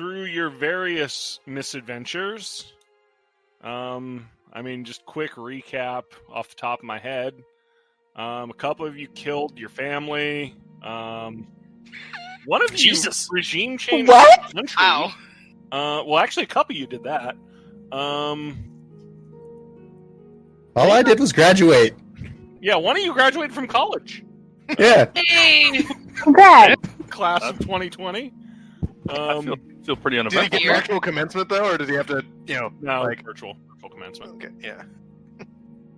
through your various misadventures, just quick recap off the top of my head. A couple of you killed your family. One of you regime changed the country. Wow. Well, actually, a couple of you did that. All I did was graduate. Yeah, one of you graduated from college. Yeah. Hey! Congrats! Class of 2020. I feel pretty Did he uneventful. get an actual commencement, though, or does he have to, No, like... virtual commencement. Okay, yeah.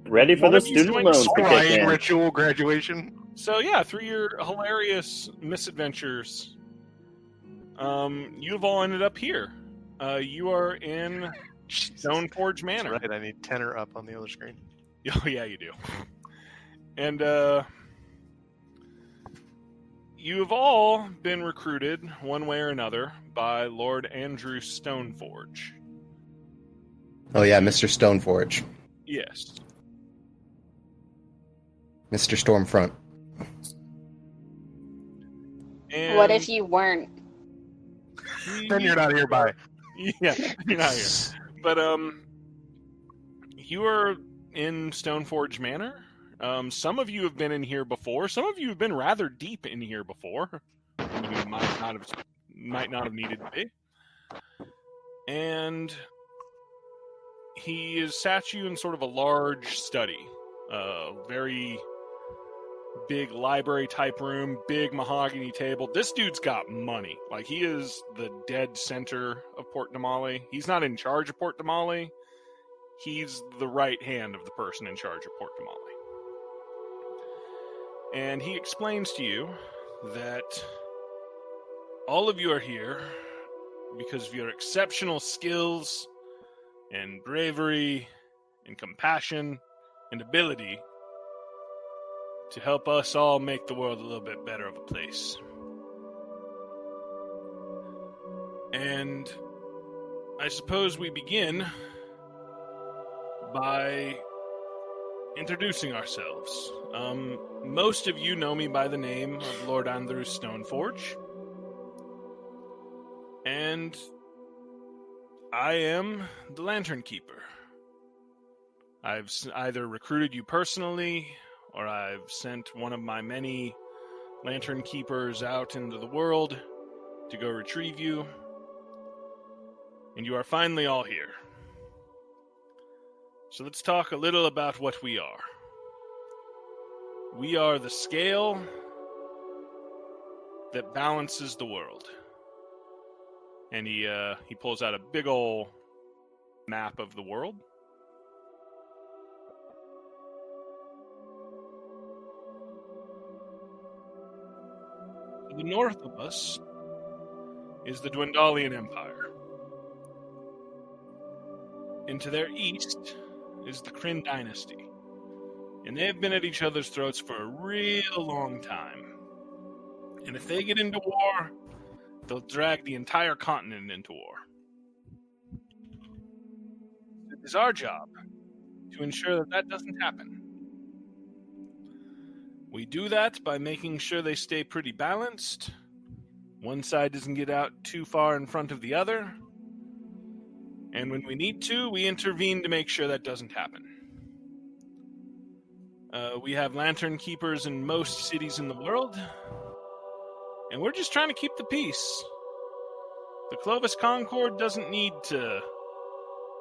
Ready for One the of you's student doing loans to kick Crying in. ritual graduation. So yeah, through your hilarious misadventures, you've all ended up here. You are in Stoneforge Manor. That's right, I need tenor up on the other screen. Oh yeah, you do. And you have all been recruited, one way or another, by Lord Andrew Stoneforge. Oh yeah, Mr. Stoneforge. Yes. Mr. Stormfront. And What if you weren't? Then you're not here by. Yeah, you're not here. But you are in Stoneforge Manor. Some of you have been in here before. Some of you have been rather deep in here before. You might not have needed to be. And he has sat you in sort of a large study, very big library type room, big mahogany table. This dude's got money. Like, he is the dead center of Port Damali. He's not in charge of Port Damali. He's the right hand of the person in charge of Port Damali. And he explains to you that all of you are here because of your exceptional skills and bravery and compassion and ability to help us all make the world a little bit better of a place. And I suppose we begin by introducing ourselves. Most of you know me by the name of Lord Andrew Stoneforge. And I am the Lantern Keeper. I've either recruited you personally, or I've sent one of my many Lantern Keepers out into the world to go retrieve you. And you are finally all here. So let's talk a little about what we are. We are the scale that balances the world. And he pulls out a big ol' map of the world. To the north of us is the Dwendalian Empire. And to their east is the Kryn Dynasty. And they've been at each other's throats for a real long time. And if they get into war, they'll drag the entire continent into war. It is our job to ensure that that doesn't happen. We do that by making sure they stay pretty balanced. One side doesn't get out too far in front of the other. And when we need to, we intervene to make sure that doesn't happen. We have Lantern Keepers in most cities in the world. And we're just trying to keep the peace. The Clovis Concord doesn't need to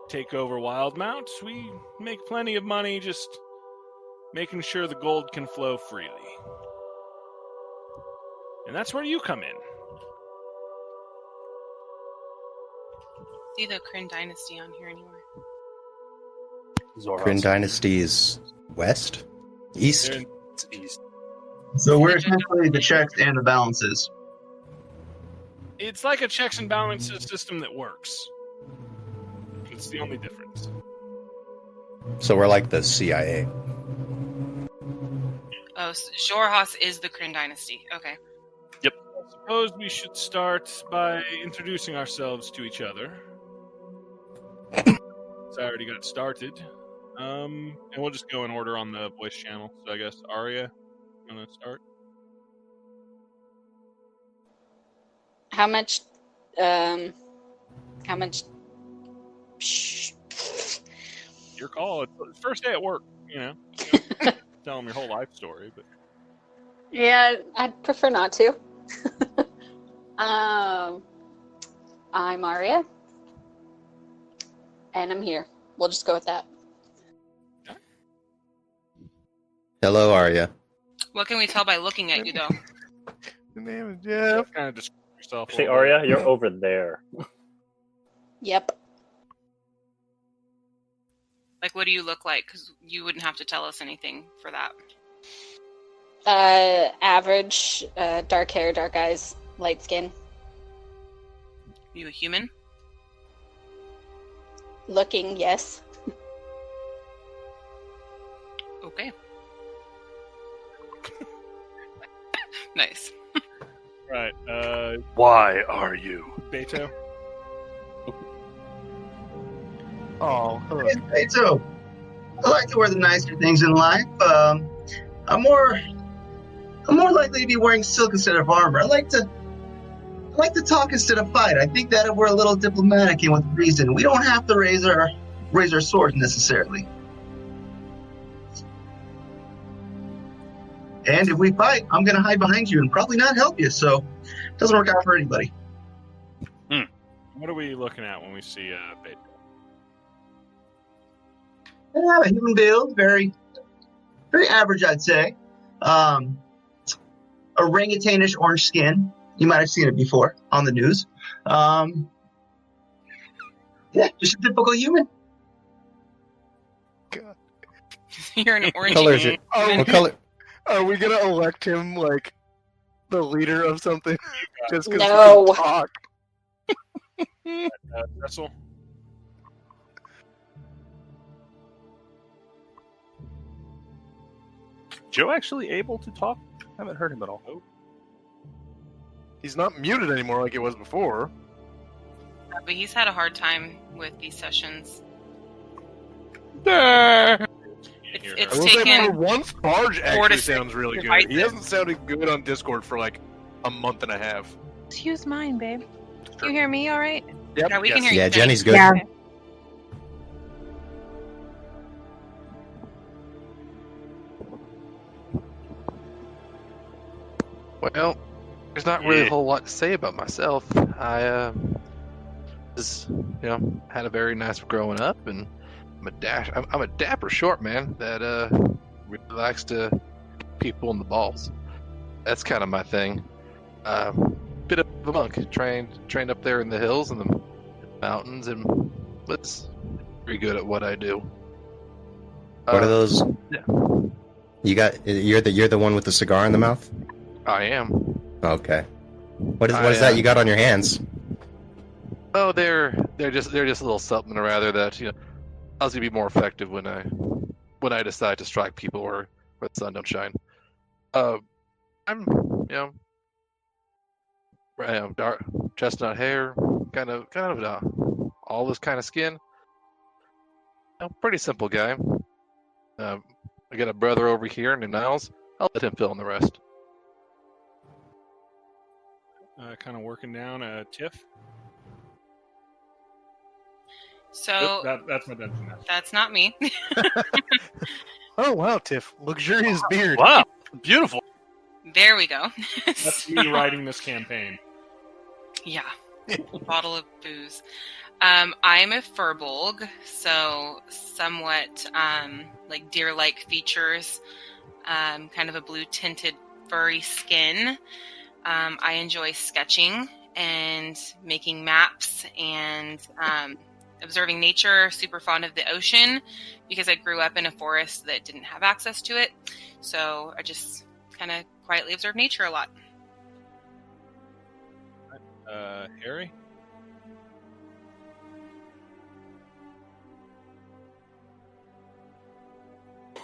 take over Wildmount. We make plenty of money just making sure the gold can flow freely. And that's where you come in. See the Kryn Dynasty on here anywhere? Kryn Dynasty's west? East? It's east. So we're essentially the checks and the balances. It's like a checks and balances system that works. It's the only difference. So we're like the CIA. Oh, Xhorhas is the Kryn Dynasty. Okay. I suppose we should start by introducing ourselves to each other. So I already got started. And we'll just go in order on the voice channel. So I guess Arya, you want to start? How much How much? Shh. Your call. It's first day at work, you know. Tell them your whole life story, but Yeah, I'd prefer not to. I'm Aria, and I'm here. We'll just go with that. Hello, Arya. What can we tell by looking at you, though? The name is Jeff. kind of describe yourself. a Actually, little bit. Arya, you're over there. Yep. Like, what do you look like? Because you wouldn't have to tell us anything for that. Average, dark hair, dark eyes, light skin. You a human? Looking, yes. Okay. Nice. Right. Why are you? Beto. Oh, hello. Hey, so I like to wear the nicer things in life. I'm more likely to be wearing silk instead of armor. I like to talk instead of fight. I think that if we're a little diplomatic and with reason, we don't have to raise our swords necessarily. And if we fight, I'm going to hide behind you and probably not help you. So it doesn't work out for anybody. What are we looking at when we see Beto? I have a human build, very, very average, I'd say. Orangutanish orange skin. You might have seen it before on the news. Yeah, just a typical human. You're an orange. Color is it? Oh, What color? Are we gonna elect him like the leader of something just because No. he can talk? Russell. Joe actually able to talk? I haven't heard him at all. He's not muted anymore like it was before. But he's had a hard time with these sessions. It's It's I will say for taken once, Barge 4 to actually 6 sounds really good. devices. He hasn't sounded good on Discord for like a month and a half. Just use mine, babe. You hear me all right? Yep. Yeah, we can hear Yeah, you. Jenny's good. Yeah. Well, there's not really a whole lot to say about myself. I had a very nice growing up, and I'm a dapper short man that really likes to kick people in the balls. That's kind of my thing. Bit of a monk, trained up there in the hills and the mountains, and was pretty good at what I do. What are those? Yeah. You're the one with the cigar in the mouth? I am. Okay. What is that you got on your hands? Oh, they're just a little something or rather that allows you to be more effective when I decide to strike people where the sun don't shine. I'm dark chestnut hair, kind of all this kind of skin. Pretty simple guy. I got a brother over here named Niles. I'll let him fill in the rest. Kind of working down a Tiff. So That's my dungeon now. that's not me. Oh wow, Tiff, luxurious beard. Wow, beautiful. There we go. That's me writing this campaign. Yeah. Bottle of booze. I'm a furbolg, so somewhat like deer-like features, kind of a blue-tinted furry skin. I enjoy sketching and making maps and observing nature, super fond of the ocean because I grew up in a forest that didn't have access to it. So I just kind of quietly observe nature a lot. Harry?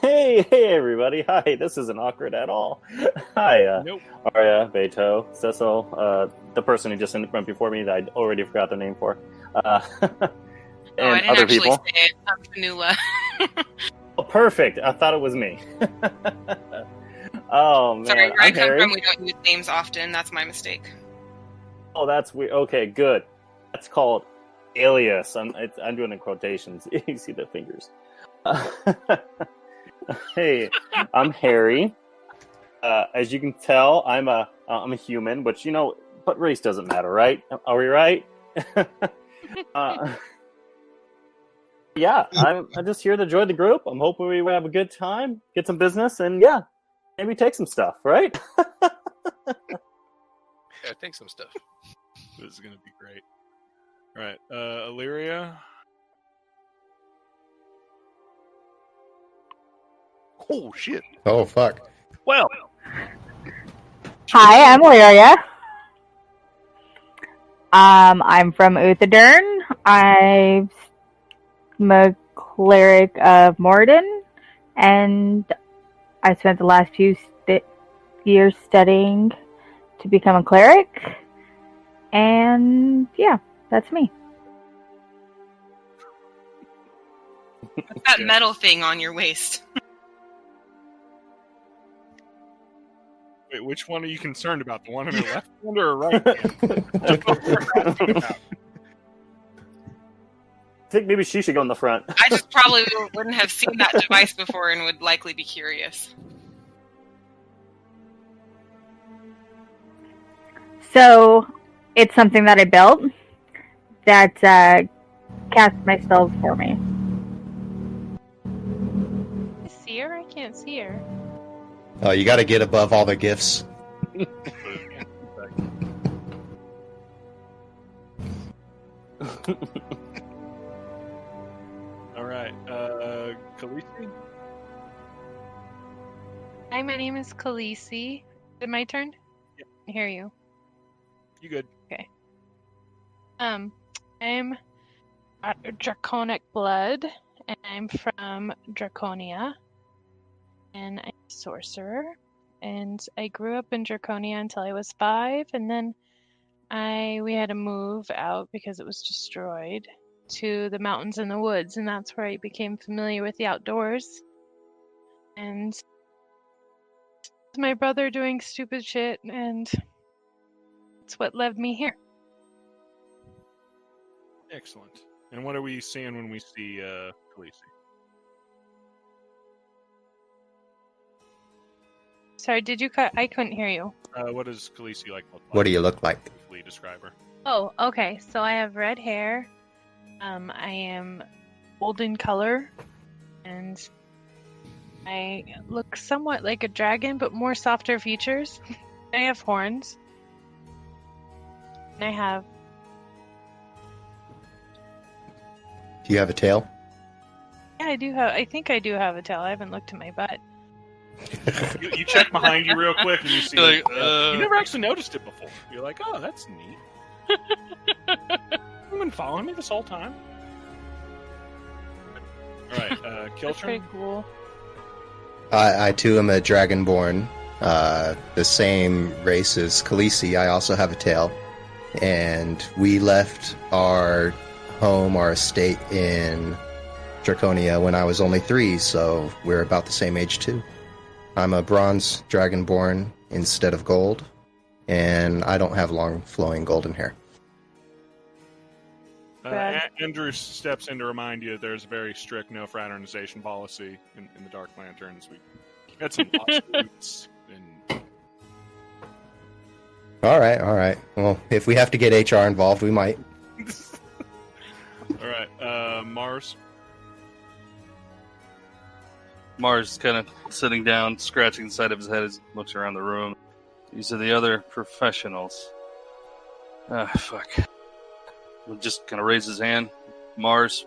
Hey, everybody. Hi, this isn't awkward at all. Hi, Nope. Arya, Beto, Cecil, the person who just went before me that I already forgot their name for. And I didn't other actually people. say it. I'm Fanula. Oh, perfect. I thought it was me. Oh, man. Sorry, where I I'm come Harry. from, we don't use names often. That's my mistake. Oh, that's weird. Okay, good. That's called alias. I'm doing the quotations. You see the fingers. Hey, I'm Harry. As you can tell, I'm a human, but but race doesn't matter, right? Are we right? Yeah, I'm just here to join the group. I'm hoping we have a good time, get some business, and maybe take some stuff, right? Yeah, take some stuff. This is going to be great. All right, Illyria. Oh, shit. Oh, fuck. Well, Hi, I'm Lyria. I'm from Uthodurn. I'm a cleric of Morden, and I spent the last few years studying to become a cleric. And yeah, that's me. What's that metal thing on your waist? Wait, which one are you concerned about? The one on her left hand or her right hand? I think maybe she should go in the front. I just probably wouldn't have seen that device before and would likely be curious. So it's something that I built that casts my spells for me. I see her? I can't see her. Oh, you got to get above all the gifts. All right, Khaleesi? Hi, my name is Khaleesi. Is it my turn? Yeah. I hear you. You good? Okay. I'm Draconic Blood, and I'm from Draconia. And I'm a sorcerer. And I grew up in Draconia until I was 5, and then we had to move out because it was destroyed to the mountains and the woods, and that's where I became familiar with the outdoors. And my brother doing stupid shit, and it's what led me here. Excellent. And what are we seeing when we see Khaleesi? Sorry, did you cut? I couldn't hear you. What does Khaleesi look like? What do you look like? Briefly describe her. Oh, okay. So I have red hair. I am golden color, and I look somewhat like a dragon, but more softer features. I have horns. And I have... Do you have a tail? Yeah, I do have... I think I do have a tail. I haven't looked at my butt. You check behind you real quick and you see... Like, you never actually noticed it before. You're like, oh, that's neat. You've been following me this whole time? Alright, That's Kiltron? pretty cool. I too am a dragonborn. The same race as Khaleesi. I also have a tail. And we left our home, our estate in Draconia when I was only 3, so we're about the same age too. I'm a bronze dragonborn instead of gold, and I don't have long flowing golden hair. Andrew steps in to remind you that there's a very strict no fraternization policy in the Dark Lanterns. We had some lawsuits and... All right. Well, if we have to get HR involved, we might. All right, Mars. Mars is kind of sitting down, scratching the side of his head as he looks around the room. These are the other professionals. Ah, fuck. He'll just kind of raise his hand. Mars,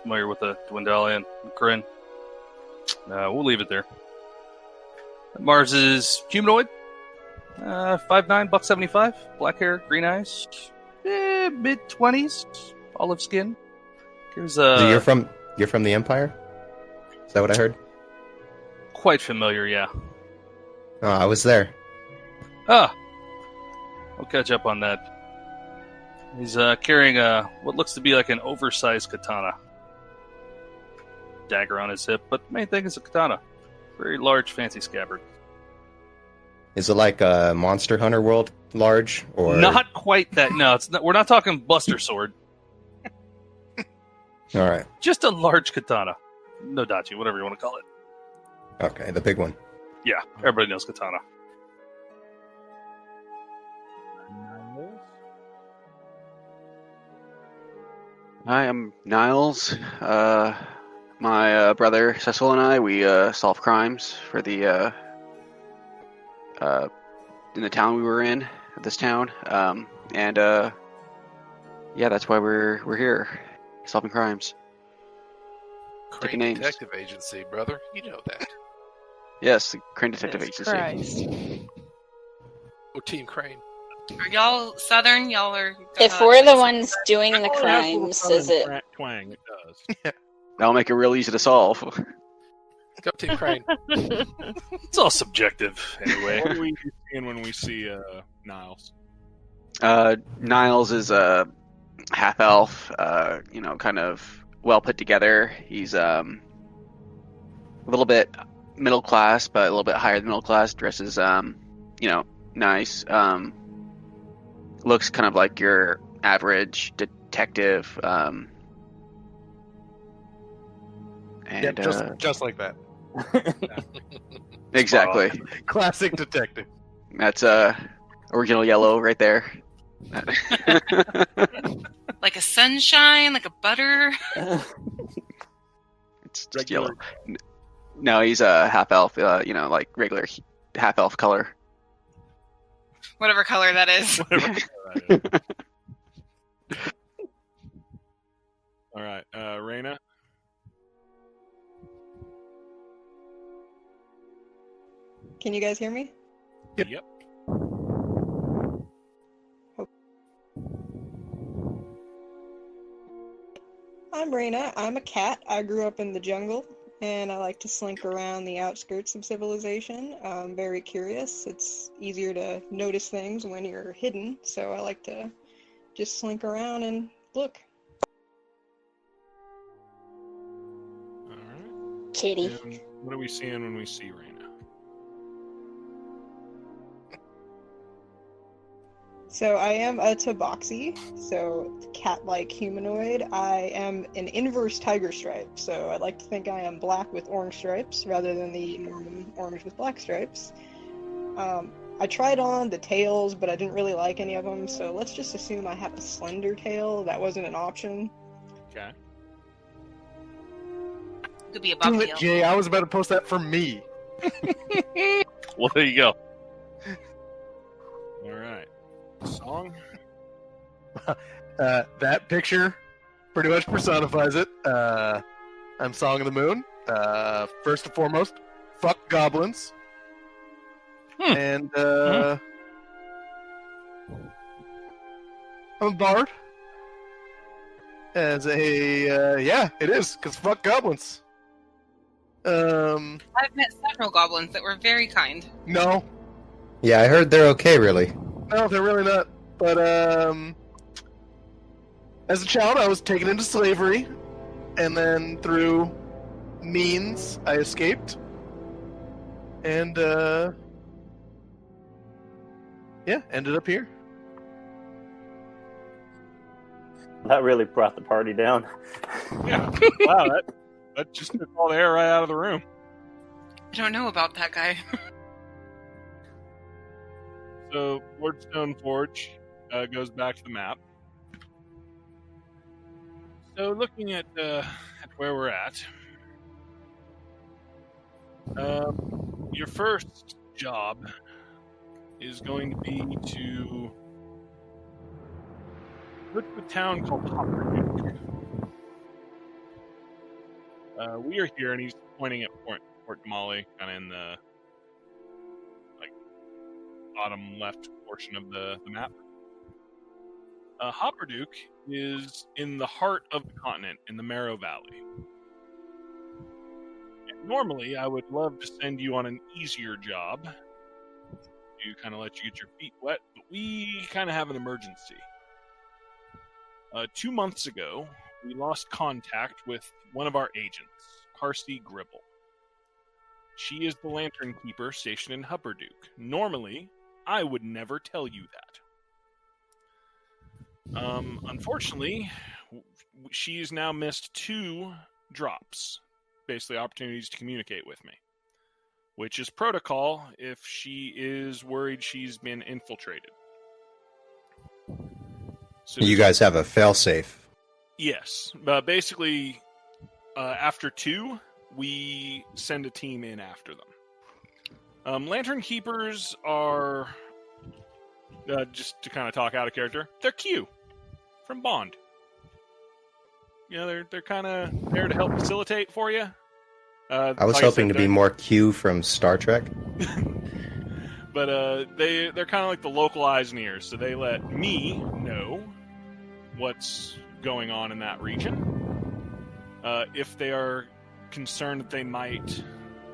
familiar with the Dwendalian and Kryn. We'll leave it there. Mars is humanoid. 5'9", $175. Black hair, green eyes. Mid-20s. Olive skin. Here's So you're from the Empire? Is that what I heard? Quite familiar, yeah. Oh, I was there. Ah! I'll catch up on that. He's carrying what looks to be like an oversized katana. Dagger on his hip, but the main thing is a katana. Very large, fancy scabbard. Is it like a Monster Hunter World large? Or Not quite that. No, it's not, we're not talking Buster Sword. All right. Just a large katana. No dachi, whatever you want to call it. Okay, the big one. Yeah, everybody knows katana. Hi, I'm Niles. My brother Cecil and I, we solve crimes for the in the town we were in, this town, and yeah, that's why we're here, solving crimes. Taking Crane names. Detective Agency, brother. You know that. Yes, the Crane Detective Jesus Agency. Christ. Oh, Team Crane. Are y'all Southern? Y'all are. If we're the ones doing the It has a little crimes, southern is it? twang? It does. That'll make it real easy to solve. Go Team Crane. It's all subjective, anyway. What are we seeing when we see Niles? Niles is a half elf, kind of well put together. He's a little bit middle class, but a little bit higher than middle class. Dresses, nice. Looks kind of like your average detective. And just like that. Exactly. Classic detective. That's original yellow right there. Like a sunshine, like a butter. It's just yellow. No, he's a half elf. Like regular half elf color. Whatever color that is. All right, Raina. Can you guys hear me? Yep. I'm Raina. I'm a cat. I grew up in the jungle, and I like to slink around the outskirts of civilization. I'm very curious. It's easier to notice things when you're hidden, so I like to just slink around and look. All right. Kitty. And what are we seeing when we see Raina? So I am a tabaxi, so cat-like humanoid. I am an inverse tiger stripe, so I like to think I am black with orange stripes rather than the orange with black stripes. I tried on the tails, but I didn't really like any of them, so let's just assume I have a slender tail. That wasn't an option. Okay. Could be a Do bobtail. it, Jay. I was about to post that for me. Well, there you go. All right. Song? That picture pretty much personifies it. I'm Song of the Moon. First and foremost, fuck goblins. And I'm a bard. As a yeah, it is because fuck goblins. I've met several goblins that were very kind. No, Yeah, I heard they're okay, really. no, they're really not. But as a child, I was taken into slavery, and then through means, I escaped. And yeah, ended up here. That really brought the party down. Yeah. Wow, that just took all the air right out of the room. I don't know about that guy. So, Lord Stoneforge goes back to the map. So, looking at where we're at, your first job is going to be to go to a town called Hopperduke. We are here, and he's pointing at Port Damali, kind of in the bottom left portion of the map. Hopperduke is in the heart of the continent, in the Marrow Valley. And normally, I would love to send you on an easier job to kind of let you get your feet wet, but we kind of have an emergency. 2 months ago, we lost contact with one of our agents, Parsi Gribble. She is the Lantern Keeper stationed in Hopperduke. Normally, I would never tell you that. Unfortunately, she's now missed 2 drops, basically opportunities to communicate with me, which is protocol if she is worried she's been infiltrated. So You guys have a failsafe. Yes. Basically, after 2, we send a team in after them. Lantern Keepers are, just to kind of talk out of character, they're Q from Bond. You know, they're kind of there to help facilitate for you. I was hoping to be more Q from Star Trek. But they're kind of like the local eyes and ears, so they let me know what's going on in that region. If they are concerned that they might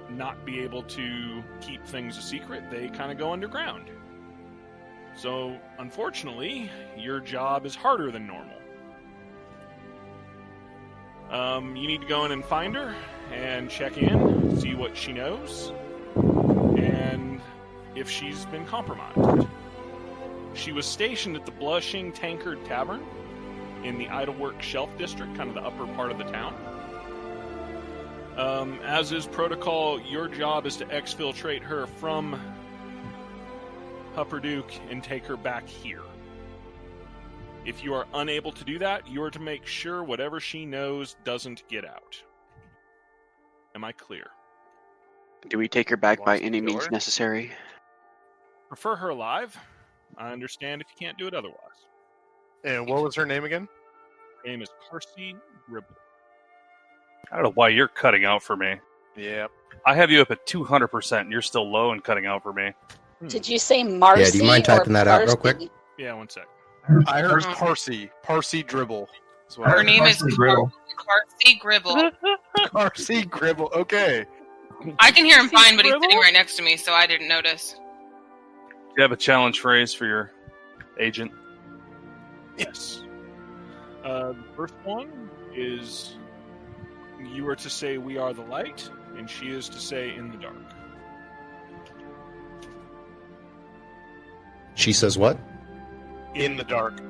not be able to keep things a secret, they kind of go underground. So, unfortunately, your job is harder than normal. You need to go in and find her and check in, see what she knows, and if she's been compromised. She was stationed at the Blushing Tankard Tavern in the Idlework Shelf District, kind of the upper part of the town. As is protocol, your job is to exfiltrate her from Hupperduke and take her back here. If you are unable to do that, you are to make sure whatever she knows doesn't get out. Am I clear? Do we take her back by any means necessary? Prefer her alive. I understand if you can't do it otherwise. And what was her name again? Her name is Percy Gribble. I don't know why you're cutting out for me. Yeah. I have you up at 200%, and you're still low and cutting out for me. Did you say Marcy? Yeah, do you mind typing that out real quick? Yeah, one sec. I heard Parsi. Parsi Dribble. Her name is Carsey Gribble. Carsey Gribble. Okay. I can hear him fine, but he's sitting right next to me, so I didn't notice. Do you have a challenge phrase for your agent? Yes. The first one is you are to say we are the light, and she is to say in the dark. She says what? In the dark.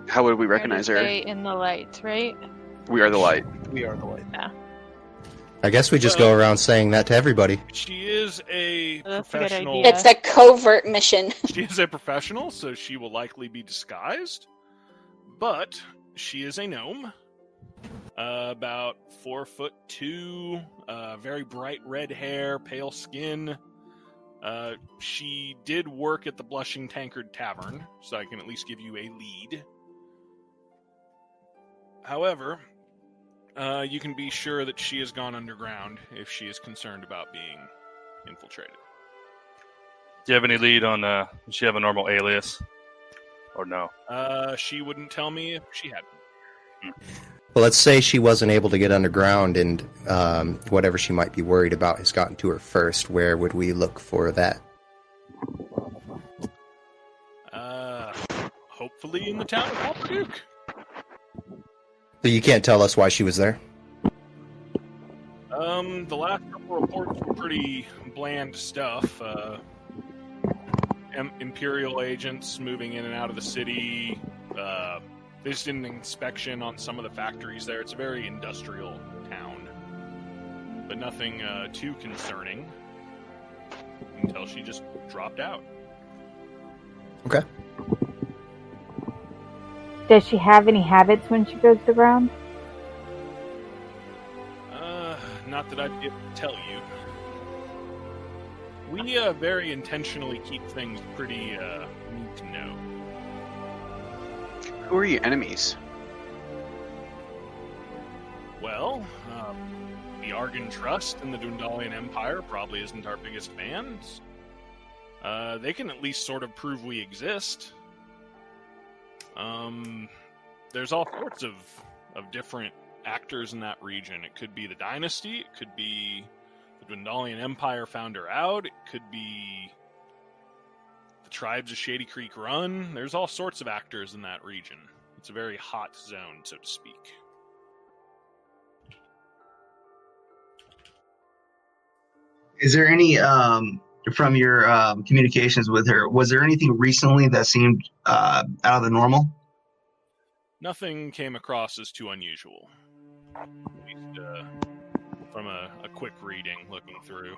How would we recognize her? Stay in the light, right? We are the light. We are the light. Yeah. I guess we just go around saying that to everybody. She is a That's a good professional. idea. It's a covert mission. She is a professional, so she will likely be disguised. But she is a gnome. About 4'2", very bright red hair, pale skin. She did work at the Blushing Tankard Tavern, so I can at least give you a lead. However, you can be sure that she has gone underground if she is concerned about being infiltrated. Do you have any lead on, does she have a normal alias? Or no? She wouldn't tell me if she had one. Well, let's say she wasn't able to get underground and whatever she might be worried about has gotten to her first. Where would we look for that? Hopefully in the town of Hupperduke. So you can't tell us why she was there? The last couple reports were pretty bland stuff. Imperial agents moving in and out of the city. They just did an inspection on some of the factories there. It's a very industrial town. But nothing too concerning until she just dropped out. Okay. Does she have any habits when she goes to ground? Not that I'd be able to tell you. We very intentionally keep things pretty need to know. Who are your enemies? Well, the Argon Trust and the Dwendalian Empire probably isn't our biggest fans. They can at least sort of prove we exist. There's all sorts of different actors in that region. It could be the Dynasty, it could be the Dwendalian Empire found her out, it could be the tribes of Shady Creek Run. There's all sorts of actors in that region. It's a very hot zone, so to speak. Is there any, from your communications with her, was there anything recently that seemed out of the normal? Nothing came across as too unusual. At least from a quick reading, looking through.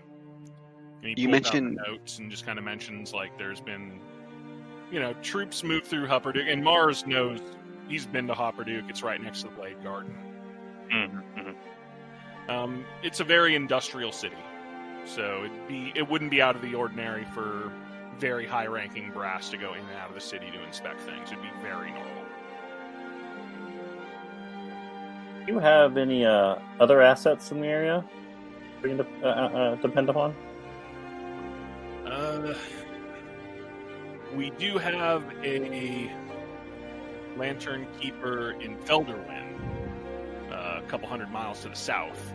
And he You pulls out mentioned- the notes and just kind of mentions, like, there's been, troops move through Hupperduke, and Mars knows he's been to Hupperduke. It's right next to the Blade Garden. It's a very industrial city, so it wouldn't be out of the ordinary for very high-ranking brass to go in and out of the city to inspect things. It'd be very normal. Do you have any other assets in the area we can depend upon? We do have a Lantern Keeper in Felderwin, a couple 100 miles to the south.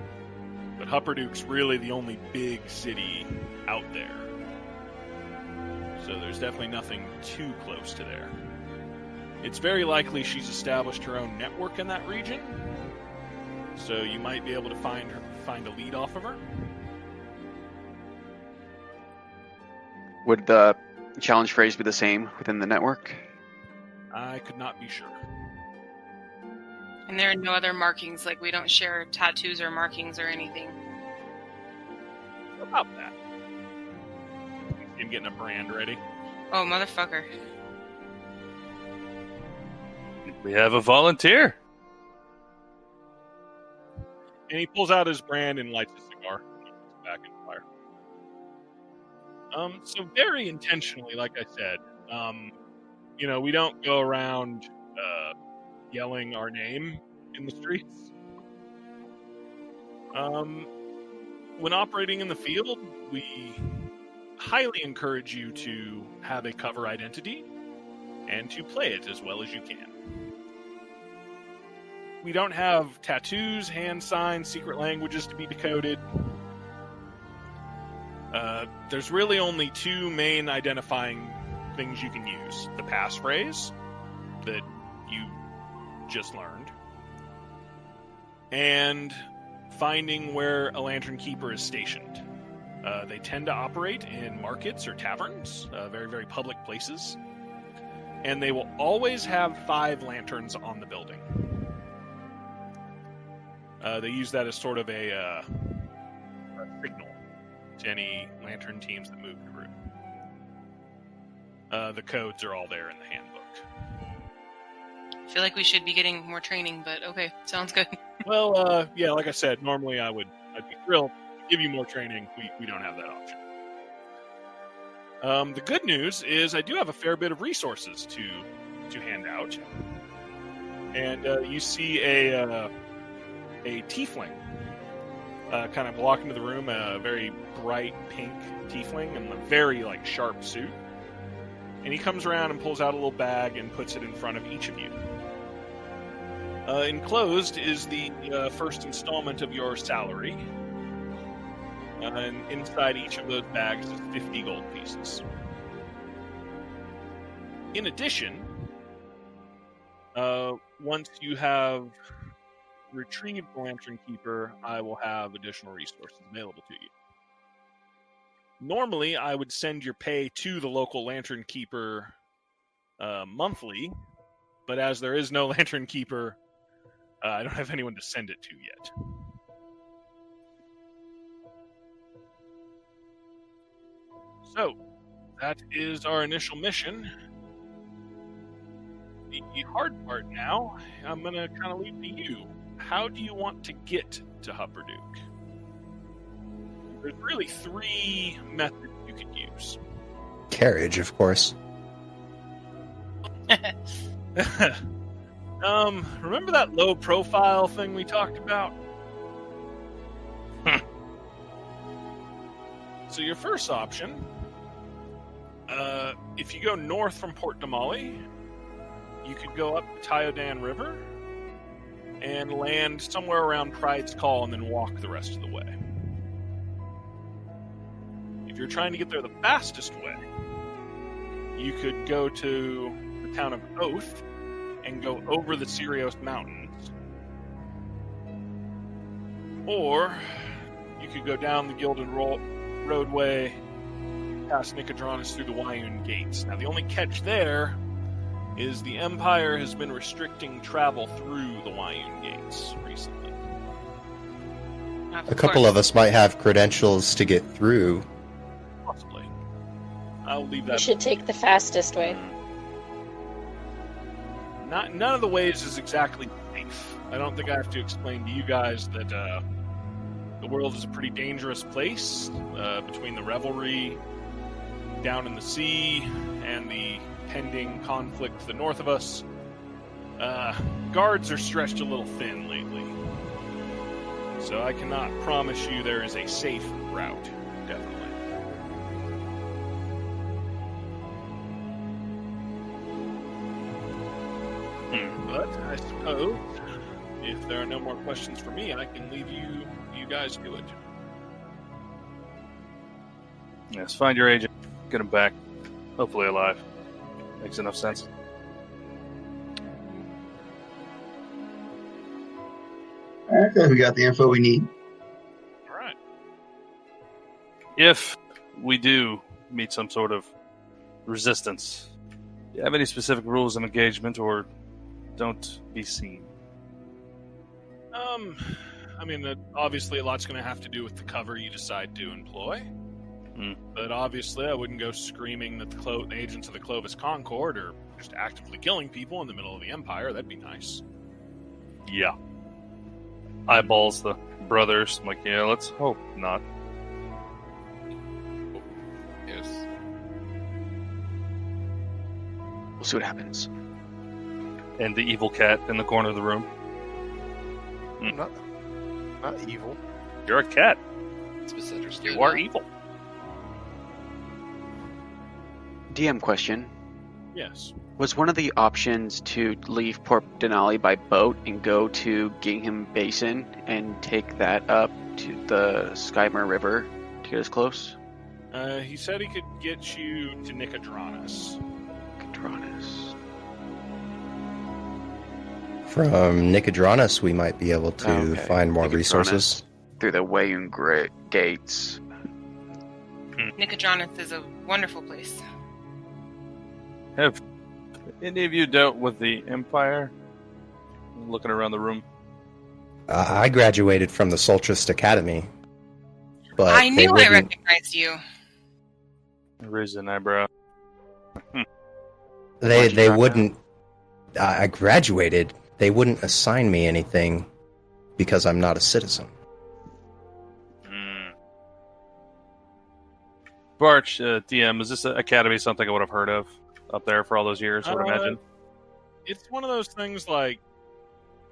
But Hupperduke's really the only big city out there. So there's definitely nothing too close to there. It's very likely she's established her own network in that region. So you might be able to find a lead off of her. Would the challenge phrase be the same within the network? I could not be sure. And there are no other markings, like we don't share tattoos or markings or anything. About that. I'm getting a brand ready. Oh, motherfucker. We have a volunteer. And he pulls out his brand and lights a cigar. And puts it back in the fire. So very intentionally, like I said, we don't go around yelling our name in the streets. When operating in the field, we highly encourage you to have a cover identity and to play it as well as you can. We don't have tattoos, hand signs, secret languages to be decoded. There's really only two main identifying things you can use. The passphrase that you just learned, and finding where a Lantern Keeper is stationed. They tend to operate in markets or taverns, very, very public places. And they will always have 5 lanterns on the building. They use that as sort of a signal to any lantern teams that move through. The codes are all there in the handbook. I feel like we should be getting more training, but okay, sounds good. Well, yeah, like I said, normally I'd be thrilled to give you more training. We don't have that option. The good news is I do have a fair bit of resources to hand out. And you see a tiefling kind of walk into the room, a very bright pink tiefling in a very sharp suit. And he comes around and pulls out a little bag and puts it in front of each of you. Enclosed is the first installment of your salary. And inside each of those bags is 50 gold pieces. In addition, once you have retrieved the Lantern Keeper, I will have additional resources available to you. Normally, I would send your pay to the local Lantern Keeper monthly, but as there is no Lantern Keeper, I don't have anyone to send it to yet. So, that is our initial mission. The hard part now, I'm going to kind of leave to you. How do you want to get to Hupperduke? There's really 3 methods you could use. Carriage, of course. Remember that low profile thing we talked about? So your first option, if you go north from Port Damali, you could go up the Tyodan River and land somewhere around Pride's Call and then walk the rest of the way. If you're trying to get there the fastest way, you could go to the town of Oath and go over the Sirios Mountains. Or you could go down the Gildan Roadway past Nicodranus through the Wayun Gates. Now, the only catch there is the Empire has been restricting travel through the Wayun gates recently. A couple of us might have credentials to get through. Possibly. I'll leave You that. should take the fastest way. None of the ways is exactly safe. I don't think I have to explain to you guys that the world is a pretty dangerous place between the revelry down in the sea and the pending conflict to the north of us. Guards are stretched a little thin lately. So I cannot promise you there is a safe route, definitely. But I suppose if there are no more questions for me, I can leave you guys to it. Yes, find your agent, get him back, hopefully alive. Makes enough sense. I think we got the info we need. All right. If we do meet some sort of resistance, do you have any specific rules of engagement, or don't be seen? I mean, obviously a lot's going to have to do with the cover you decide to employ. But obviously I wouldn't go screaming that the agents of the Clovis Concord are just actively killing people in the middle of the Empire. That'd be nice. Yeah. Eyeballs the brothers. I'm like, yeah, let's hope not. Yes. We'll see what happens. And the evil cat in the corner of the room. Not evil. You're a cat. It's misunderstood. You are evil. DM question. Yes. Was one of the options to leave Port Denali by boat and go to Gingham Basin and take that up to the Skymer River to get us close? He said he could get you to Nicodranus. From Nicodranus, we might be able to find more resources. Through the Wayun gates. Nicodranus is a wonderful place. Have any of you dealt with the Empire? Looking around the room. I graduated from the Soltrist Academy. But I knew I recognized you. I raised an eyebrow. They wouldn't... I graduated. They wouldn't assign me anything because I'm not a citizen. Barch, DM, is this academy something I would have heard of up there for all those years, I would imagine? It's one of those things like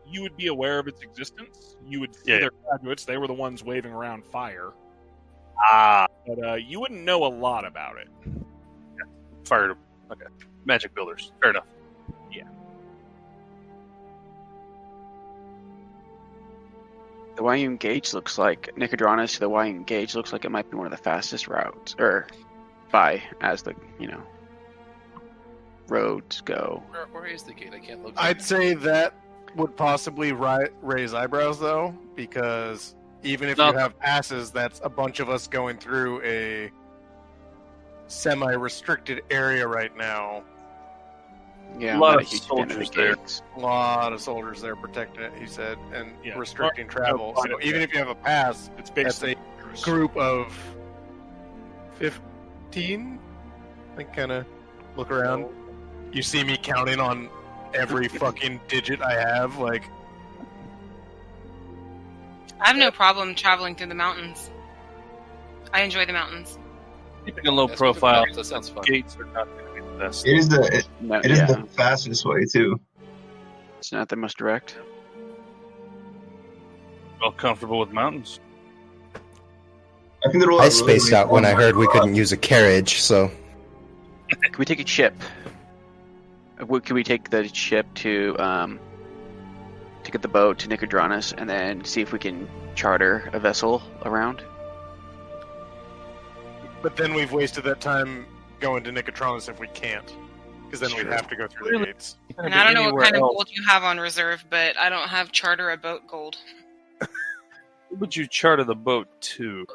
you would be aware of its existence. You would see their graduates. They were the ones waving around fire. But you wouldn't know a lot about it. Yeah. Fire. Okay. Magic builders. Fair enough. Yeah. The Wayun Gauge looks like Nicodranus to the Wayun Gauge looks like it might be one of the fastest routes, or as the roads go. Where is the gate? I can't look. I'd say that would possibly raise eyebrows, though, because even if you have passes, that's a bunch of us going through a semi-restricted area right now. Yeah, a lot of soldiers there. A lot of soldiers there protecting it, he said, and restricting travel. So even if you have a pass, it's that's a group of 15. I think, kind of look around. You see me counting on every fucking digit I have, like... I have no problem traveling through the mountains. I enjoy the mountains. Keeping a low profile. That sounds fun. Gates are not going to be the best. It is the fastest way too. It's not the most direct. Well, comfortable with mountains. I spaced out when I heard we couldn't use a carriage, so... Can we take a ship? Can we take the ship to get the boat to Nicodranus and then see if we can charter a vessel around? But then we've wasted that time going to Nicodranus if we can't. Because then we'd have to go through the gates. And I don't know what kind of gold you have on reserve, but I don't have charter a boat gold. Who would you charter the boat to?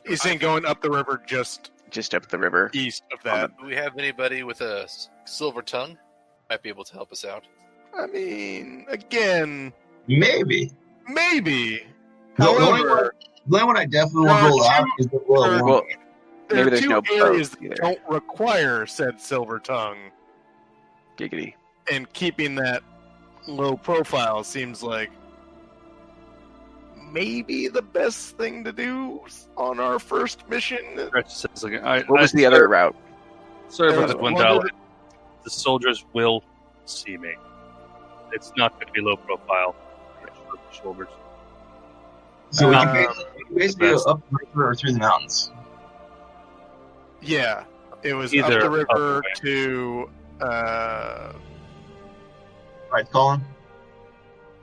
He's saying going up the river just up the river. East of that. Do we have anybody with a silver tongue? might be able to help us out. I mean, again, Maybe. The only However, one I definitely there will are rule out two- is the Royal there are- Well, Warning. there maybe are there's two no areas boat that either. don't require said silver tongue, Giggity. and keeping that low profile seems like maybe the best thing to do on our first mission. Stretch says, like, What was the other route? Servants Uh, of one Gwendolyn, of the soldiers will see me. It's not going to be low profile. Shoulders. So we Uh, can basically go best. up the river or through the mountains. Yeah, it was Either up the up river the to. Right, Colin?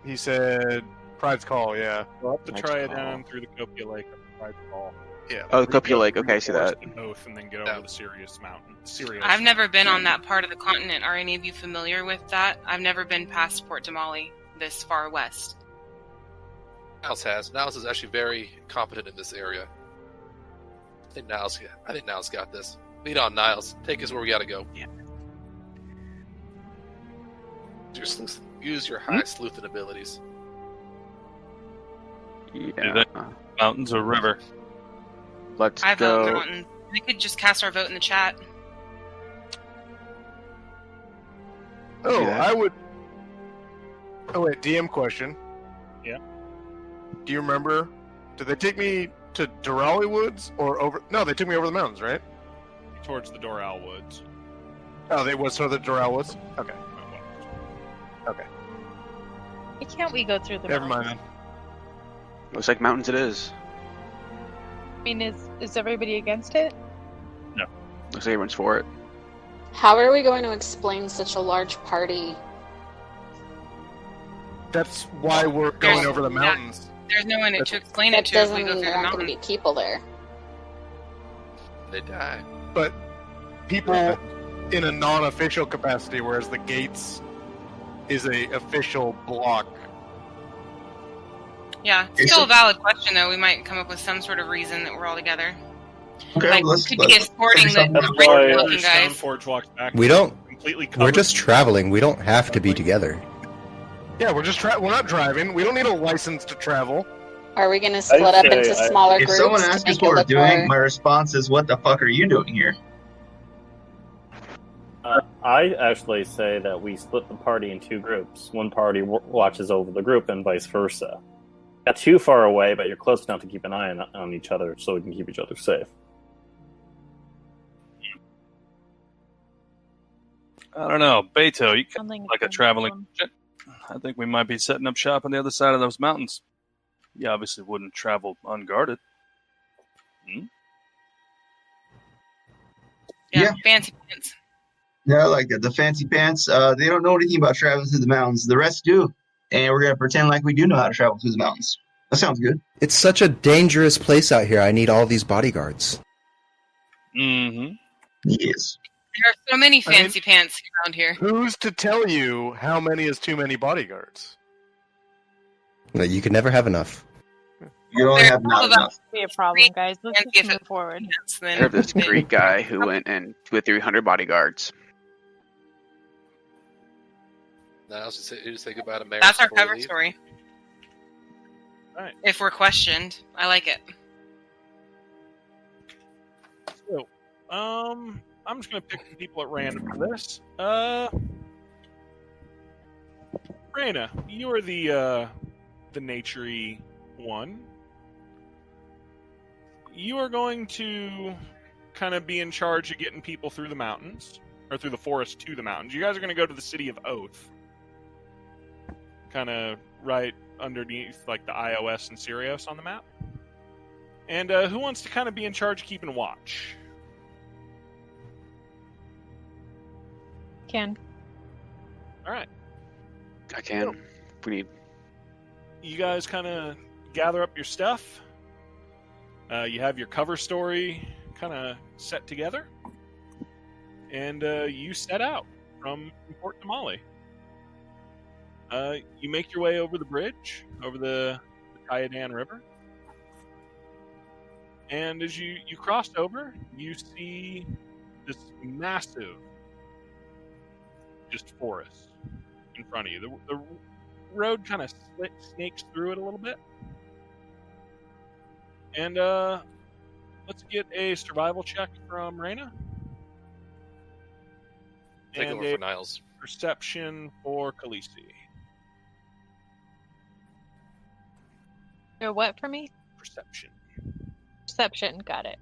He said Pride's Call. Yeah, Go up the Pride's Triadan through the Copia Lake up the Pride's Call. yeah. Oh, the Copia Lake. Through Okay, I the see forest that. and Oath, and then get over the Sirius Mountain. Sirius. I've never been on that part of the continent. Are any of you familiar with that? I've never been past Port Damali this far west. Niles has. Niles is actually very competent in this area. I think Niles got this. Lead on, Niles. Take us where we gotta go. Yeah. Use your high sleuthing abilities. Yeah. Mountains or river? Let's I vote go. mountain. We could just cast our vote in the chat. Oh, Yeah. I would. Oh wait, DM question. Yeah. Do you remember? Did they take me to Durali Woods or over? No, they took me over the mountains, right? Towards the Doral Woods. Oh, they was to the Durali Woods. Okay. Okay. Why can't we go through the Never mountains? mind. Looks like mountains it is. I mean, is everybody against it? Looks like everyone's for it. How are we going to explain such a large party? That's why we're going There's- over the yeah. mountains. There's no one to explain That it to if doesn't we go mean through there the aren't going to mountain. be people there. They die. But people in a non-official capacity, whereas the gates is a official block. Yeah, it's Okay, still so- a valid question, though. We might come up with some sort of reason that we're all together. Okay, Like, let's could be escorting the That's rich why- looking guys. Stoneforge walks back. We don't. Completely We're covered. just traveling. We don't have to be together. Yeah, we're not driving. We don't need a license to travel. Are we going to split up say into smaller If groups someone to asks us make it what we're look doing, more? my response is, "What the fuck are you doing here?" I actually say that we split the party in two groups. One party watches over the group, and vice versa. Not too far away, but you're close enough to keep an eye on each other, so we can keep each other safe. I don't know. Beto, you Sound like a traveling shit. I think we might be setting up shop on the other side of those mountains. You obviously wouldn't travel unguarded. Yeah, Yeah. fancy pants. Yeah, I like that. The fancy pants, they don't know anything about traveling through the mountains. The rest do. And we're going to pretend like we do know how to travel through the mountains. That sounds good. It's such a dangerous place out here. I need all these bodyguards. Mm-hmm. Yes. There are so many I mean- fancy pants around here. Who's to tell you how many is too many bodyguards? No, you can never have enough. You only They're have not all about enough. Be a problem, guys. Let's Fancy just if move forward. pants, then Heard of this they- Greek guy who went in with 300 bodyguards. Niles, you just say goodbye to Mary. That's our before we cover leave. story. Right. If we're questioned, I like it. So, I'm just gonna pick some people at random for this. Raina, you are the naturey one. You are going to kind of be in charge of getting people through the mountains, or through the forest to the mountains. You guys are going to go to the city of Oath, kind of right underneath like the iOS and Sirius on the map. And who wants to kind of be in charge of keeping watch? Can. All right. I can. We need. You guys kind of gather up your stuff. You have your cover story kind of set together. And you set out from Port Damali. You make your way over the bridge, over the Triadan River. And as you cross over, you see this massive just forest in front of you. The road kind of snakes through it a little bit. And let's get a survival check from Reyna. Take And over a for Niles. perception for Khaleesi. Or what for me? Perception. Perception. Got it.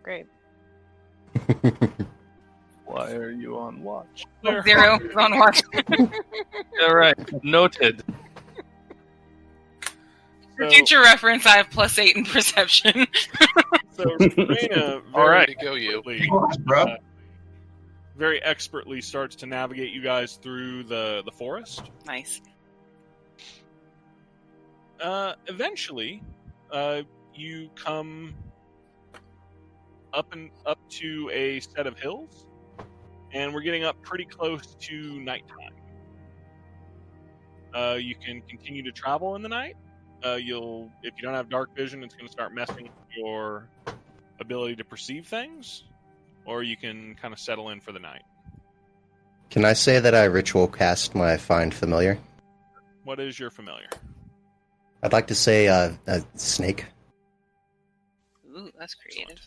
Great. Why are you on watch? 0 is on watch. All right, noted. For future reference, I have +8 in perception. So Reyna, All right. Way to go, you. Very expertly starts to navigate you guys through the forest. Nice. Eventually, you come up to a set of hills, and we're getting up pretty close to nighttime. You can continue to travel in the night. If you don't have dark vision, it's going to start messing with your ability to perceive things, or you can kind of settle in for the night. Can I say that I ritual cast my Find Familiar? What is your familiar? I'd like to say a snake. Ooh, that's creative.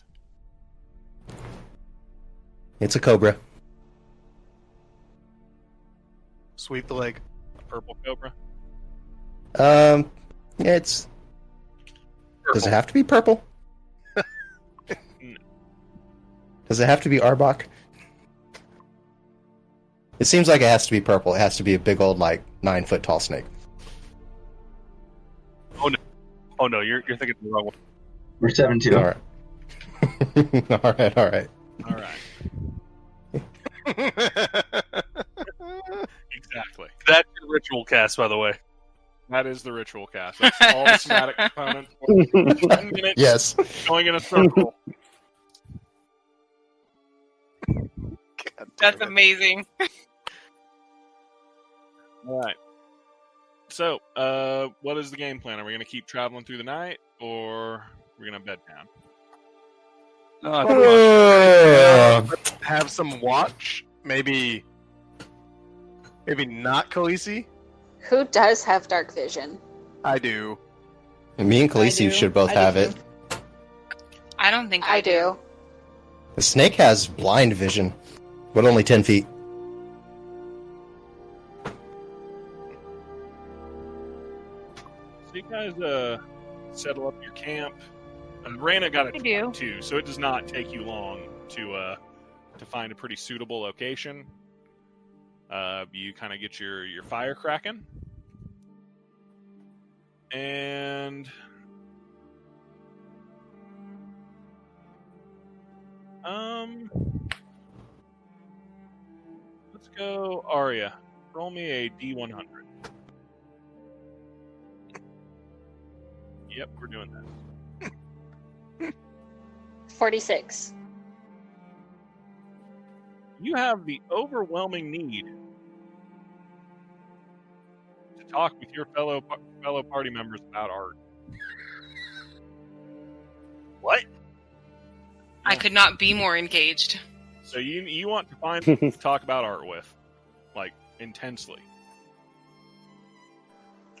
It's a cobra. Sweep the leg. A purple cobra? It's... Does it have to be purple? Does it have to be Arbok? It seems like it has to be purple. It has to be a big old, 9-foot tall snake. Oh no, you're thinking the wrong one. We're 7-2. Alright. Alright. All right. Exactly. That's your ritual cast, by the way. That is the ritual cast. That's all the static components. 10 minutes Yes. going in a circle. That's amazing. All right. So, what is the game plan? Are we going to keep traveling through the night, or are we going to bed down? Have some watch. Maybe not Khaleesi. Who does have dark vision? I do. Me and I Khaleesi do. should both I do have too. it. I don't think I do. The snake has blind vision, but only 10 feet. So you guys settle up your camp. And Reyna got a I do. truck too, so it does not take you long to find a pretty suitable location. You kind of get your fire cracking, and let's go, Arya. Roll me a D100. Yep, we're doing that. 46. You have the overwhelming need to talk with your fellow party members about art. What? I could not be more engaged. So you want to find someone to talk about art with, intensely.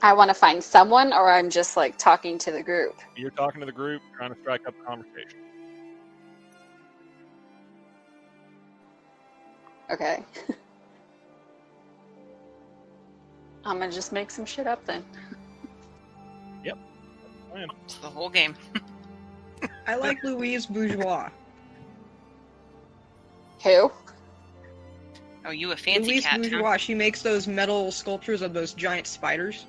I want to find someone, or I'm just talking to the group. You're talking to the group, trying to strike up a conversation. Okay. I'm gonna just make some shit up then. Yep. It's the whole game. I like Louise Bourgeois. Who? Oh, you a fancy Louise cat, Bourgeois. huh? She makes those metal sculptures of those giant spiders.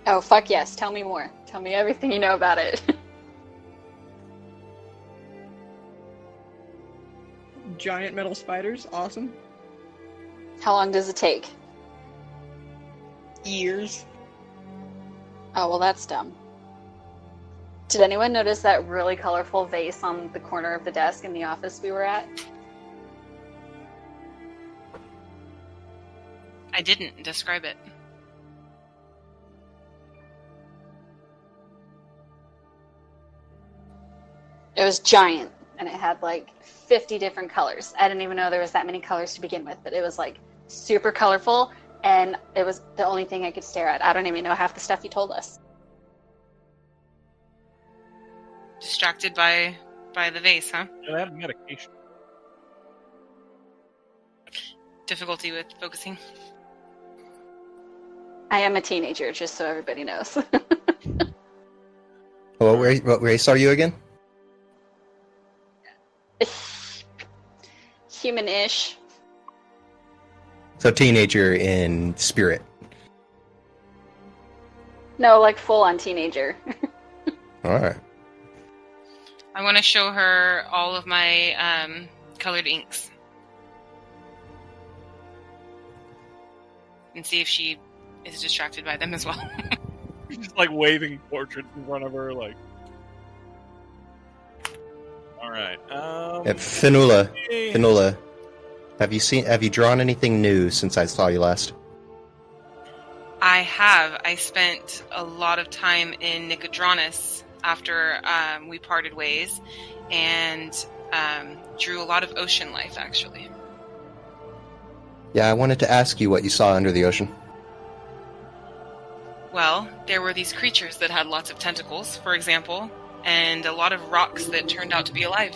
Oh, fuck yes. Tell me more. Tell me everything you know about it. Giant metal spiders. Awesome. How long does it take? Years. Oh, well, that's dumb. Did anyone notice that really colorful vase on the corner of the desk in the office we were at? I didn't describe it. It was giant, and it had like 50 different colors. I didn't even know there was that many colors to begin with, but it was like super colorful, and it was the only thing I could stare at. I don't even know half the stuff you told us. Distracted by the vase, huh? I have medication. Difficulty with focusing. I am a teenager, just so everybody knows. What race are you again? Human-ish. So teenager in spirit. No, like full-on teenager. All right. I want to show her all of my colored inks. And see if she is distracted by them as well. Just like waving portraits in front of her, like. All right. Finula, have you drawn anything new since I saw you last? I have. I spent a lot of time in Nicodranus after we parted ways, and drew a lot of ocean life, actually. Yeah, I wanted to ask you what you saw under the ocean. Well, there were these creatures that had lots of tentacles, for example, and a lot of rocks that turned out to be alive.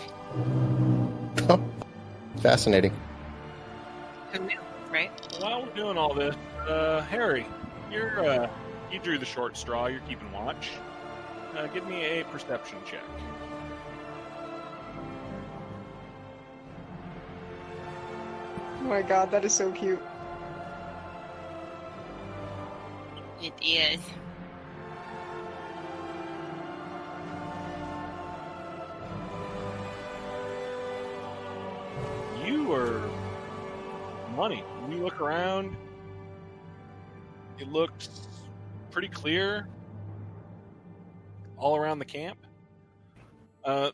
Oh, fascinating. Who knew, right? While we're doing all this, Harry, you drew the short straw. You're keeping watch. Give me a perception check. Oh my god, that is so cute. It is. You are money. When you look around, it looks pretty clear all around the camp.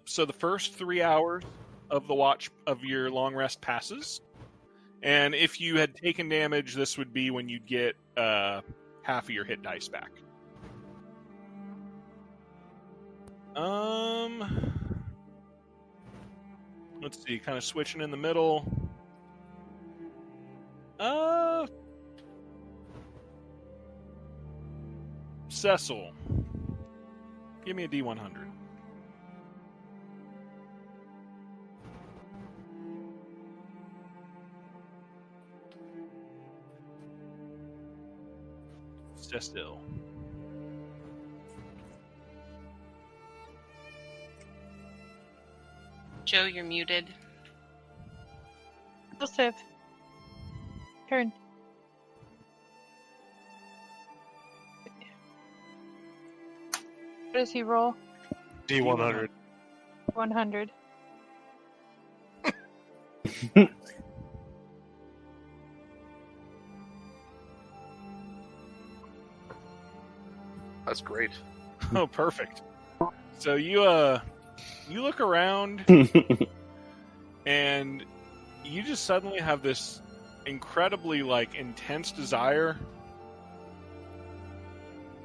So the first 3 hours of the watch of your long rest passes, and if you had taken damage, this would be when you'd get half of your hit dice back. Let's see, kind of switching in the middle. Cecil, give me a D100. Cecil. Joe, you're muted. Joseph. Turn. What does he roll? D100. 100. That's great. Oh, perfect. So you look around and you just suddenly have this incredibly intense desire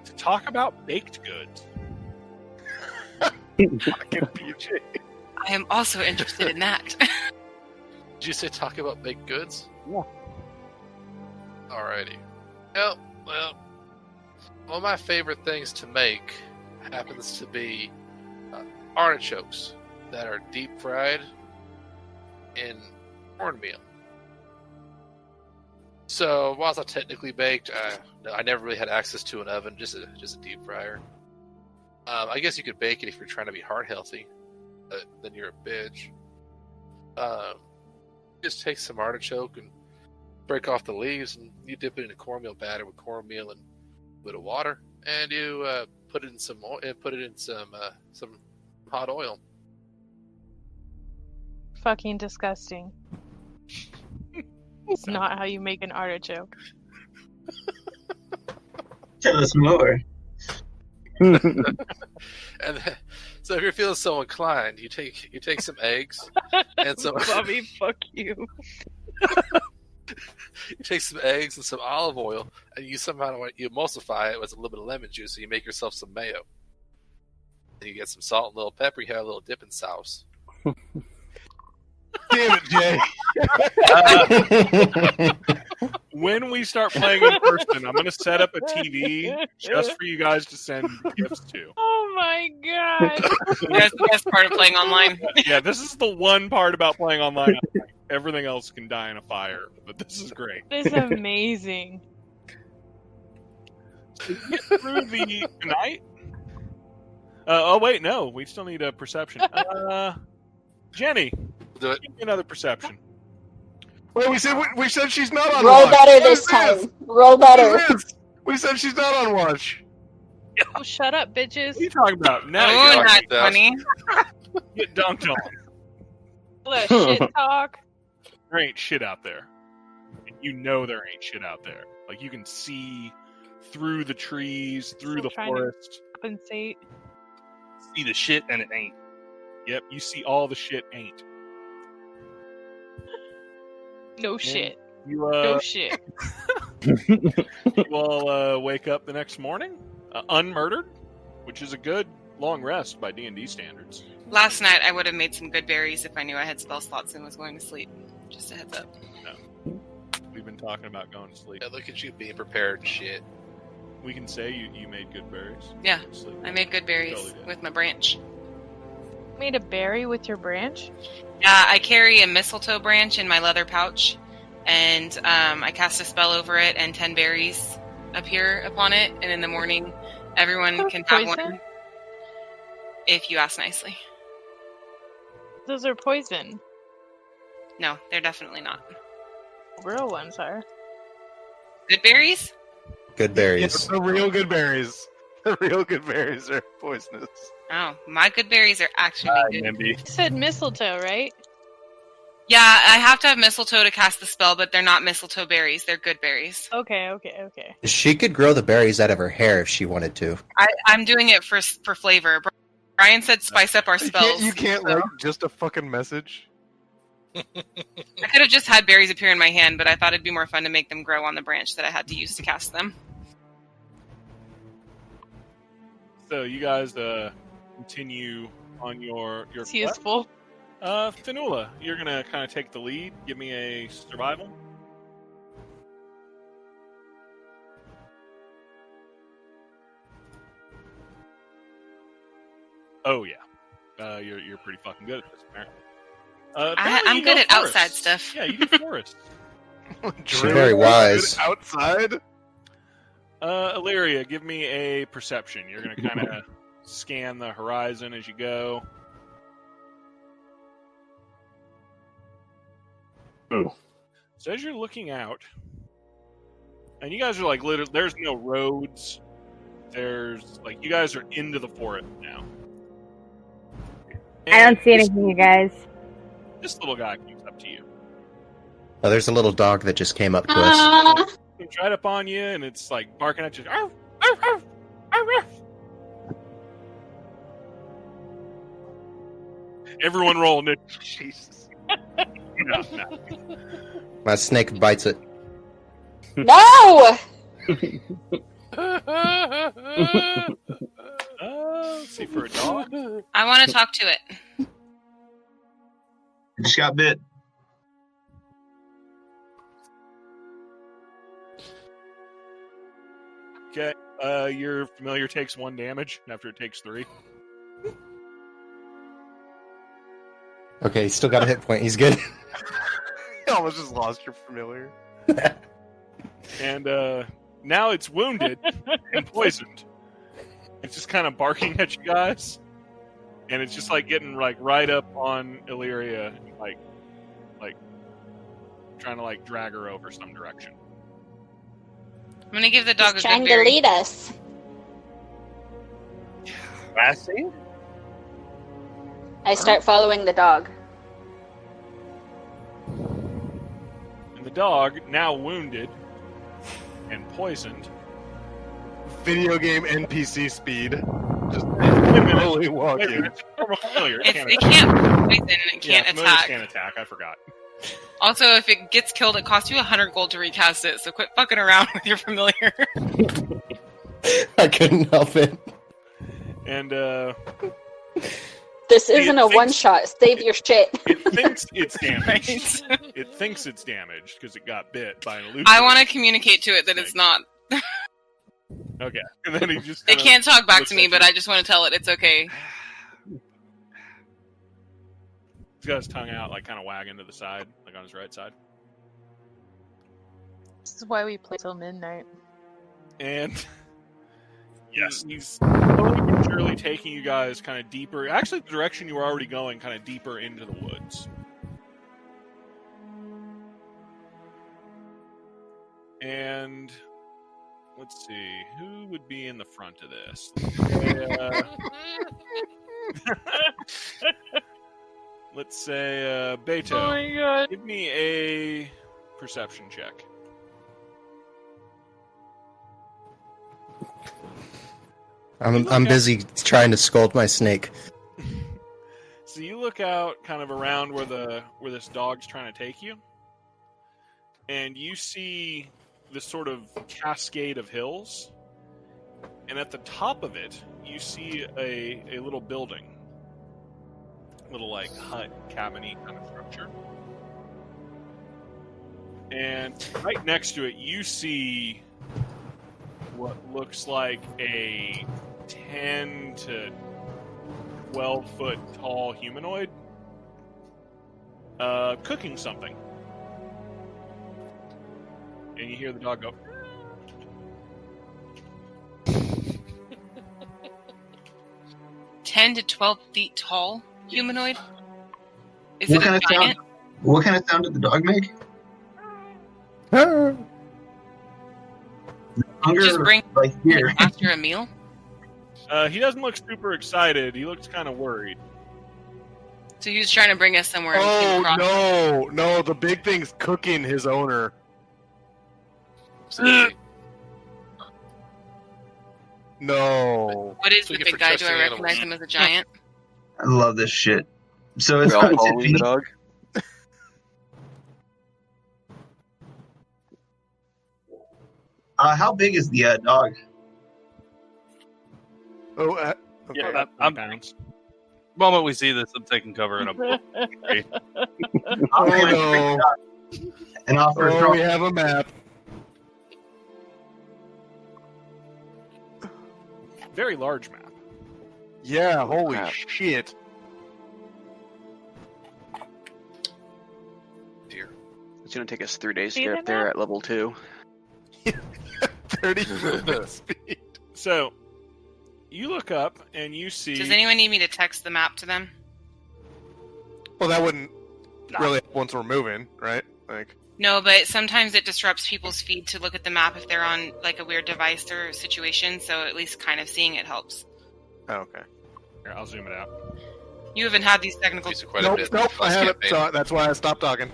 to talk about baked goods. I am also interested in that. Did you say talk about baked goods? Yeah. Alrighty. Well, one of my favorite things to make happens to be artichokes that are deep fried in cornmeal. So, while it's not technically baked, I never really had access to an oven, just a deep fryer. I guess you could bake it if you're trying to be heart healthy, but then you're a bitch. Just take some artichoke and break off the leaves, and you dip it in a cornmeal batter with cornmeal and a bit of water, and you put it in some hot oil. Fucking disgusting. It's not how you make an artichoke. Tell us more. And then, so if you're feeling so inclined, you take some eggs and some Bobby, fuck you. You take some eggs and some olive oil, and you emulsify it with a little bit of lemon juice, and you make yourself some mayo. You get some salt, a little pepper, you have a little dipping sauce. Damn it, Jay. When we start playing in person, I'm going to set up a TV just for you guys to send gifts to. Oh my god! That's the best part of playing online. Yeah, this is the one part about playing online. Everything else can die in a fire, but this is great. This is amazing. So you get through the night. Oh wait, no, we still need a perception. Jenny, Do it. give me another perception. Wait, we said she's not on Roll watch. better What this is time. Roll better. What is this? We said she's not on watch. Oh, shut up, bitches! What are you talking about? Now Oh, you not funny. get dunked on. All that shit talk. There ain't shit out there. And you know there ain't shit out there. Like, you can see through the trees, through the Trying to forest. compensate. See the shit and it ain't. Yep, you see all the shit ain't. No shit. You, No shit. you all wake up the next morning, unmurdered, which is a good long rest by D&D standards. Last night, I would have made some good berries if I knew I had spell slots and was going to sleep. Just a heads up. We've been talking about going to sleep. Yeah, look at you being prepared and shit. We can say you made good berries. Yeah, Sleep. I made good berries Totally did. with my branch. Made a berry with your branch? I carry a mistletoe branch in my leather pouch, and I cast a spell over it, and 10 berries appear upon it, and in the morning, everyone can have Poison? one if you ask nicely. Those are poison. No, they're definitely not. Real ones are. Good berries? Good Yes, berries. the real good berries. The real good berries are poisonous. Oh, my good berries are actually good. You said mistletoe, right? Yeah, I have to have mistletoe to cast the spell, but they're not mistletoe berries. They're good berries. Okay. She could grow the berries out of her hair if she wanted to. I'm doing it for flavor. Brian said spice up our spells. You can't like just a fucking message. I could have just had berries appear in my hand, but I thought it'd be more fun to make them grow on the branch that I had to use to cast them. So you guys continue on your It's quest. useful. Fanula, you're gonna kind of take the lead. Give me a survival. Oh yeah, you're pretty fucking good at this, apparently. Apparently I'm you good know at forest. outside stuff. Yeah, you do forest. She's very wise. Outside. Illyria, give me a perception. You're gonna kind of scan the horizon as you go. Ooh. So as you're looking out, and you guys are like, literally, there's no roads. There's like, you guys are into the forest now. I don't see anything, you guys. This little guy comes up to you. Oh, there's a little dog that just came up to us. It's right up on you, and it's like barking at you. Arf, arf, arf, arf, arf. Everyone roll it. Jesus. No. My snake bites it. No! Let's see, for a dog. I want to talk to it. I just got bit. Okay, your familiar takes 1 damage after it takes 3. Okay, he's still got a hit point. He's good. You almost just lost your familiar. And now it's wounded and poisoned. It's just kind of barking at you guys, and it's just like getting like right up on Illyria, like trying to like drag her over some direction. I'm going to give the dog He's a trying good to berry. lead us. I start following the dog. And the dog, now wounded and poisoned, Video game NPC speed. Just minute. slowly Wait, walking. it's a normal familiar. It can't poison and it Yeah, can't familiars attack. can't attack. I forgot. Also, if it gets killed, it costs you 100 gold to recast it, so quit fucking around with your familiar. I couldn't help it. And This isn't a one-shot. Save your shit. it thinks it's damaged. It thinks it's damaged because it got bit by an illusion. I want to communicate to it that it's not. Okay. And then he just It kinda can't talk back looks to me, at but you. I just want to tell it it's okay. He's got his tongue out, like kind of wagging to the side, like on his right side. This is why we play till midnight. And yes, he's slowly but surely taking you guys kind of deeper. Actually, the direction you were already going, kind of deeper into the woods. And let's see, who would be in the front of this? Let's say Beto. Oh my god. Give me a perception check. I'm busy trying to scold my snake. So you look out kind of around where this dog's trying to take you, and you see this sort of cascade of hills, and at the top of it you see a little building, little like hut, cabin-y kind of structure, and right next to it you see what looks like a 10 to 12 foot tall humanoid cooking something. And you hear the dog go. 10 to 12 feet tall humanoid? Is What it kind a of sound? giant? What kind of sound did the dog make? Hunger, Just bring like here. after a meal? He doesn't look super excited. He looks kind of worried. So he was trying to bring us somewhere and we came Oh across. no! The big thing's cooking his owner. No. What is So the you get big for guy? Do I trusting recognize animals. him as a giant? I love this shit. So it's We all about 10 following the feet. dog. How big is the dog? Oh, Yeah, About I'm. 20 pounds. The moment we see this, I'm taking cover in a book. I'll Oh, bring my no. shot and offer a Oh, throw. we have a map. Very large map. Yeah, holy Crap. shit. Dear. It's gonna take us 3 days to See get the up there map? at level 2. 30 movement speed. So you look up and you see. Does anyone need me to text the map to them? Well, that wouldn't really help once we're moving, right? Like, No, but sometimes it disrupts people's feed to look at the map if they're on like a weird device or situation, so at least kind of seeing it helps. oh, okay. Here, I'll zoom it out. You haven't had these technical These are quite a Nope, bit. nope, I last haven't. campaign. So that's why I stopped talking.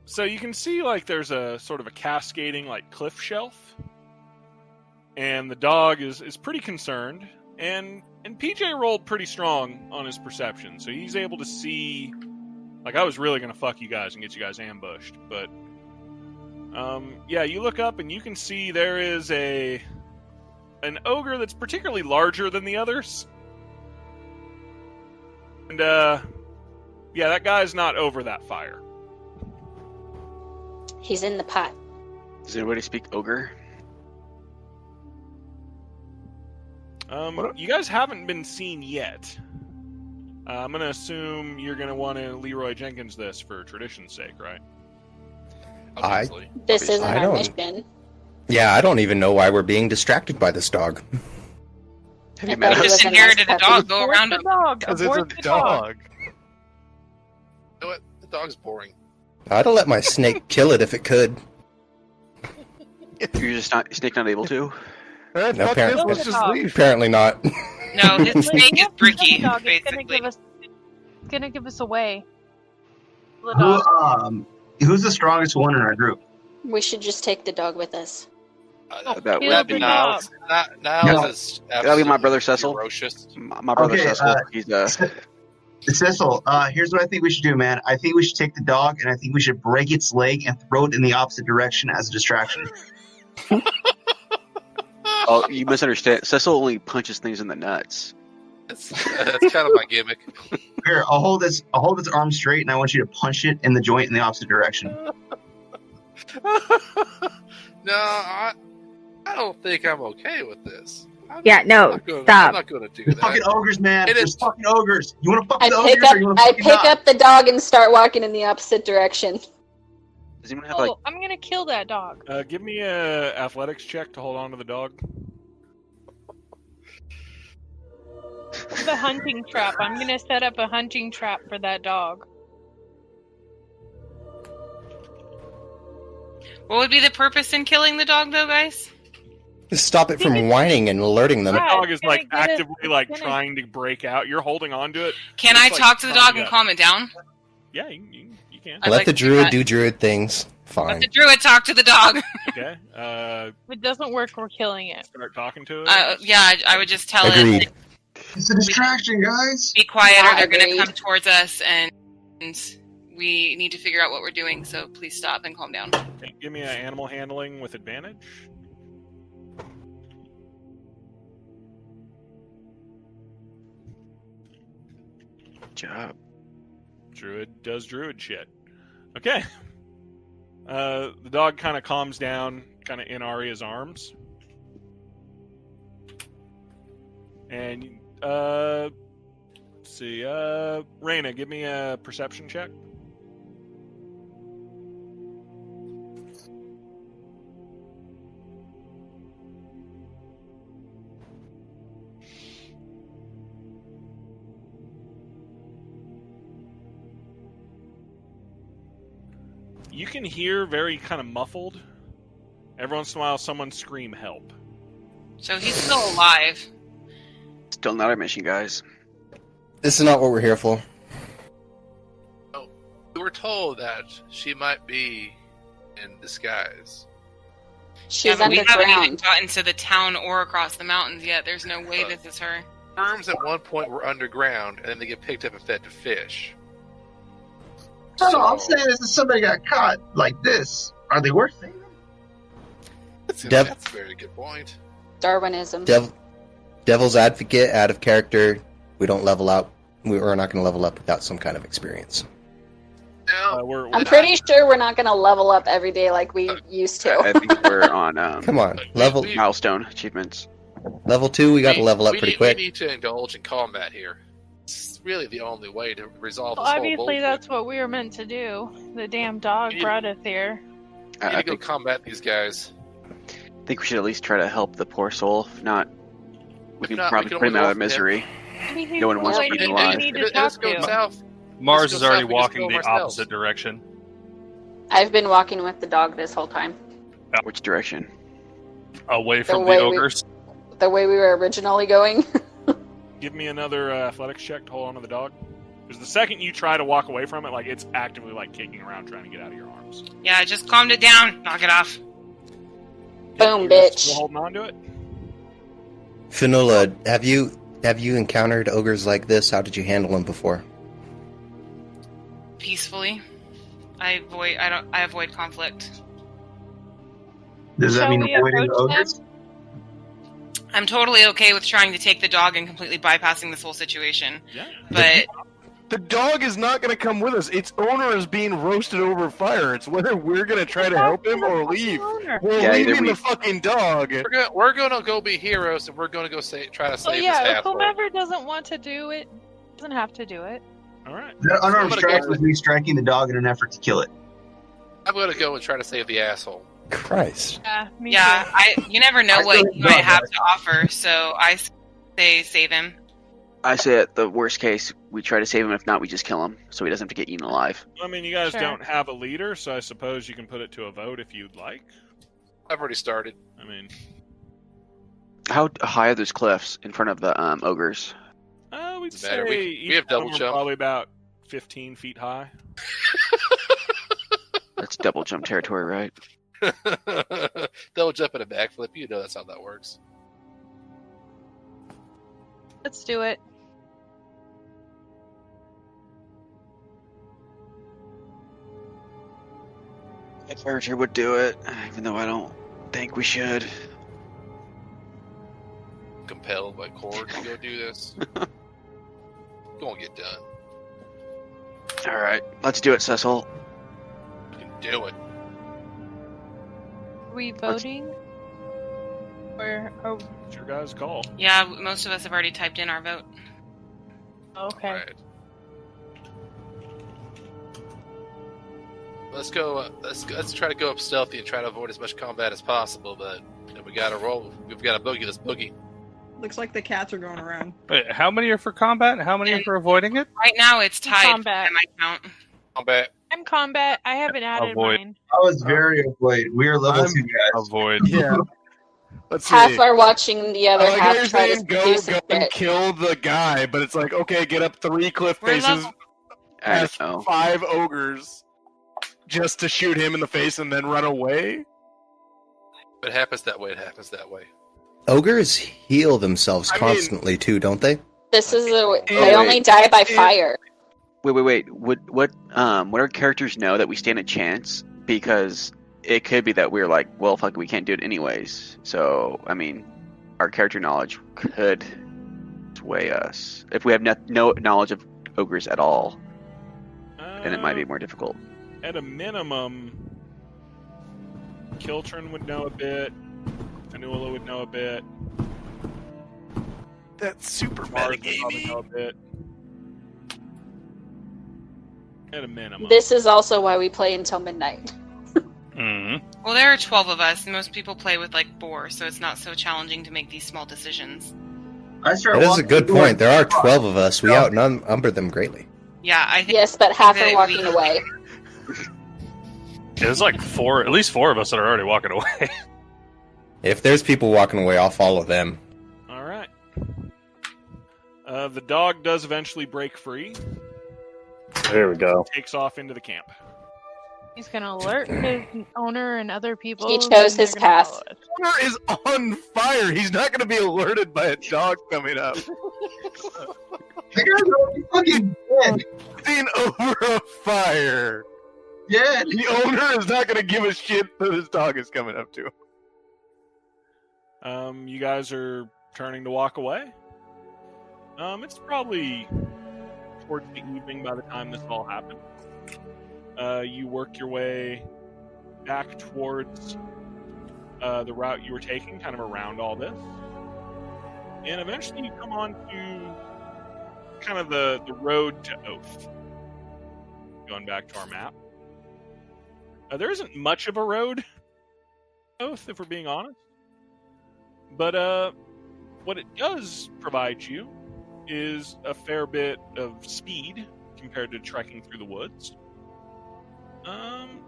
So you can see like there's a sort of a cascading like cliff shelf, and the dog is pretty concerned, and PJ rolled pretty strong on his perception, so he's able to see. Like I was really gonna fuck you guys and get you guys ambushed, but yeah, you look up and you can see there is an ogre that's particularly larger than the others, and yeah, that guy's not over that fire. He's in the pot. Does anybody speak ogre? You guys haven't been seen yet. I'm going to assume you're going to want to Leroy Jenkins this for tradition's sake, right? Obviously. This isn't I our don't- mission. Yeah, I don't even know why we're being distracted by this dog. Have you I met thought he us? Just was a inherited nice a dog, puppy. go around the him. dog. Because it's Abort a the dog. dog. You know what? The dog's boring. I'd have let my snake kill it if it could. You're just not snake not able to. Alright, No, fuck this, apparently- let's just leave. Apparently not. No, his Like, snake is yeah, bricky, the dog is basically. It's gonna give us away. The Who, dog. who's the strongest one in our group? We should just take the dog with us. That kill would the be dog. Niles No. is That'll be my brother absolutely Cecil. ferocious. My brother Okay, Cecil. He's Cecil, here's what I think we should do, man. I think we should take the dog and I think we should break its leg and throw it in the opposite direction as a distraction. Oh, you misunderstand. Cecil only punches things in the nuts. That's kind of my gimmick. Here, I'll hold this arm straight, and I want you to punch it in the joint in the opposite direction. No, I don't think I'm okay with this. I'm Yeah, no, not gonna, stop. I'm not going to do There's that. fucking ogres, man. It There's is- fucking ogres. You want to fuck I with the pick ogres, up or you want to I fucking pick not? up the dog and start walking in the opposite direction. Does anyone have like? Oh, I'm gonna kill that dog. Give me a athletics check to hold on to the dog. The hunting trap. I'm gonna set up a hunting trap for that dog. What would be the purpose in killing the dog, though, guys? Just stop it from whining and alerting them. The Yeah, dog it's is like gonna get it- actively like it's gonna- trying to break out. You're holding on to it. Can It's I like talk to the trying dog to- and calm it down? Yeah, you can. I'd Let like the to do druid that. do druid things. Let Fine. the druid talk to the dog. Okay. If it doesn't work, we're killing it. Start talking to it. Yeah, I would just tell it, Agreed. It's a distraction, guys. be quiet or Yeah, they're going to agreed. come towards us and we need to figure out what we're doing, so please stop and calm down. Okay, give me an animal handling with advantage. Good job. Druid does druid shit. Okay. The dog kind of calms down, kind of in Arya's arms. And, let's see, Reyna, give me a perception check. You can hear very kind of muffled. Every once in a while, someone scream help. So he's still alive. Still not our mission, guys. This is not what we're here for. We were told that she might be in disguise. She's but we haven't even underground. gotten to the town or across the mountains yet. There's no way this is her. Worms at one point were underground, and then they get picked up and fed to fish. No, I'm saying is if somebody got caught like this, are they worth saving? That's Dev- a very good point. Darwinism. Devil's advocate, out of character. We don't level up. We're not going to level up without some kind of experience. No, I'm pretty sure we're not going to level up every day like we used I to. think we're on Come on, level milestone achievements. level 2. We got to level up we pretty need, quick. We need to indulge in combat here. It's really the only way to resolve Well, this whole obviously, bullshit. that's what we were meant to do. The damn dog You- brought us here. We need I to go think, combat these guys. I think we should at least try to help the poor soul. If not, we If can not, probably we can put him out always of misery. Maybe No one wants to we keep him need- alive. we need to Let's talk go to. south. Mars Let's is go already south, we just walking kill the him ourselves. opposite direction. I've been walking with the dog this whole time. Which direction? Away from the way we- ogres. The way we were originally going. Give me another athletics check to hold on to the dog. Because the second you try to walk away from it, like it's actively like kicking around trying to get out of your arms. Yeah, just calmed it down. Knock it off. Boom, You guys bitch. still holding on to it? Fionnuala, have you encountered ogres like this? How did you handle them before? Peacefully. I avoid conflict. Does that Shall mean we avoiding the approach them? ogres? I'm totally okay with trying to take the dog and completely bypassing this whole situation. Yeah. But The dog is not going to come with us. Its owner is being roasted over fire. It's whether we're going to try to help him or leave. We're Yeah, either leaving we- the fucking dog. We're gonna go be heroes, and we're gonna go try to So save this yeah, asshole. whomever doesn't want to do it doesn't have to do it. All right. The unarmed I'm gonna strike go- was me striking the dog in an effort to kill it. I'm gonna go and try to save the asshole. Christ. Yeah, me yeah, too. you never know I what feel he might bad, have guys. to offer. So I say save him. I say at the worst case, we try to save him. If not, we just kill him, so he doesn't have to get eaten alive. I mean, you guys Sure. don't have a leader, so I suppose you can put it to a vote if you'd like. I've already started. I mean, How high are those cliffs in front of the ogres? we'd Doesn't matter. say We each have double one are jump. probably about 15 feet high. That's double jump territory, right? They'll jump in a backflip. You know that's how that works. Let's do it. If Archer would do it, even though I don't think we should. compelled by Cord to go do this. It won't get done. All right, let's do it, Cecil. You can do it. Are we voting? Or It's your guys' call. Yeah, most of us have already typed in our vote. okay. Right. Let's go. Let's try to go up stealthy and try to avoid as much combat as possible. But we got to roll. We've got to boogie this boogie. Looks like the cats are going around. Wait, how many are for combat and how many are for avoiding it? Right now, it's tied Combat. by my count. Combat. I'm combat. I haven't added Avoid. mine. I was very avoid. We are level I'm- 2 guys. Avoid. Yeah. Let's see. Half are watching, the other I like how half you're try to saying do go some and shit. kill the guy, but it's like, okay, get up 3 cliff We're faces, level- I past don't know. 5 ogres, just to shoot him in the face and then run away? If it happens that way, it happens that way. Ogres heal themselves I mean- constantly too, don't they? This is Wait, they only die by wait. fire. Wait. What our characters know that we stand a chance? Because it could be that we're like, well, fuck, we can't do it anyways. So, I mean, our character knowledge could sway us. If we have no knowledge of ogres at all, then it might be more difficult. At a minimum, Kiltrin would know a bit. Fanula would know a bit. That's super Mars would probably know a bit. At a minimum. This is also why we play until midnight. Mm-hmm. Well, there are 12 of us. Most people play with like 4, so it's not so challenging to make these small decisions. I start That is a walking good the door. point. There are 12 of us. We outnumber them greatly. Yeah, I think. Yes, but half that are walking we- away. There's like at least four of us that are already walking away. If there's people walking away, I'll follow them. All right. The dog does eventually break free. There we go. Takes off into the camp. He's gonna alert his owner and other people. He and chose they're his gonna path. follow us. Owner is on fire. He's not going to be alerted by a dog coming up. The guy's already fucking dead. Seen over a fire. Dead. The owner is not going to give a shit that his dog is coming up to. You guys are turning to walk away. It's probably towards the evening by the time this all happened. You work your way back towards the route you were taking, kind of around all this. And eventually you come on to kind of the road to Oath. Going back to our map. There isn't much of a road to Oath, if we're being honest. But what it does provide you is a fair bit of speed compared to trekking through the woods.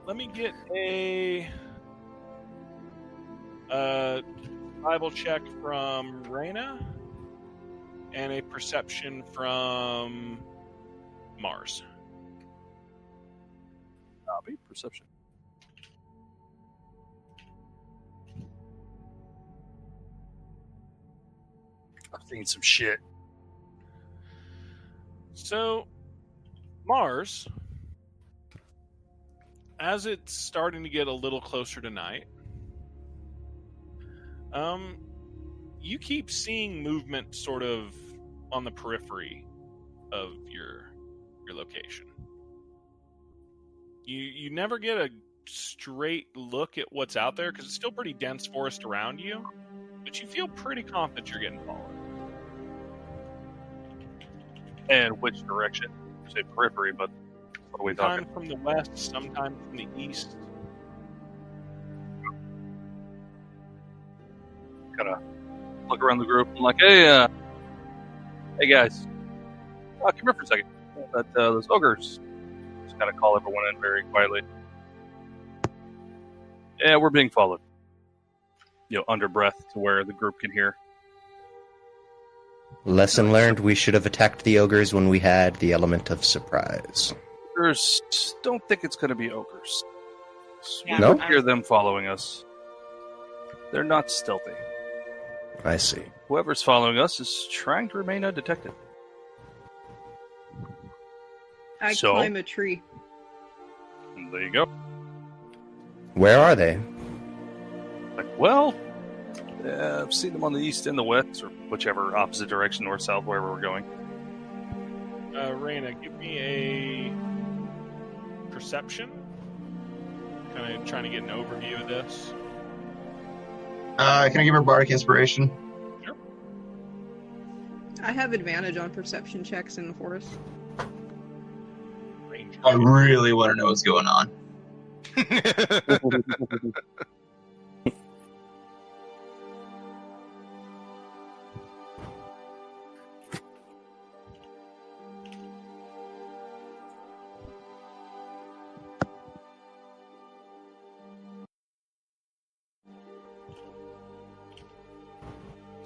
Let me get a survival check from Reyna and a perception from Mars. Copy. Perception. I've seen some shit. So, Mars, as it's starting to get a little closer to night, you keep seeing movement sort of on the periphery of your location. You never get a straight look at what's out there because it's still pretty dense forest around you, but you feel pretty confident you're getting followed. And which direction? You say periphery, but what are we talking? Sometimes from the west, sometimes from the east. Kind of look around the group and like, hey guys, come here for a second. Those ogres. Just kind of call everyone in very quietly. Yeah, we're being followed. Under breath to where the group can hear. Lesson learned, we should have attacked the ogres when we had the element of surprise. Ogres, don't think it's going to be ogres. Yeah, No? We hear them following us. They're not stealthy. I see. Whoever's following us is trying to remain undetected. I So? climb a tree. And there you go. Where are they? Like, well, I've seen them on the east and the west, or whichever opposite direction, north, south, wherever we're going. Raina, give me a perception. Kind of trying to get an overview of this. Can I give her bardic inspiration? Sure. I have advantage on perception checks in the forest. Ranger. I really want to know what's going on.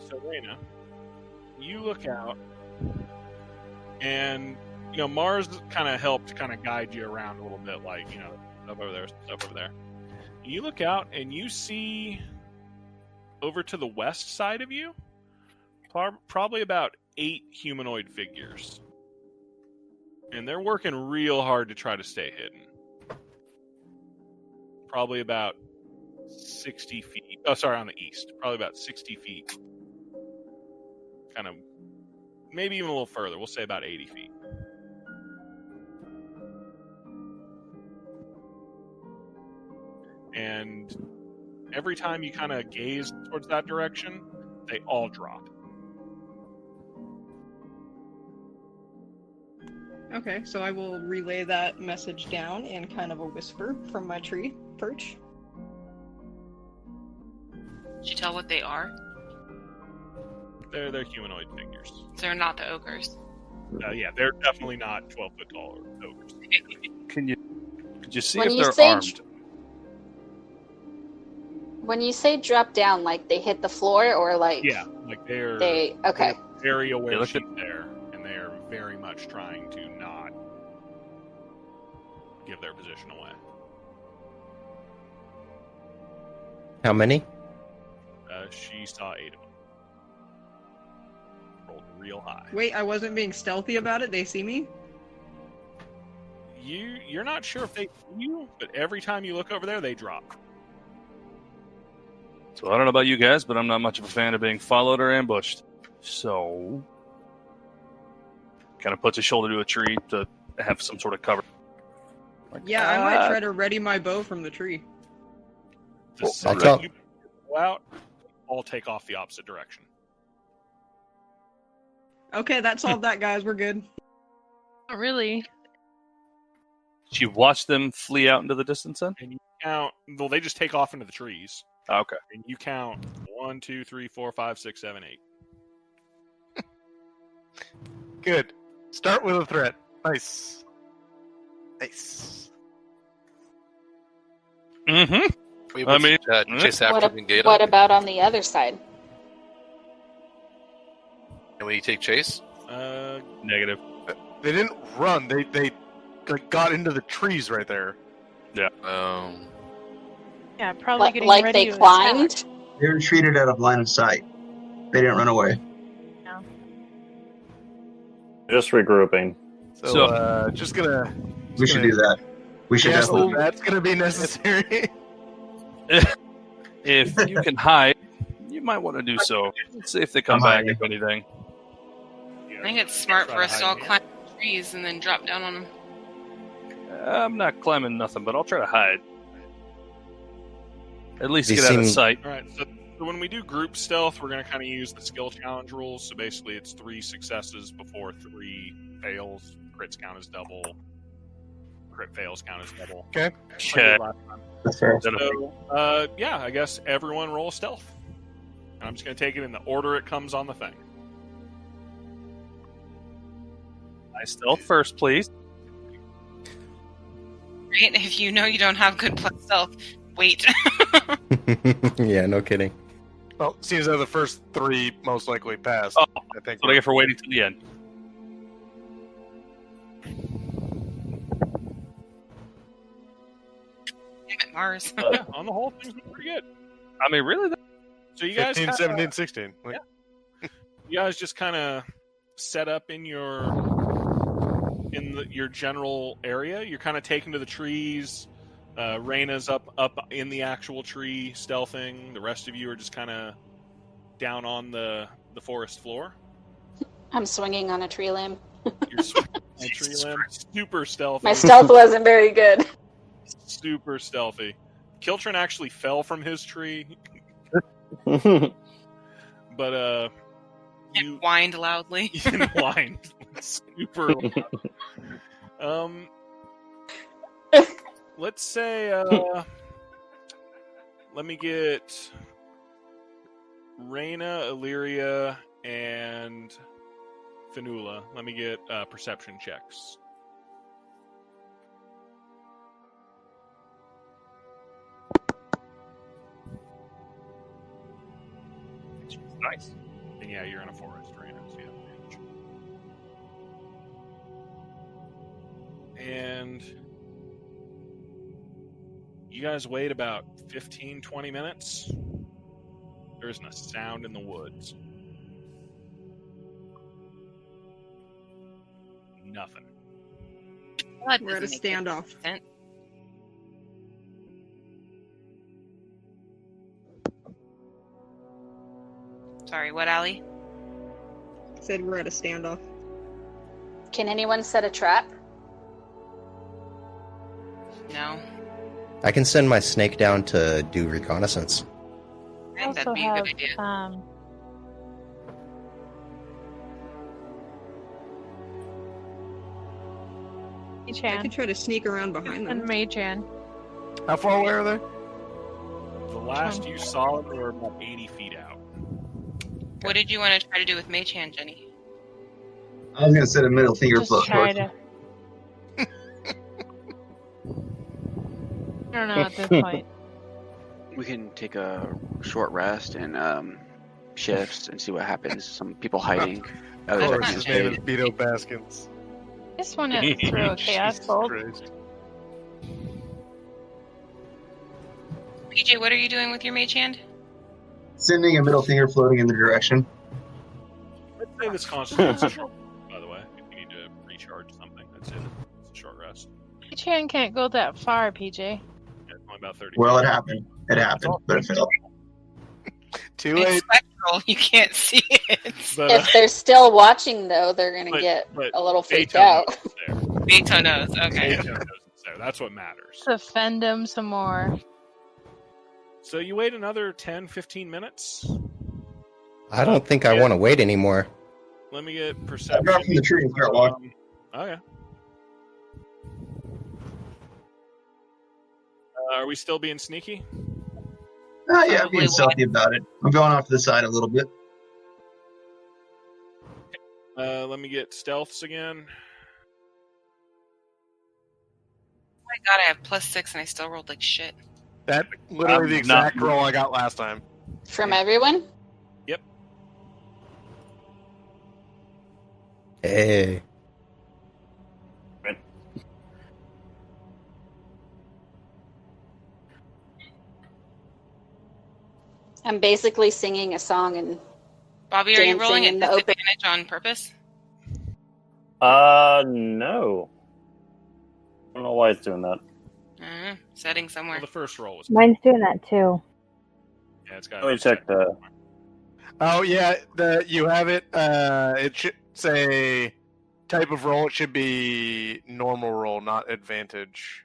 So, Raina, you look out, and Mars kind of helped guide you around a little bit, like stuff over there, stuff over there. You look out, and you see over to the west side of you, probably about 8 humanoid figures, and they're working real hard to try to stay hidden. Probably about 60 feet. Oh, sorry, on the east. Probably about 60 feet. Kind of, maybe even a little further. We'll say about 80 feet. And every time you kind of gaze towards that direction, they all drop. Okay, so I will relay that message down in kind of a whisper from my tree perch. Did you tell what they are? They're humanoid figures. So they're not the ogres. Yeah, they're definitely not 12 foot tall ogres. Could you see When if you they're say armed? When you say drop down, like they hit the floor, or like Yeah, like they're okay. they're very aware look she's there, and they're very much trying to not give their position away. How many? She saw 8 of them. Rolled real high. Wait, I wasn't being stealthy about it. They see me. You're not sure if they see you, but every time you look over there, they drop. So I don't know about you guys, but I'm not much of a fan of being followed or ambushed. So, kind of puts a shoulder to a tree to have some sort of cover. Like, Yeah, I might try to ready my bow from the tree. The I'll second tell- you go out, all take off the opposite direction. Okay, that solved that, guys. We're good. Not really. You watch them flee out into the distance then? And you count. Well, they just take off into the trees. Okay. And you count 1, 2, 3, 4, 5, 6, 7, 8. Good. Start with a threat. Nice. Nice. Mm-hmm. We I mean, chase after them and get What them. about on the other side? And when you take chase, Negative. They didn't run. They like got into the trees right there. Yeah. Yeah, probably getting Like ready they to climbed? attack. They were treated out of line of sight. They didn't run away. Just regrouping. So, just gonna. We should do that. We should Yes, definitely. that's gonna be necessary. If you can hide, you might want to do so. Let's see if they come I'm back, hiding. if anything. I think it's smart Try for to us to all hide, climb trees and then drop down on them. I'm not climbing nothing, but I'll try to hide. At least They get out of seem- sight. All right. So when we do group stealth, we're going to kind of use the skill challenge rules. So basically, it's 3 successes before 3 fails. Crits count as double. Crit fails count as double. Okay. Okay. That's fair. So, yeah, I guess everyone roll stealth. And I'm just going to take it in the order it comes on the thing. I stealth first, please. Right? If you know you don't have good plus stealth, wait. Yeah, no kidding. Well, seems that the first 3 most likely passed. Oh, I think. What I get for waiting till the end. Damn it, Mars. Yeah, on the whole, things look pretty good. I mean, really? So you guys 15, kinda- 17, 16. Like, you guys just kind of set up in your general area. You're kind of taken to the trees. Raina's up in the actual tree, stealthing. The rest of you are just kind of down on the forest floor. I'm swinging on a tree limb. You're swinging on a tree limb. Super stealthy. My stealth wasn't very good. Super stealthy. Kiltrin actually fell from his tree. But And whined loudly. and whined super loud. Let's say let me get Reyna, Illyria, and Finula. Let me get perception checks. Nice. And yeah, you're in a forest, Reyna. So you have advantage. And you guys wait about 15, 20 minutes. There isn't a sound in the woods. Nothing. That We're at a doesn't make any standoff. sense. Sorry, what, Allie? Said we're at a standoff. Can anyone set a trap? No. I can send my snake down to do reconnaissance. I think that'd Also be a have good idea. I Chan could try to sneak around behind and them. Mei-chan. How far away are they? The last you saw them, they were about 80 feet out. What did you want to try to do with Mei-chan, Jenny? I was gonna set a middle finger Just float try towards to. them. I don't know at this point. We can take a short rest and shifts and see what happens. Some people hiding. Of Others course, are his name is participating. Beto Baskins. I just want to throw a chaos Jesus bolt. Christ. PJ, what are you doing with your mage hand? Sending a middle finger floating in the direction. Let's say this constitutes a short rest, by the way. If you need to recharge something, that's it. It's a short rest. Mei-chan can't go that far, PJ. Yeah, it's only about 30 Well, feet. it happened. It happened, but it failed. Too It's late. spectral. You can't see it. But, If they're still watching, though, they're going to but- get but a little freaked Beto out. knows it's there. Beto knows. Okay. Beto knows it's there. That's what matters. Defend him some more. So you wait another 10, 15 minutes. I don't think I want to wait anymore. Let me get I perception. drop from the tree and start walking. Okay. Are we still being sneaky? Oh, yeah, Probably being stealthy would. about it. I'm going off to the side a little bit. Let me get stealths again. Oh my god, I have +6 and I still rolled like shit. That literally the I'm not- exact roll I got last time. From everyone? Hey. I'm basically singing a song and Bobby, are you Dancing rolling in at the open. disadvantage on purpose? No. I don't know why it's doing that. Setting somewhere. Well, the first roll was. Mine's doing that too. Yeah, it's got. Let me check the. Oh yeah, you have it. It should say type of roll. It should be normal roll, not advantage.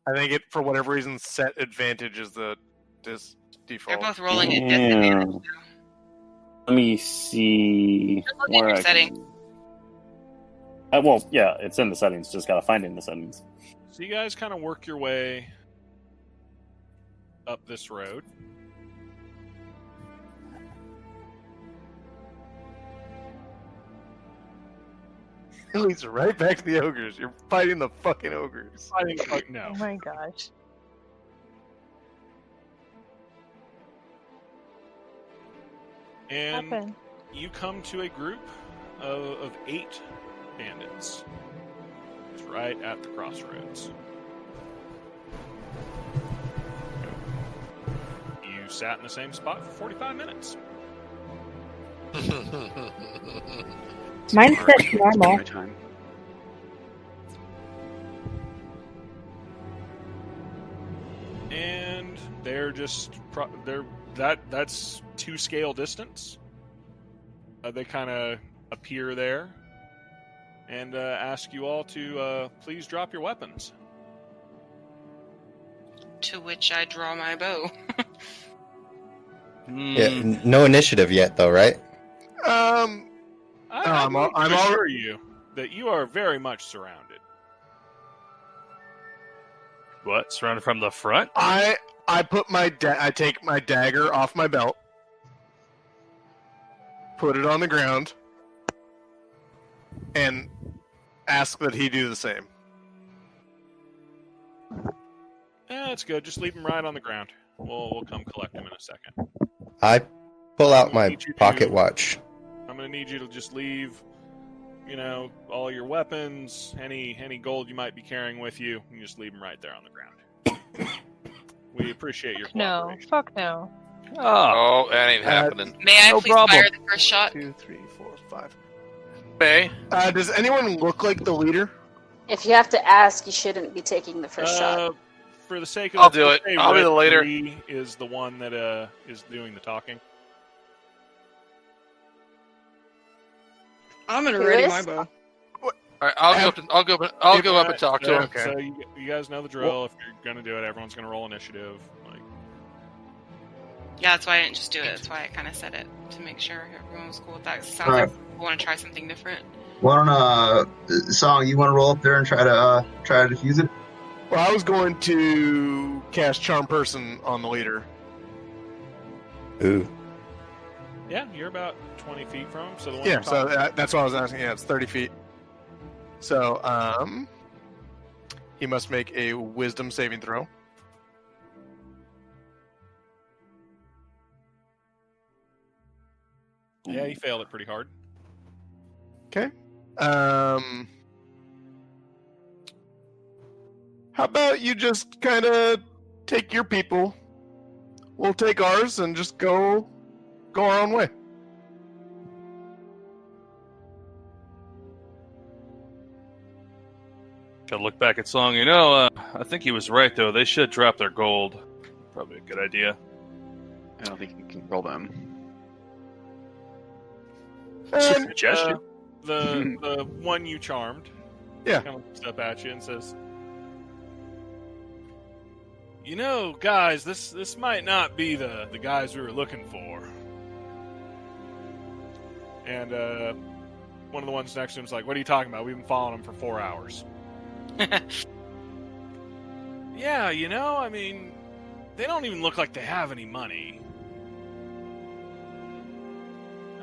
I think it, for whatever reason, set advantage as the They're default. both rolling at disadvantage. Yeah. Let me see Just look at where your I settings. can. Well, yeah, it's in the settings. Just gotta find it in the settings. So you guys kind of work your way up this road. It leads right back to the ogres. You're fighting the fucking ogres. Fighting the fuck no. Oh my gosh. And Happened. you come to a group of 8 bandits. It's right at the crossroads. You sat in the same spot for 45 minutes. Mine's set normal. My time. And they're just that's 2 scale distance. They kind of appear there and ask you all to please drop your weapons. To which I draw my bow. Yeah, no initiative yet, though, right? I'm I'm assure you that you are very much surrounded. What? Surrounded from the front? I put I take my dagger off my belt, put it on the ground, and ask that he do the same. Yeah, that's good. Just leave him right on the ground. We'll come collect him in a second. I pull out my pocket watch. I'm going to need you to just leave, all your weapons, any gold you might be carrying with you. You just leave them right there on the ground. We appreciate your cooperation. No, fuck no. Oh, that ain't happening. May I No please problem. fire the first shot? 2, 3, 4, 5. May. Does anyone look like the leader? If you have to ask, you shouldn't be taking the first shot. For the sake of I'll do it. I'll be the leader. Red 3 is the one that is doing the talking. I'm gonna Who ready is? my bow. All right, I'll go up and talk to him. Okay. So you guys know the drill. If you're going to do it, everyone's going to roll initiative. Yeah, that's why I didn't just do it. That's why I kind of said it, to make sure everyone was cool with that. 'Cause it sounds All like right. people want to try something different. Why don't Song, you want to roll up there and try to defuse it? Well, I was going to cast Charm Person on the leader. Ooh. Yeah, you're about 20 feet from him. So the one Yeah, you're so talking- that's what I was asking. Yeah, it's 30 feet. So, he must make a Wisdom saving throw. Yeah, he failed it pretty hard. Okay. How about you just kind of take your people, we'll take ours, and just go our own way. Gotta look back at Song. I think he was right, though. They should drop their gold. Probably a good idea. I don't think you can roll them. Suggestion. The one you charmed, Yeah. kind of looks up at you and says, guys, this might not be the guys we were looking for. And one of the ones next to him's like, what are you talking about? We've been following them for 4 hours. Yeah, they don't even look like they have any money.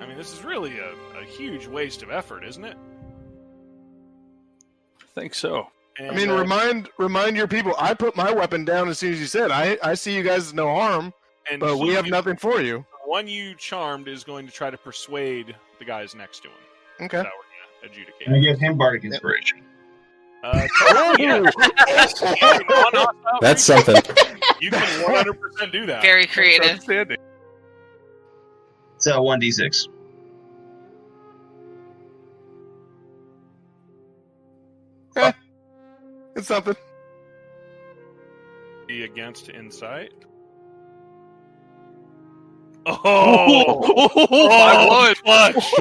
I mean, this is really a huge waste of effort, isn't it? I think so. And, I mean, remind your people. I put my weapon down as soon as you said. I see you guys as no harm, and but we have nothing for you. The one you charmed is going to try to persuade the guys next to him. Okay. That we're going to adjudicate. And I give him bardic inspiration. Yeah. That's something. You can 100% do that. Very creative. Outstanding. So 1d6. It's something. Be against insight. My clutch.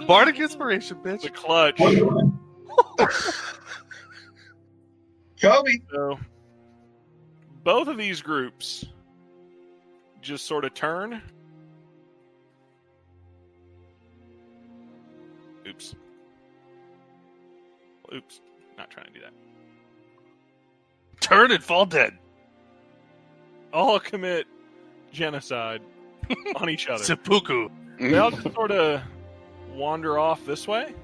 Bardic inspiration, bitch. The clutch. Kobe. So, both of these groups just sort of turn. Oops. Not trying to do that. Turn and fall dead. All commit genocide on each other. Seppuku. They all just sort of wander off this way.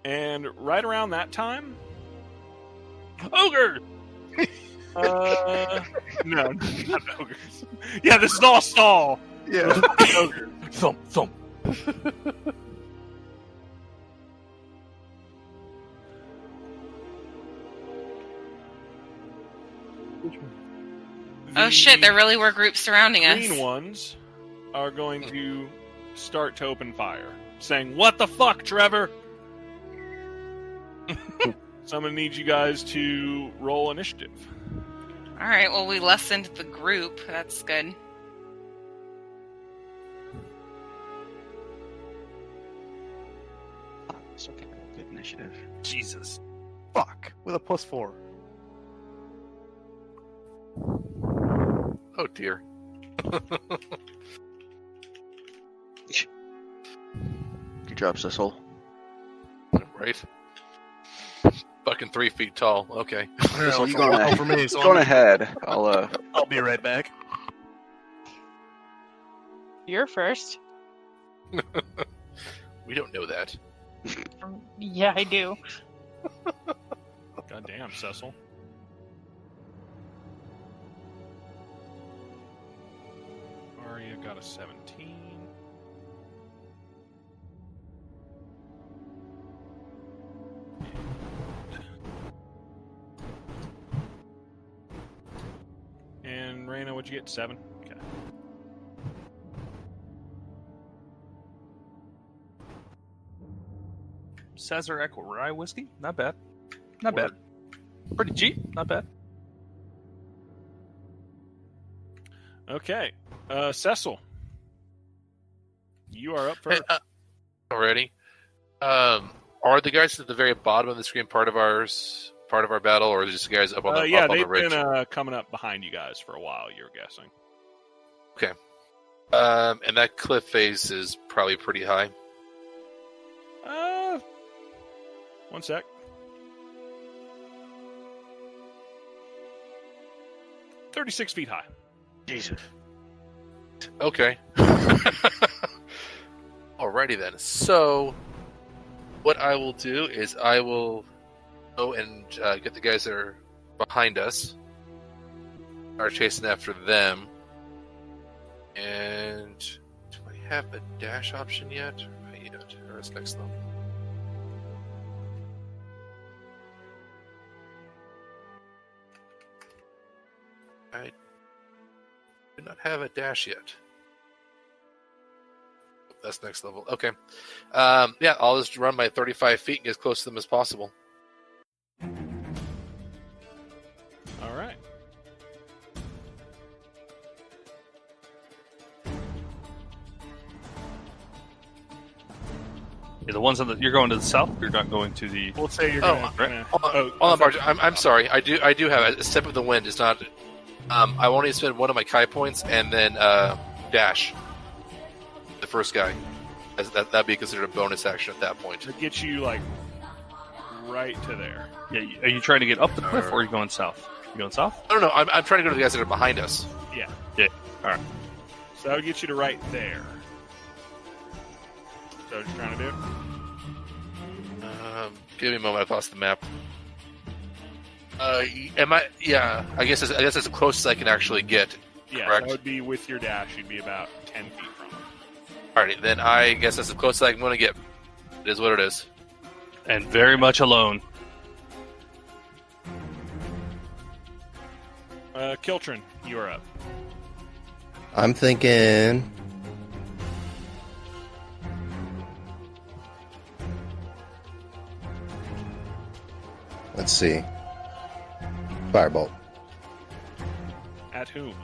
And right around that time, Ogre. No, not ogres. Yeah, this is all stall. Yeah. Ogre. Thump, thump. Oh shit, there really were groups surrounding us. Green ones are going to start to open fire, saying, "What the fuck, Trevor?" So I'm going to need you guys to roll initiative. All right. Well, we lessened the group. That's good. Okay, good initiative. Jesus. Fuck. With a +4. Oh dear. Good job, Cecil. Right. Fucking 3 feet tall. Okay. Well, you go going on for me. So Going ahead. I'll be right back. You're first. We don't know that. Yeah, I do. God damn, Cecil. Arya got a 17. And Raina, what'd you get? 7? Okay. Sazerac rye whiskey? Not bad. Not bad. Pretty cheap. Not bad. Okay. Cecil. You are up first. Already. Are the guys at the very bottom of the screen part of our battle, or are they just the guys up on the Yeah, up on the they've ridge? been coming up behind you guys for a while, you're guessing. Okay. And that cliff face is probably pretty high. 1 sec. $36 feet high. Jesus. Okay. Alrighty then. So, what I will do is I will go and get the guys that are behind us. Are chasing after them. And do I have a dash option yet? Not yet. Or is next level? I do not have a dash yet. That's next level. Okay. Yeah, I'll just run my 35 feet and get as close to them as possible. All right. Yeah, the ones on you're going to the south. You're not going to the. We'll say you're Oh, gonna. Hold on, Barge. I'm sorry. I do have a step of the wind. It's not. I want to spend one of my Kai points and then dash. The first guy. That'd be considered a bonus action at that point. To get you like right to there. Yeah, are you trying to get up the cliff, or are you going south? You going south? I don't know. I'm trying to go to the guys that are behind us. Yeah. Yeah. All right. So that would get you to right there. So what you're trying to do? Give me a moment. I've lost the map. Am I? Yeah. I guess that's as close as I can actually get. Yeah, Correct? that would be with your dash. You'd be about 10 feet from it. Alrighty, then I guess that's as close as I'm going to get. It is what it is. And very much alone. Kiltrin, you are up. I'm thinking. Let's see. Firebolt. At whom?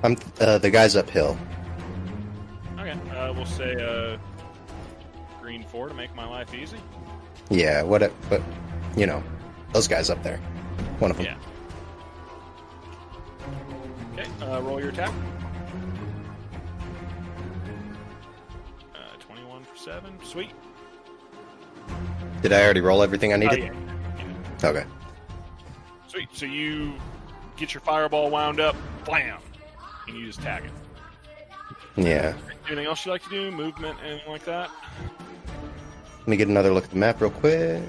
I'm the guys uphill. Okay, we'll say green 4 to make my life easy. Yeah, but you know, those guys up there. One of them. Yeah. Okay, roll your attack. 21 for 7. Sweet. Did I already roll everything I needed? Yeah. Okay. Sweet. So you get your fireball wound up, blam, and you just tag it. Yeah. Anything else you like to do? Movement, anything like that? Let me get another look at the map real quick.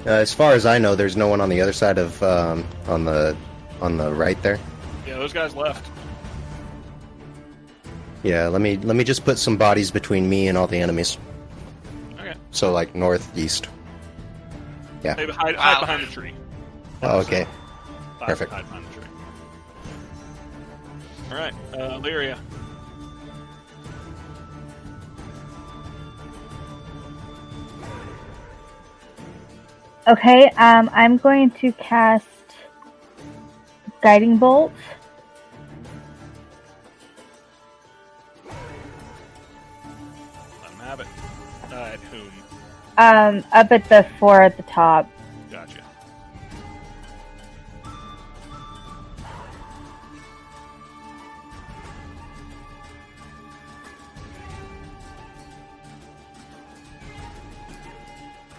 As far as I know, there's no one on the other side of on the right there. Yeah, those guys left. Yeah, let me just put some bodies between me and all the enemies. Okay. So like northeast. Yeah. Hey, hide behind the tree. Oh, okay. Perfect. Hide behind the tree. All right, Lyria. Okay, I'm going to cast Guiding Bolt. Let him have it. At whom? Up at the 4 at the top. Gotcha.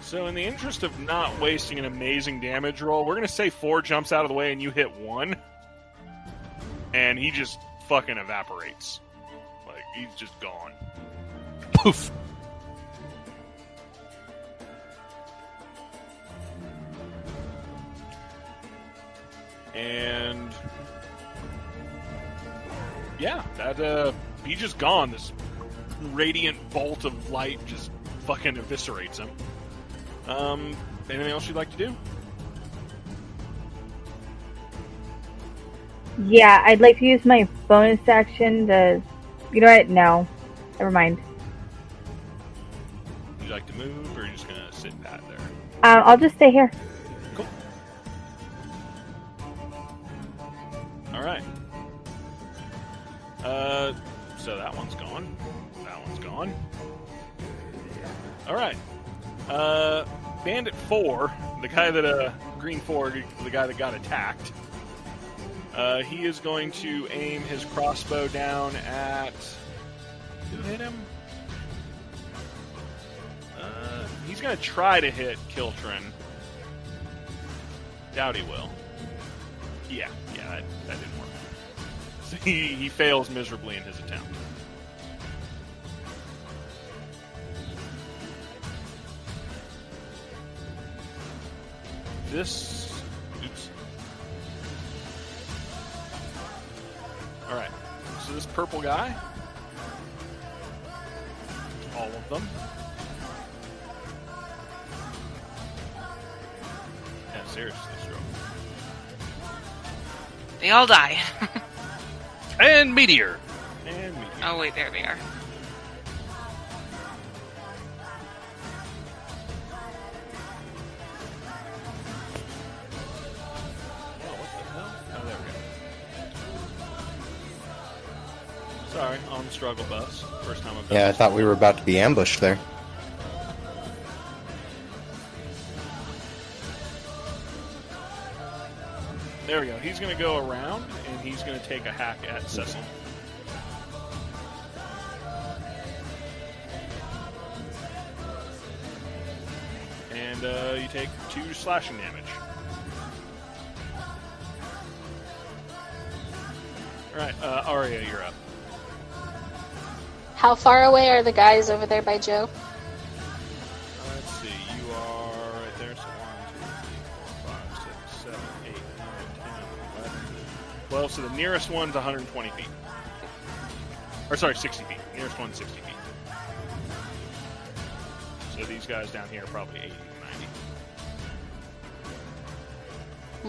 So in the interest of not wasting an amazing damage roll, we're going to say 4 jumps out of the way and you hit 1. And he just fucking evaporates. Like, he's just gone. Poof. And yeah, that he's just gone. This radiant bolt of light just fucking eviscerates him. Anything else you'd like to do? Yeah, I'd like to use my bonus action to... You know what? No. Never mind. Would you like to move, or are you just gonna sit pat there? I'll just stay here. Cool. Alright. So that one's gone. That one's gone. Alright. Bandit 4, the guy that, Green 4, the guy that got attacked, he is going to aim his crossbow down at... Who hit him? He's going to try to hit Kiltrin. Doubt he will. Yeah, that didn't work. So he fails miserably in his attempt. Oops. Alright, so this purple guy, all of them. Yeah, seriously, stroke. They all die. And Meteor. Oh, wait, there they are. Sorry, on the struggle bus. First time I've done Yeah, I this. thought we were about to be ambushed there. There we go. He's going to go around, and he's going to take a hack at Cecil. And you take 2 slashing damage. Alright, Arya, you're up. How far away are the guys over there by Joe? Let's see, you are right there, so 1, 2, 3, 4, 5, 6, 7, 8, 9, 10, 11, 12, so the nearest one's 120 feet. Or sorry, 60 feet. Nearest one's 60 feet. So these guys down here are probably 80 to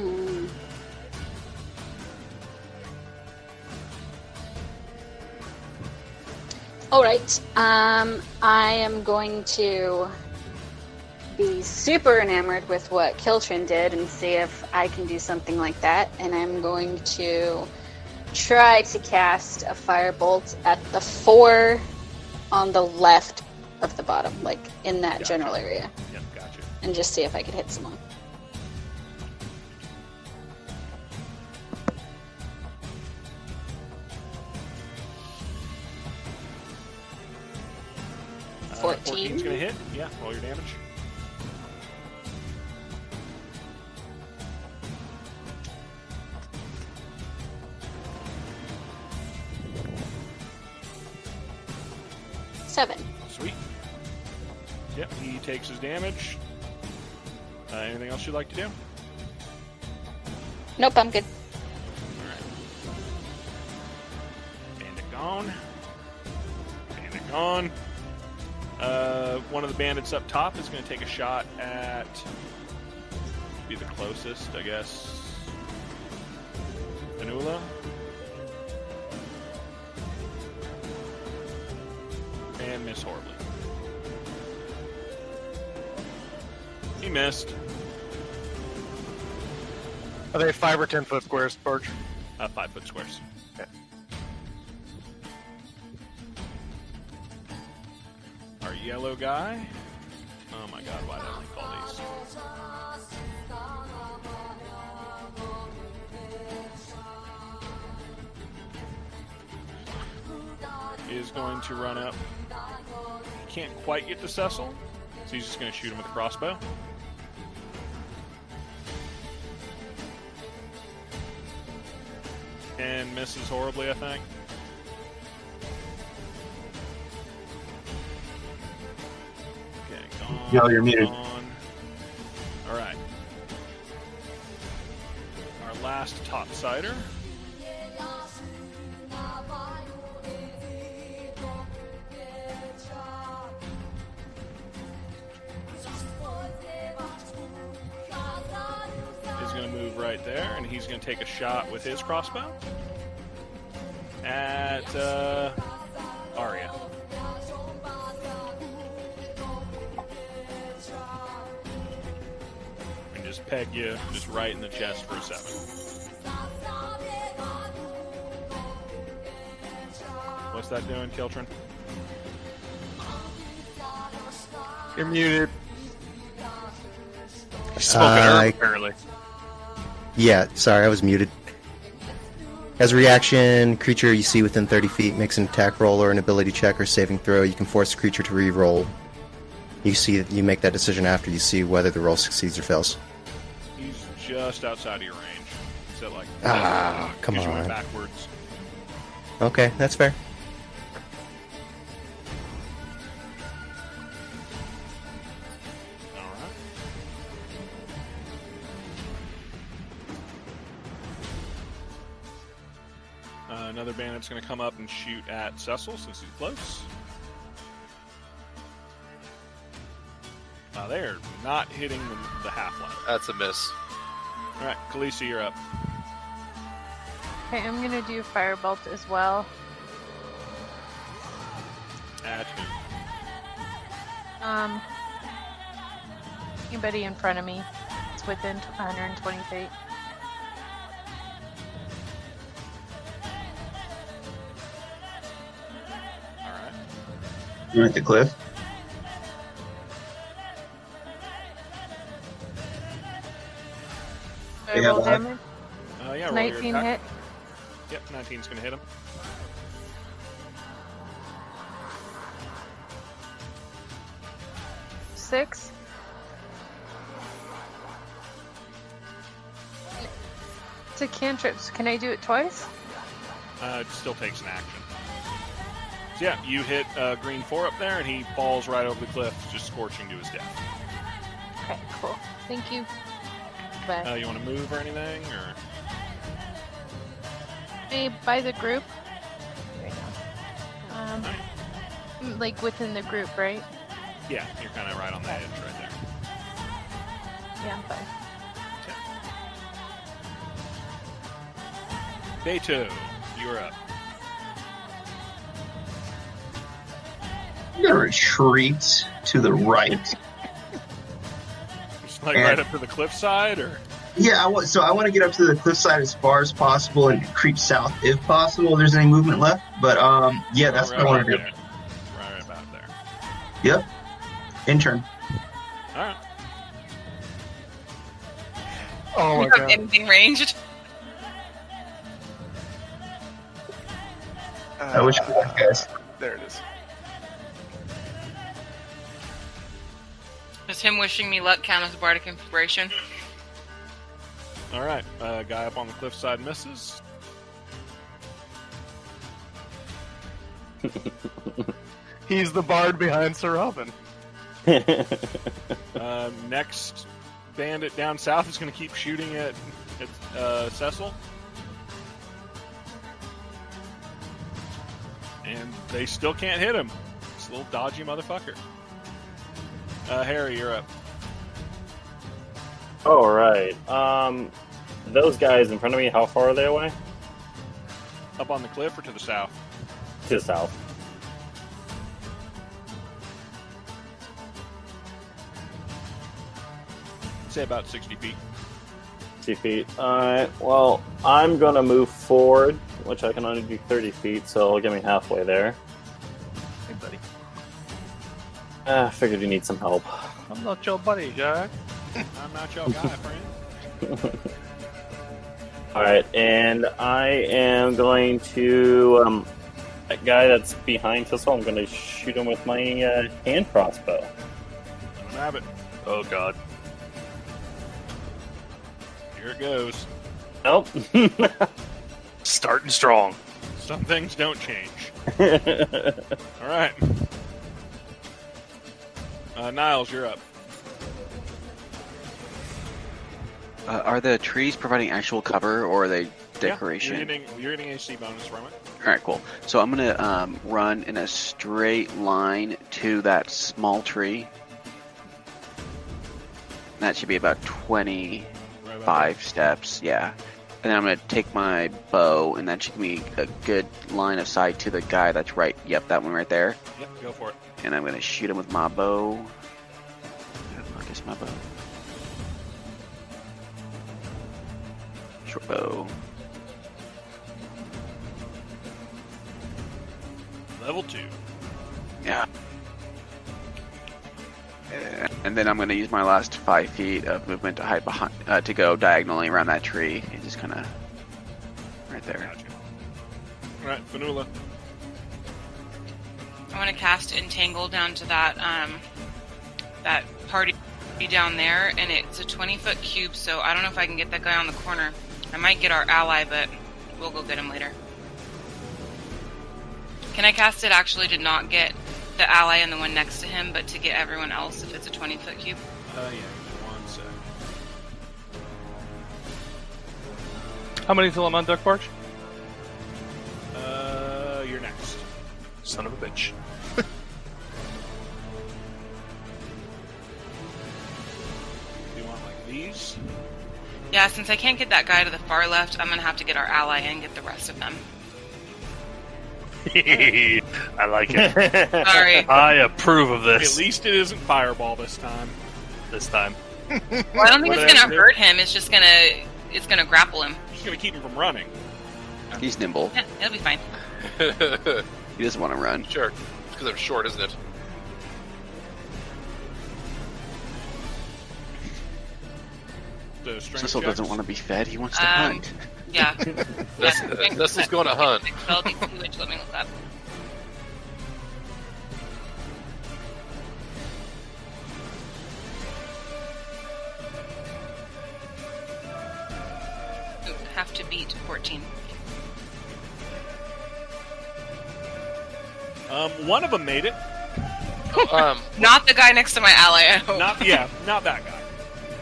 90. Alright, I am going to be super enamored with what Kiltrin did and see if I can do something like that. And I'm going to try to cast a firebolt at the 4 on the left of the bottom, like in that general area. Yep, gotcha. And just see if I could hit someone. Uh, 14's gonna hit. Yeah, roll your damage. Seven. Sweet. Yep, he takes his damage. Anything else you'd like to do? Nope, I'm good. Bandit gone. Bandit gone. One of the bandits up top is going to take a shot at... be the closest, I guess. Vanula. And miss horribly. He missed. Are they 5 or 10 foot squares, Torch? 5 foot squares. Okay. Our yellow guy. Oh my god, why did I link all these? Is going to run up. He can't quite get to Cecil, so he's just going to shoot him with a crossbow. And misses horribly, I think. Okay, gone. Yo, you're muted. Alright. Our last topsider. Is going to move right there, and he's going to take a shot with his crossbow at Arya. And just peg you just right in the chest for a 7. What's that doing, Kiltrin? You're muted. Apparently. Yeah, sorry, I was muted. As a reaction, creature you see within 30 feet makes an attack roll or an ability check or saving throw. You can force the creature to re-roll. You make that decision after you see whether the roll succeeds or fails. He's just outside of your range. So like, come because you on. went backwards. Okay, that's fair. Another bandit's going to come up and shoot at Cecil since he's close. They're not hitting the half-light. That's a miss. All right, Khaleesi, you're up. Okay, I'm gonna do Firebolt as well. At who? Anybody in front of me. It's within 120 feet. You're at the cliff. Do I roll damage? Yeah, roll your 19 attack. hit. Yep, 19's going to hit him. Six. It's a cantrip. So can I do it twice? It still takes an action. So yeah, you hit green 4 up there, and he falls right over the cliff, just scorching to his death. Okay, cool. Thank you. Bye. You want to move or anything, or? Hey, by the group. Right now. Like within the group, right? Yeah, you're kind of right on the edge right there. Yeah, I'm fine. Day 2, you're up. I'm gonna retreat to the right. Just like right up to the cliffside, or? Yeah, I want to get up to the cliffside as far as possible and creep south if possible. If there's any movement left, but yeah, that's what I want to do. Right about there. Yep. Intern. All right. Oh my You have god. anything ranged? I wish we had guys. There it is. Does him wishing me luck count as bardic inspiration? All right. Guy up on the cliffside misses. He's the bard behind Sir Robin. Next bandit down south is going to keep shooting at Cecil. And they still can't hit him. This little dodgy motherfucker. Harry, you're up. All right. Those guys in front of me, how far are they away? Up on the cliff or to the south? To the south. Say about 60 feet. 60 feet. Alright, well, I'm gonna move forward, which I can only do 30 feet, so it'll get me halfway there. Hey, buddy. I figured you need some help. I'm not your buddy, Jack. I'm not your guy, friend. Alright, and I am going to, that guy that's behind Thistle, I'm gonna shoot him with my hand crossbow. Have it. Oh god. Here it goes. Nope. Starting strong. Some things don't change. All right. Niles, you're up. Are the trees providing actual cover, or are they decoration? Yeah, you're getting AC bonus from it. Alright, cool. So I'm going to run in a straight line to that small tree. That should be about 25 steps, yeah. And then I'm going to take my bow, and that should give me a good line of sight to the guy that's right. Yep, that one right there. Yep, go for it. And I'm going to shoot him with my bow. Where the fuck is my bow? Short bow. Level 2. Yeah. And then I'm going to use my last 5 feet of movement to hide behind, to go diagonally around that tree, and just kind of right there. Gotcha. All right, Fanula. I want to cast Entangle down to that that party down there, and it's a 20-foot cube, so I don't know if I can get that guy on the corner. I might get our ally, but we'll go get him later. Can I cast it actually to not get the ally and the one next to him, but to get everyone else if it's a 20-foot cube? Yeah, 1 sec. How many till I'm on Duck Barge? You're next. Son of a bitch. Do you want like these? Yeah, since I can't get that guy to the far left, I'm going to have to get our ally and get the rest of them. I like it. Sorry. I approve of this. At least it isn't Fireball this time. This time. Well, I don't think it's going to hurt him. It's just going to grapple him. It's going to keep him from running. He's nimble. Yeah, it'll be fine. He doesn't want to run. Sure. It's because I'm short, isn't it? Thistle doesn't want to be fed. He wants to hunt. Yeah. Thistle's going to hunt. Let me look up. Have to beat 14. One of them made it. Not the guy next to my ally, I hope. Not that guy.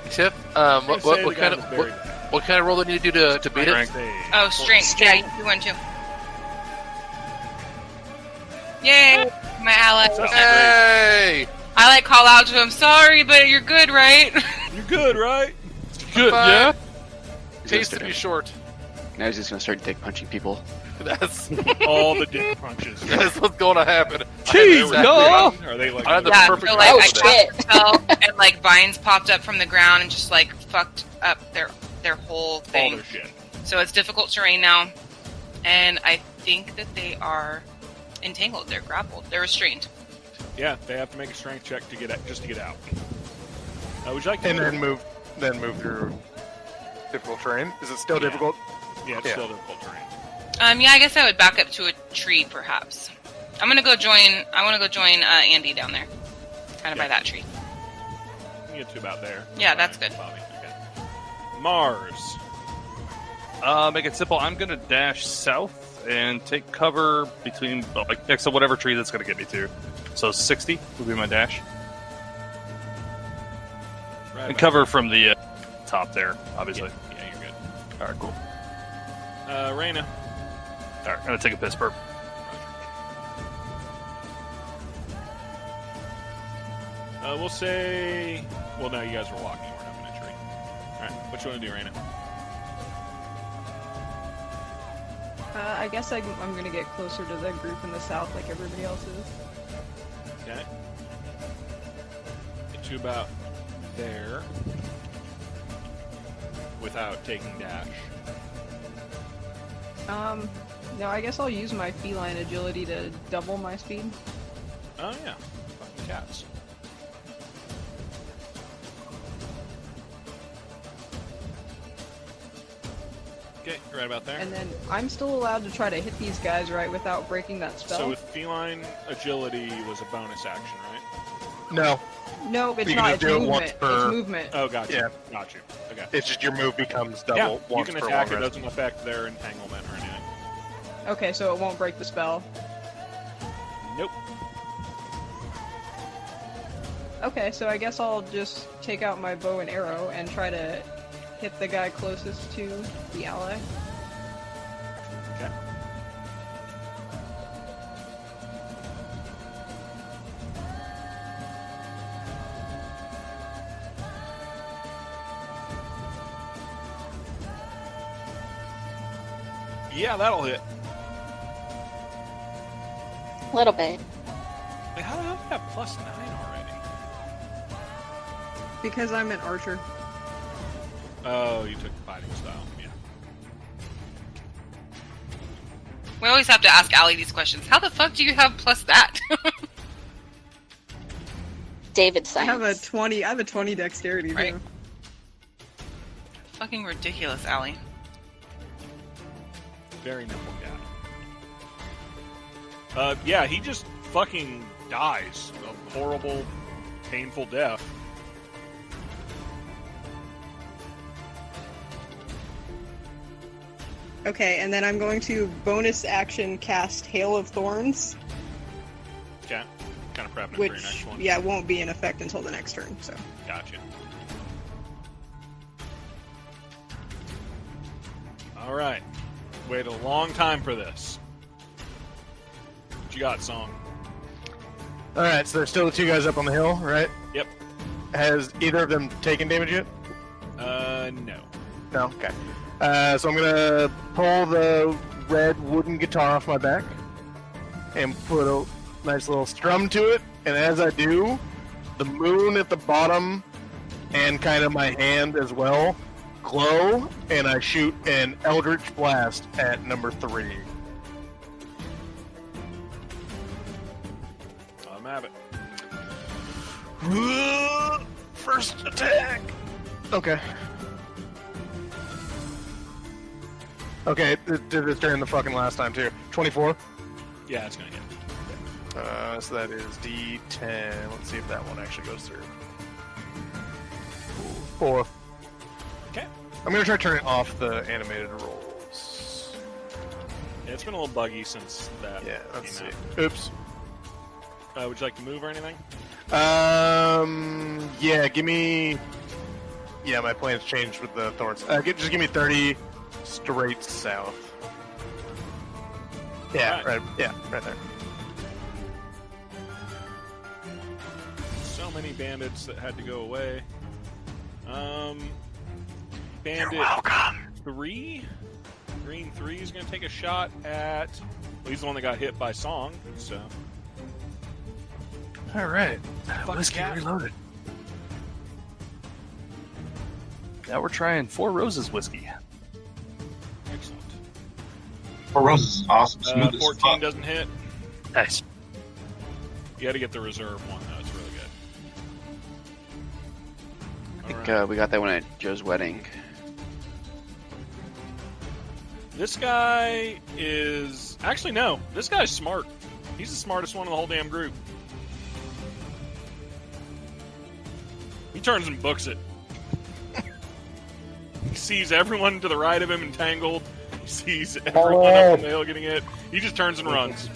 Tiff, what kind of roll do you need to do to beat it? Oh, strength. Yeah, you won too. Yay! My ally. Hey! I call out to him, sorry, but you're good, right? You're good, right? Good, yeah? Tastes to be short. Now he's just going to start dick punching people. That's all the dick punches. That's what's going to happen. Jeez, no! Are they like? I had the Yeah, perfect so I cast spell, and vines popped up from the ground and just fucked up their whole thing. All their shit. So it's difficult terrain now, and I think that they are entangled. They're grappled. They're restrained. Yeah, they have to make a strength check to get out. Would you like to? And then move through difficult terrain. Is it still difficult? Yeah, it's still difficult terrain. Yeah, I guess I would back up to a tree, perhaps. I want to go join Andy down there, kind of by that tree. You get to about there. Yeah, that's good. Okay. Mars. Make it simple. I'm gonna dash south and take cover between next to whatever tree that's gonna get me to. So 60 would be my dash. Right And cover from the top there, obviously. Yeah, you're good. All right, cool. Reyna. All right, I'm gonna take a piss burp. We'll say. Well, no, you guys were walking. We're up in a tree. All right, what you want to do, Reyna? I guess I'm gonna get closer to the group in the south, like everybody else is. Okay. Get you about there. without taking dash. No, I guess I'll use my feline agility to double my speed. Oh yeah, fucking cats. Okay, you're right about there. And then I'm still allowed to try to hit these guys, right, without breaking that spell? So with feline agility was a bonus action, right? No. No, it's You not. can It's do it movement. once per- It's movement. Oh, gotcha. Yeah. Got you. Okay. It's just your move becomes double Yeah, you once can per attack. long It rest. doesn't affect their entanglement or anything. Okay, so it won't break the spell. Nope. Okay, so I guess I'll just take out my bow and arrow and try to hit the guy closest to the ally. Okay. Yeah, that'll hit. A little bit. Wait, how the hell do you have +9 already? Because I'm an archer. Oh, you took fighting style. Yeah. We always have to ask Allie these questions. How the fuck do you have plus that? David I science. have a 20 dexterity, Right. too. Fucking ridiculous, Allie. Very nimble cat. Yeah, he just fucking dies. A horrible, painful death. Okay, and then I'm going to bonus action cast Hail of Thorns, Okay. Kind of prepping it for your which, next one. yeah, won't be in effect until the next turn, so. Gotcha. Alright. Waited a long time for this. What you got, Song? Alright, so there's still the two guys up on the hill, right? Yep. Has either of them taken damage yet? No. No? Okay. So I'm gonna pull the red wooden guitar off my back and put a nice little strum to it, and as I do, the moon at the bottom and kind of my hand as well glow, and I shoot an Eldritch Blast at number 3. Let him have it. First attack! Okay. Okay, did this during the fucking last time too. 24? Yeah, it's gonna hit. So that is D10. Let's see if that one actually goes through. 4. Okay. I'm gonna try turning off the animated rolls. Yeah, it's been a little buggy since that. Yeah, let's see. came Oops. out. Would you like to move or anything? Yeah, give me... Yeah, my plans changed with the thorns. Just give me 30 straight south. Yeah, Alright. right there. So many bandits that had to go away. Bandit You're welcome. 3? Green 3 is going to take a shot at... Well, he's the one that got hit by Song, so... Alright. Fuck Whiskey cat. reloaded. Now we're trying Four Roses whiskey. Excellent. Four Roses is awesome. Smooth as 14 fuck. doesn't hit. Nice. You had to get the reserve one, though. It's really good. I think we got that one at Joe's wedding. This guy is... Actually, no. This guy's smart. He's the smartest one in the whole damn group. He turns and books it. He sees everyone to the right of him entangled. He sees everyone up on the hill getting hit. He just turns and runs.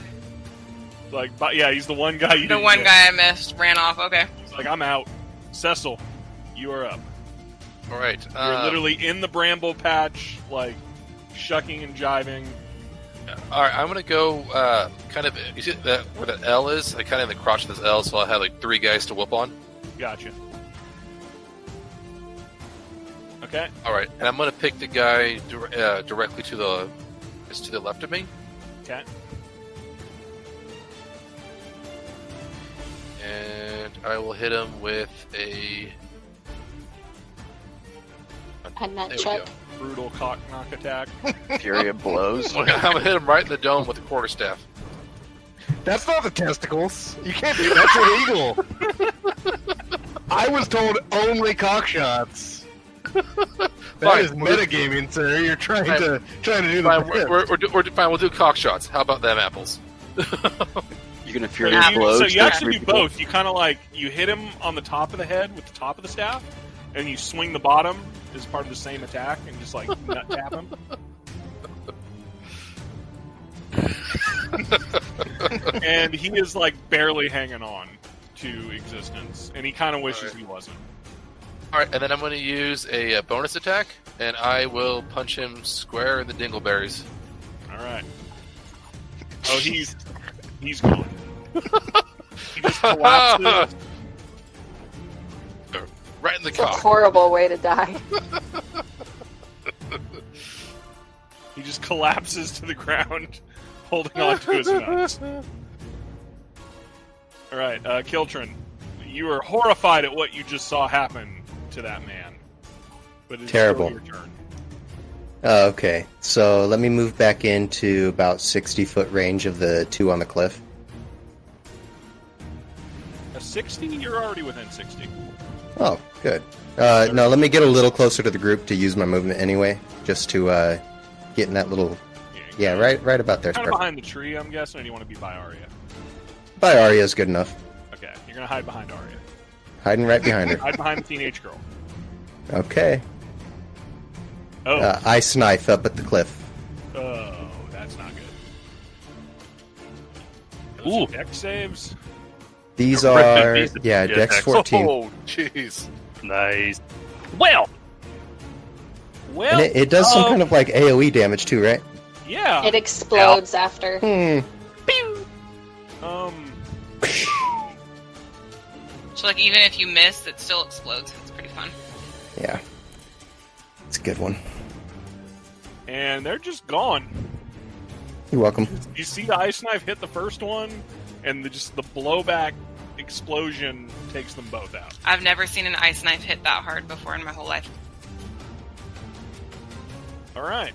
Like, but yeah, he's the one guy you The didn't one get. guy I missed ran off. Okay. He's like, I'm out. Cecil, you are up. All right. You're literally in the bramble patch, like, shucking and jiving. All right. I'm gonna go kind of. You see that where that L is? Like kind of in the crotch of this L, so I'll have like 3 guys to whoop on. Gotcha. Okay. All right, and I'm gonna pick the guy directly to the left of me. Okay. And I will hit him with a A nunchuck. Brutal cock knock attack. Fury of blows. I'm gonna hit him right in the dome with the quarterstaff. That's not the testicles. You can't do that's illegal. I was told only cock shots. That is metagaming, sir. You're trying to do the fine. We'll do cock shots. How about them apples? You're gonna Fury of blows. So you actually do both. You kind of like you hit him on the top of the head with the top of the staff, and you swing the bottom as part of the same attack, and just like nut tap him. And he is like barely hanging on to existence, and he kind of wishes he wasn't. All right, and then I'm going to use a bonus attack, and I will punch him square in the dingleberries. All right. Oh, he's gone. He just collapses. Right in the It's a cock. horrible way to die. He just collapses to the ground, holding on to his nuts. All right, Kiltrin, you are horrified at what you just saw happen to that man. But it's Terrible. still your turn. Okay, so let me move back into about 60-foot range of the two on the cliff. A 60? You're already within 60. Oh, good. No, let me get a little closer to the group to use my movement anyway, just to get in that little... Yeah, right about there. Kind of behind the tree, I'm guessing, or do you want to be by Arya? By Arya is good enough. Okay, you're going to hide behind Arya. Hiding right behind her. Hide behind the teenage girl. Okay. Oh. Ice knife up at the cliff. Oh, that's not good. Those are dex saves? These are... Yeah, Dex 14. Oh, jeez. Nice. Well, And it does some kind of like AoE damage too, right? Yeah. It explodes after. So, like, even if you miss, it still explodes. It's pretty fun. Yeah. It's a good one. And they're just gone. You're welcome. You see the ice knife hit the first one, and the blowback explosion takes them both out. I've never seen an ice knife hit that hard before in my whole life. All right.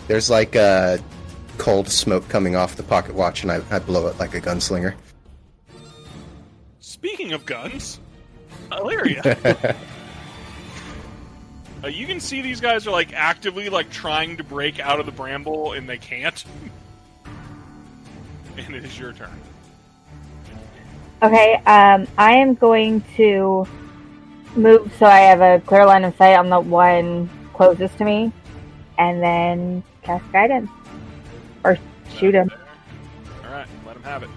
There's like cold smoke coming off the pocket watch, and I blow it like a gunslinger. Speaking of guns, Illyria. You can see these guys are like actively like trying to break out of the bramble, and they can't. And it is your turn. Okay, I am going to move so I have a clear line of sight on the one closest to me, and then cast guidance. Or shoot him. Alright, let him have it.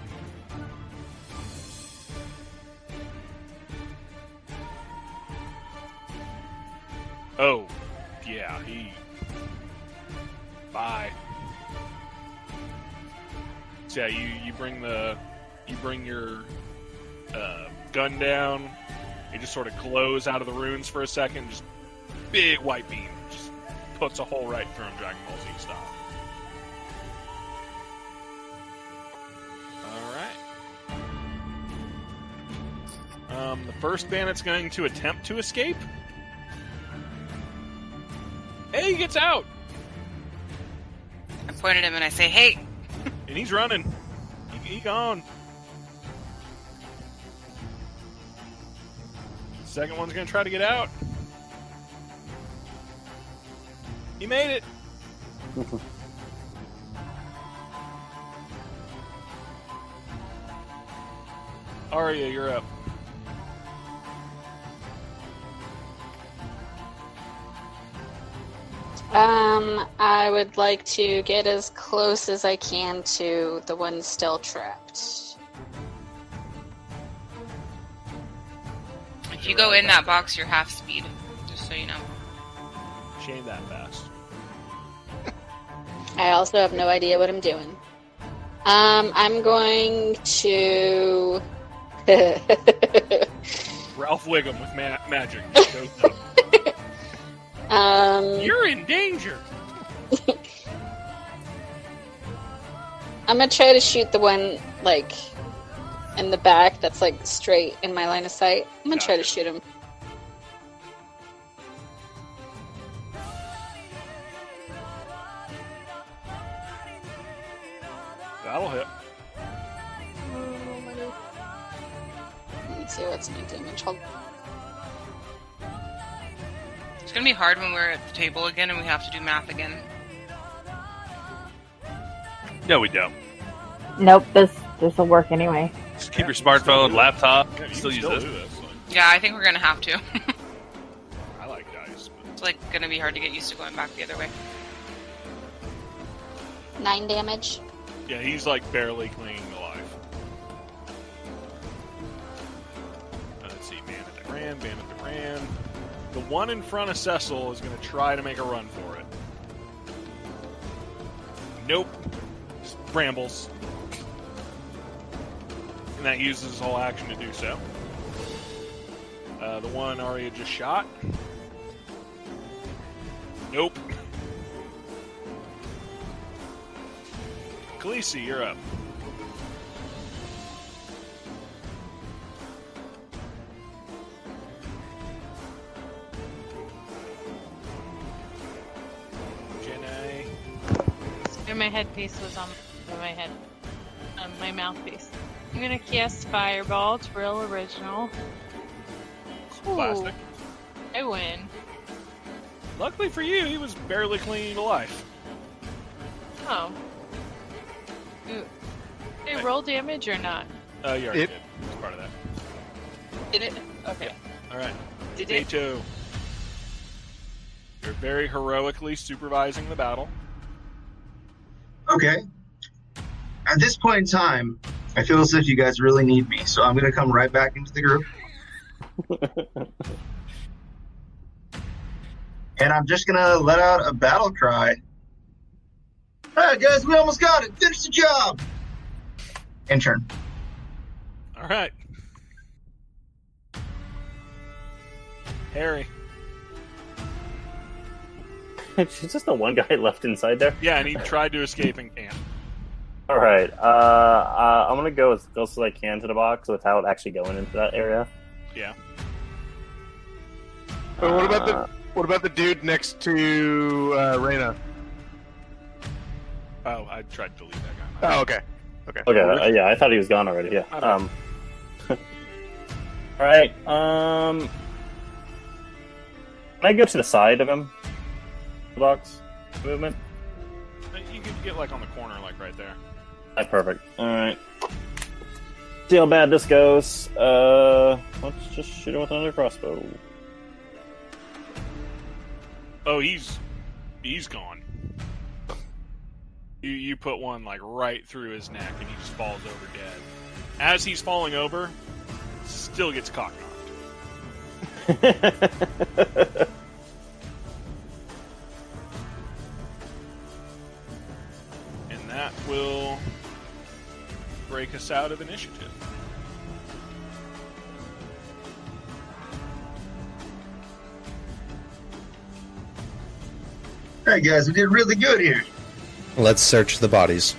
Oh, yeah, Bye. So yeah, you bring your gun down. It just sort of glows out of the runes for a second. Just big white beam, just puts a hole right through him, Dragon Ball Z style. All right. The first bandit's going to attempt to escape. Hey, he gets out. I point at him and I say, "Hey!" And he's running. He gone. Second one's gonna try to get out. He made it. Arya, you're up. I would like to get as close as I can to the one still trapped. If you go in that box, you're half speed. Just so you know. She ain't that fast. I also have no idea what I'm doing. I'm going to... Ralph Wiggum with magic. You're in danger. I'm gonna try to shoot the one, like, in the back that's, like, straight in my line of sight. I'm gonna try to shoot him. That'll hit. Let me see what's my damage. Hold. It's gonna be hard when we're at the table again and we have to do math again. No, we don't. Nope, this will work anyway. Just keep your smartphone, laptop. Yeah, you still can use still this. do this. Like, Yeah, I think we're gonna have to. I like dice. But... It's like gonna be hard to get used to going back the other way. 9 damage. Yeah, he's like barely clinging to life. Let's see, Bandit that ran. The one in front of Cecil is going to try to make a run for it. Nope. Just brambles. And that uses his whole action to do so. The one Arya just shot. Nope. Khaleesi, you're up. Janae. And my headpiece was on my head. My mouthpiece. I'm gonna cast Fireball. It's real original. Plastic. I win. Luckily for you, he was barely clinging to life. Oh. Ooh. Did I roll damage or not? You already did. It's part of that. Did it? Okay. All right. Did it? Kato. You're very heroically supervising the battle. Okay. At this point in time, I feel as if you guys really need me, so I'm going to come right back into the group. And I'm just going to let out a battle cry. All right, guys, we almost got it. Finish the job. And turn. All right. Harry. She's just the one guy left inside there. Yeah, and he tried to escape and can't. All right. I'm gonna go as close as I can to the box without actually going into that area. Yeah. But what about the dude next to Reyna? Oh, I tried to delete that guy. Oh, okay. Okay. Okay. Yeah, I thought he was gone already. Yeah. All right. Can I go to the side of him? The box movement. You could get like on the corner, like right there. Perfect. All right. See how bad this goes. Let's just shoot him with another crossbow. Oh, he's gone. You put one like right through his neck, and he just falls over dead. As he's falling over, still gets cock knocked. And that will break us out of initiative. All right, guys, we did really good here. Let's search the bodies.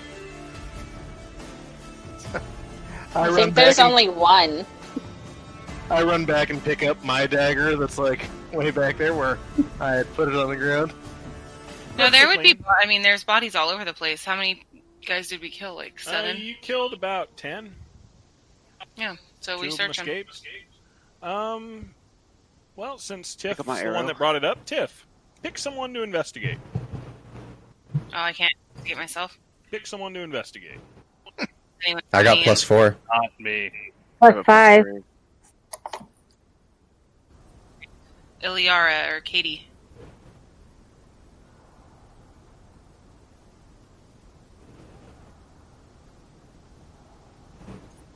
I think there's only one. I run back and pick up my dagger that's like way back there where I had put it on the ground. No, there would be. I mean, there's bodies all over the place. How many guys did we kill? Like 7? You killed about 10. Yeah, so we Two of search them them. escaped. Well, since Tiff's up my the one arrow. that brought it up, Tiff, pick someone to investigate. Oh, I can't get myself. Pick someone to investigate. Anyone I got see plus 4. Not me. +5. Iliara or Katie.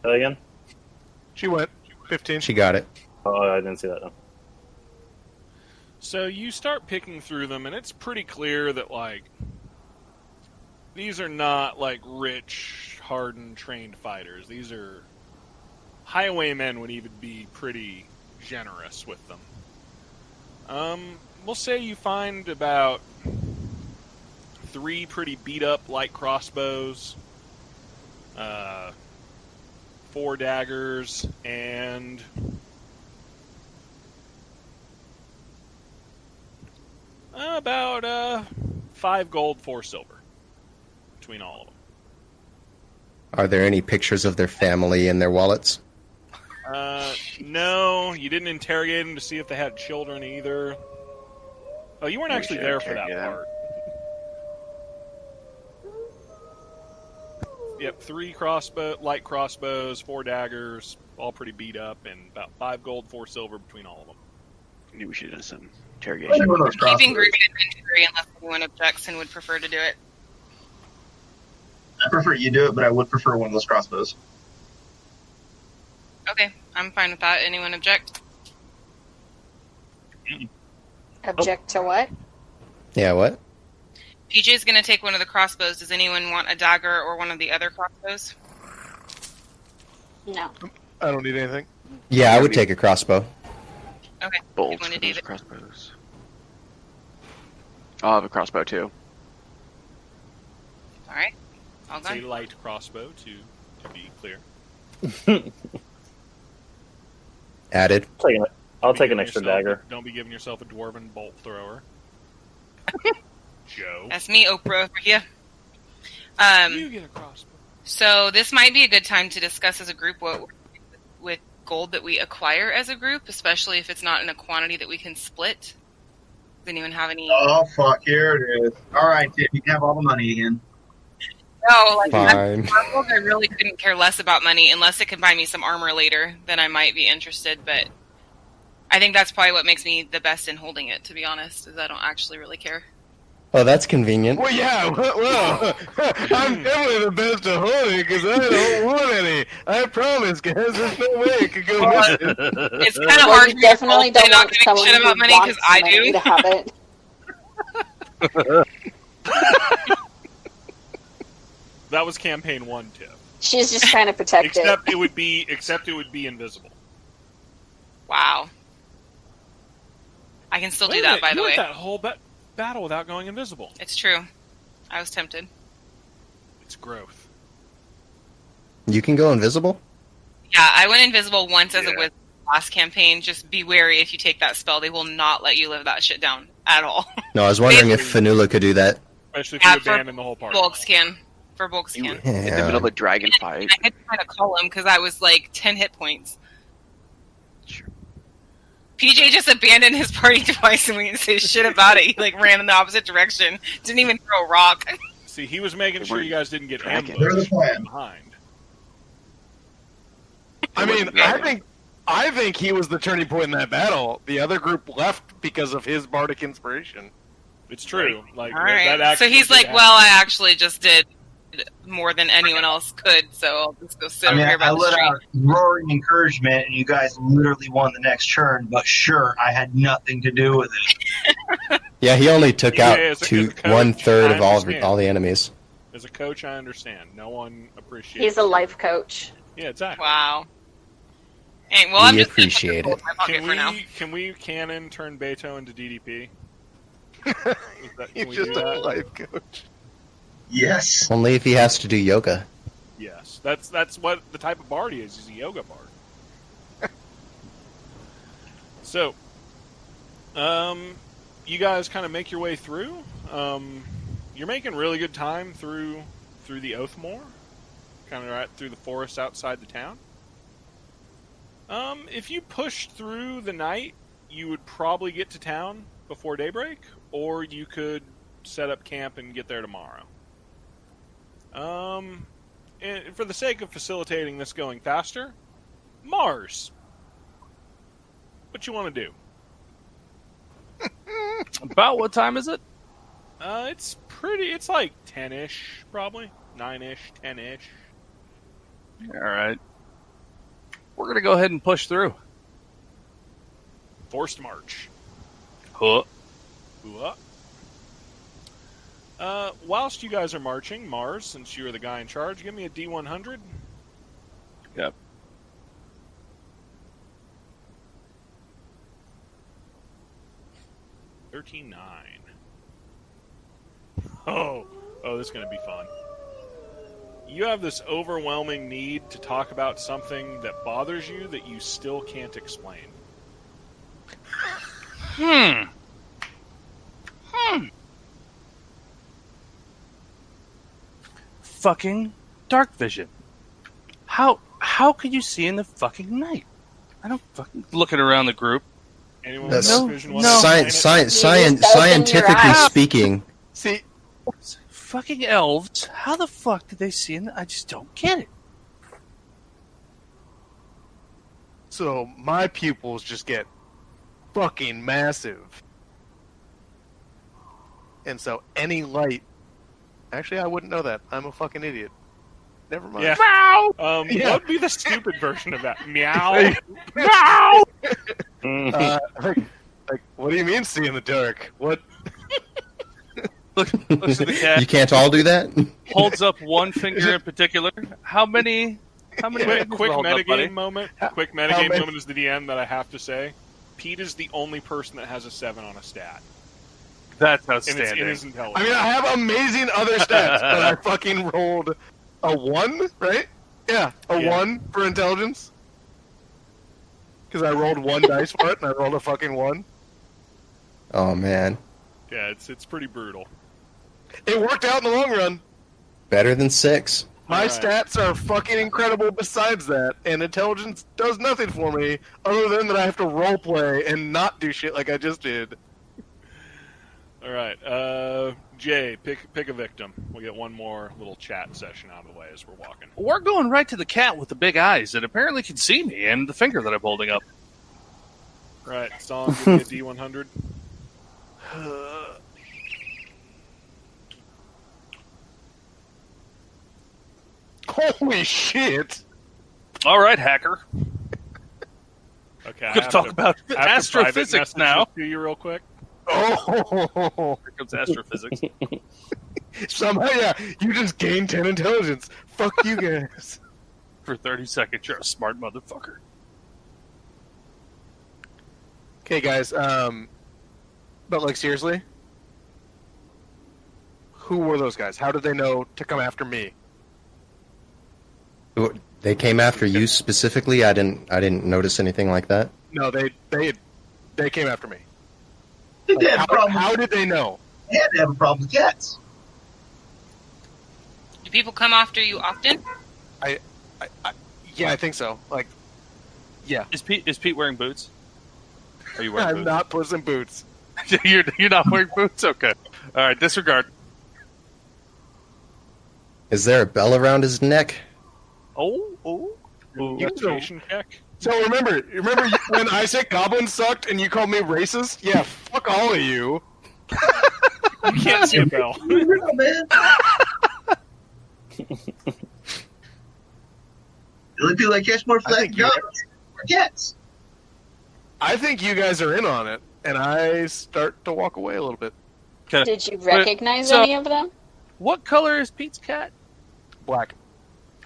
Say that again? She went 15. She got it. Oh, I didn't see that. No. So you start picking through them, and it's pretty clear that, like, these are not, like, rich, hardened, trained fighters. These are... Highwaymen would even be pretty generous with them. We'll say you find about 3 pretty beat-up light crossbows, 4 daggers, and... about 5 gold, 4 silver between all of them. Are there any pictures of their family in their wallets? No, you didn't interrogate them to see if they had children either. Oh, you weren't We actually should there for that interrogate them. part. Yep, 3 light crossbows, 4 daggers, all pretty beat up, and about 5 gold, 4 silver between all of them. Maybe we should do some What interrogation. are those Keeping crossbows? group inventory unless anyone objects and would prefer to do it. I prefer you do it, but I would prefer one of those crossbows. Okay, I'm fine with that. Anyone object? Object to what? Yeah, what? PJ's going to take one of the crossbows. Does anyone want a dagger or one of the other crossbows? No. I don't need anything. Yeah, I would take a crossbow. Okay. Bolts One to for those David. crossbows. I'll have a crossbow too. All right. All It's a done. light crossbow, to be clear. Added. I'll take an Giving extra yourself- dagger. Don't be giving yourself a dwarven bolt thrower. Joe. That's me, Oprah, over here. You get a crossbow. So this might be a good time to discuss as a group what with gold that we acquire as a group, especially if it's not in a quantity that we can split. Does anyone have any? Oh, fuck, here it is. All right, Tim, you can have all the money again. No, like Fine. I really couldn't care less about money unless it can buy me some armor later. Then I might be interested, but I think that's probably what makes me the best in holding it. To be honest, is I don't actually really care. Oh, that's convenient. Well, yeah, well, I'm definitely the best at holding because I don't want any. I promise, guys, there's no way it could go missing. It's kind of Well, hard you for me to definitely say don't not want giving someone shit who about money wants because I money do. to have it. That was campaign 1, Tiff. She's just trying to protect it. Except it would be invisible. Wow. I can still Wait do a that, minute, by the you way. went that whole battle without going invisible. It's true. I was tempted. It's growth. You can go invisible? Yeah, I went invisible once as a wizard last campaign. Just be wary if you take that spell. They will not let you live that shit down at all. No, I was wondering if Fanula could do that. Especially if Yeah, you abandon the whole party. Bulks can. For Bulks can. In the middle of a dragon fight. I had to kind of call him because I was like 10 hit points. PJ just abandoned his party twice and we didn't say shit about it. He like ran in the opposite direction. Didn't even throw a rock. See, he was making sure you guys didn't get They're the ambushed plan. behind. I mean, I think he was the turning point in that battle. The other group left because of his bardic inspiration. It's true. Like All that right. So actually he's did like, happen. well, I actually just did more than anyone else could, so I'll just go sit I mean, over here by I the let street. out roaring encouragement, and you guys literally won the next turn. But sure, I had nothing to do with it. Yeah, he only took Yeah, out as a coach, 1/3 I of all understand. the enemies. As a coach, I understand. No one appreciates. He's a life coach. Yeah, exactly. Wow. And well, I'm We just gonna put appreciate the gold it. in my pocket for now. Can we canon turn Beto into DDP? He's just a life coach. Yes. Only if he has to do yoga. Yes, that's what the type of bard he is. He's a yoga bard. So, you guys kind of make your way through. You're making really good time through the Oathmoor, kind of right through the forest outside the town. If you pushed through the night, you would probably get to town before daybreak, or you could set up camp and get there tomorrow. And for the sake of facilitating this going faster, Mars. What you want to do? About what time is it? It's like 10-ish, probably. 9-ish, 10-ish. All right. We're going to go ahead and push through. Forced march. Huh. Whilst you guys are marching, Mars, since you're the guy in charge, give me a D100. Yep. $13.9. Oh, this is going to be fun. You have this overwhelming need to talk about something that bothers you that you still can't explain. Fucking dark vision. How could you see in the fucking night? I don't fucking looking around the group. Anyone That's with vision wants to explain it? Scientifically speaking, See, fucking elves. How the fuck did they see in the... I just don't get it. so my pupils just get fucking massive. And so any light... Actually, I wouldn't know that. I'm a fucking idiot. Never mind. Yeah. Yeah. What would be the stupid version of that? Meow. Meow. Like, what do you mean see in the dark? What? Looks at the cat. you can't all do that. Holds up one finger in particular. How many Quick fingers hold up, buddy? metagame moment. Quick how metagame many- moment is the DM that I have to say. Pete is the only person that has a 7 on a stat. That's And it's outstanding. in his intelligence. I mean, I have amazing other stats, but I fucking rolled a 1, right? Yeah, a 1 for intelligence. Because I rolled 1 dice for it, and I rolled a fucking 1. Oh man, Yeah, it's pretty brutal. It worked out in the long run. better than 6. My Alright. stats are fucking incredible besides that, and intelligence does nothing for me other than that I have to roleplay and not do shit like I just did. All right, Jay, pick a victim. We'll get one more little chat session out of the way as we're walking. We're going right to the cat with the big eyes that apparently can see me and the finger that I'm holding up. All right, Song, give me a D100. Holy shit! All right, hacker. Okay, We're going to talk about I have to private astrophysics message now. this to you real quick. Oh! Here comes astrophysics. Somehow, yeah, you just gained 10 intelligence. Fuck you guys. For 30 seconds, you're a smart motherfucker. Okay, guys, but like, seriously? Who were those guys? How did they know to come after me? They came after you specifically. I didn't notice anything like that. No, they came after me. They have a problem. How did they know? Yeah, they have a problem with cats. Do people come after you often? Yeah, I think so. Like, yeah. Is Pete wearing boots? Are you wearing I'm boots? not Puss in Boots. you're not wearing boots? Okay. All right, disregard. Is there a bell around his neck? Oh. Investigation check. So remember when I said goblins sucked and you called me racist? Yeah, fuck all of you. You can't see a bell. Real, man. The only people that catch more I flat think you- goblins are cats. I think you guys are in on it, and I start to walk away a little bit. Okay. Did you recognize So- any of them? What color is Pete's cat? Black.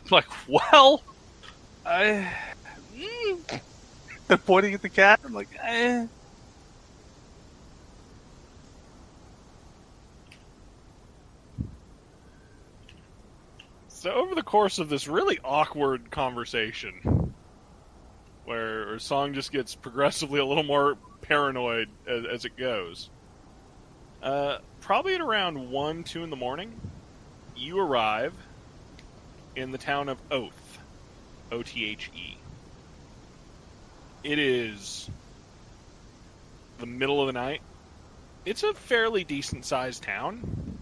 Like, well, I'm pointing at the cat. I'm like, So over the course of this really awkward conversation, where Song just gets progressively a little more paranoid as it goes, probably at around 1, 2 in the morning, you arrive in the town of Oath, O-T-H-E. It is the middle of the night. It's a fairly decent-sized town.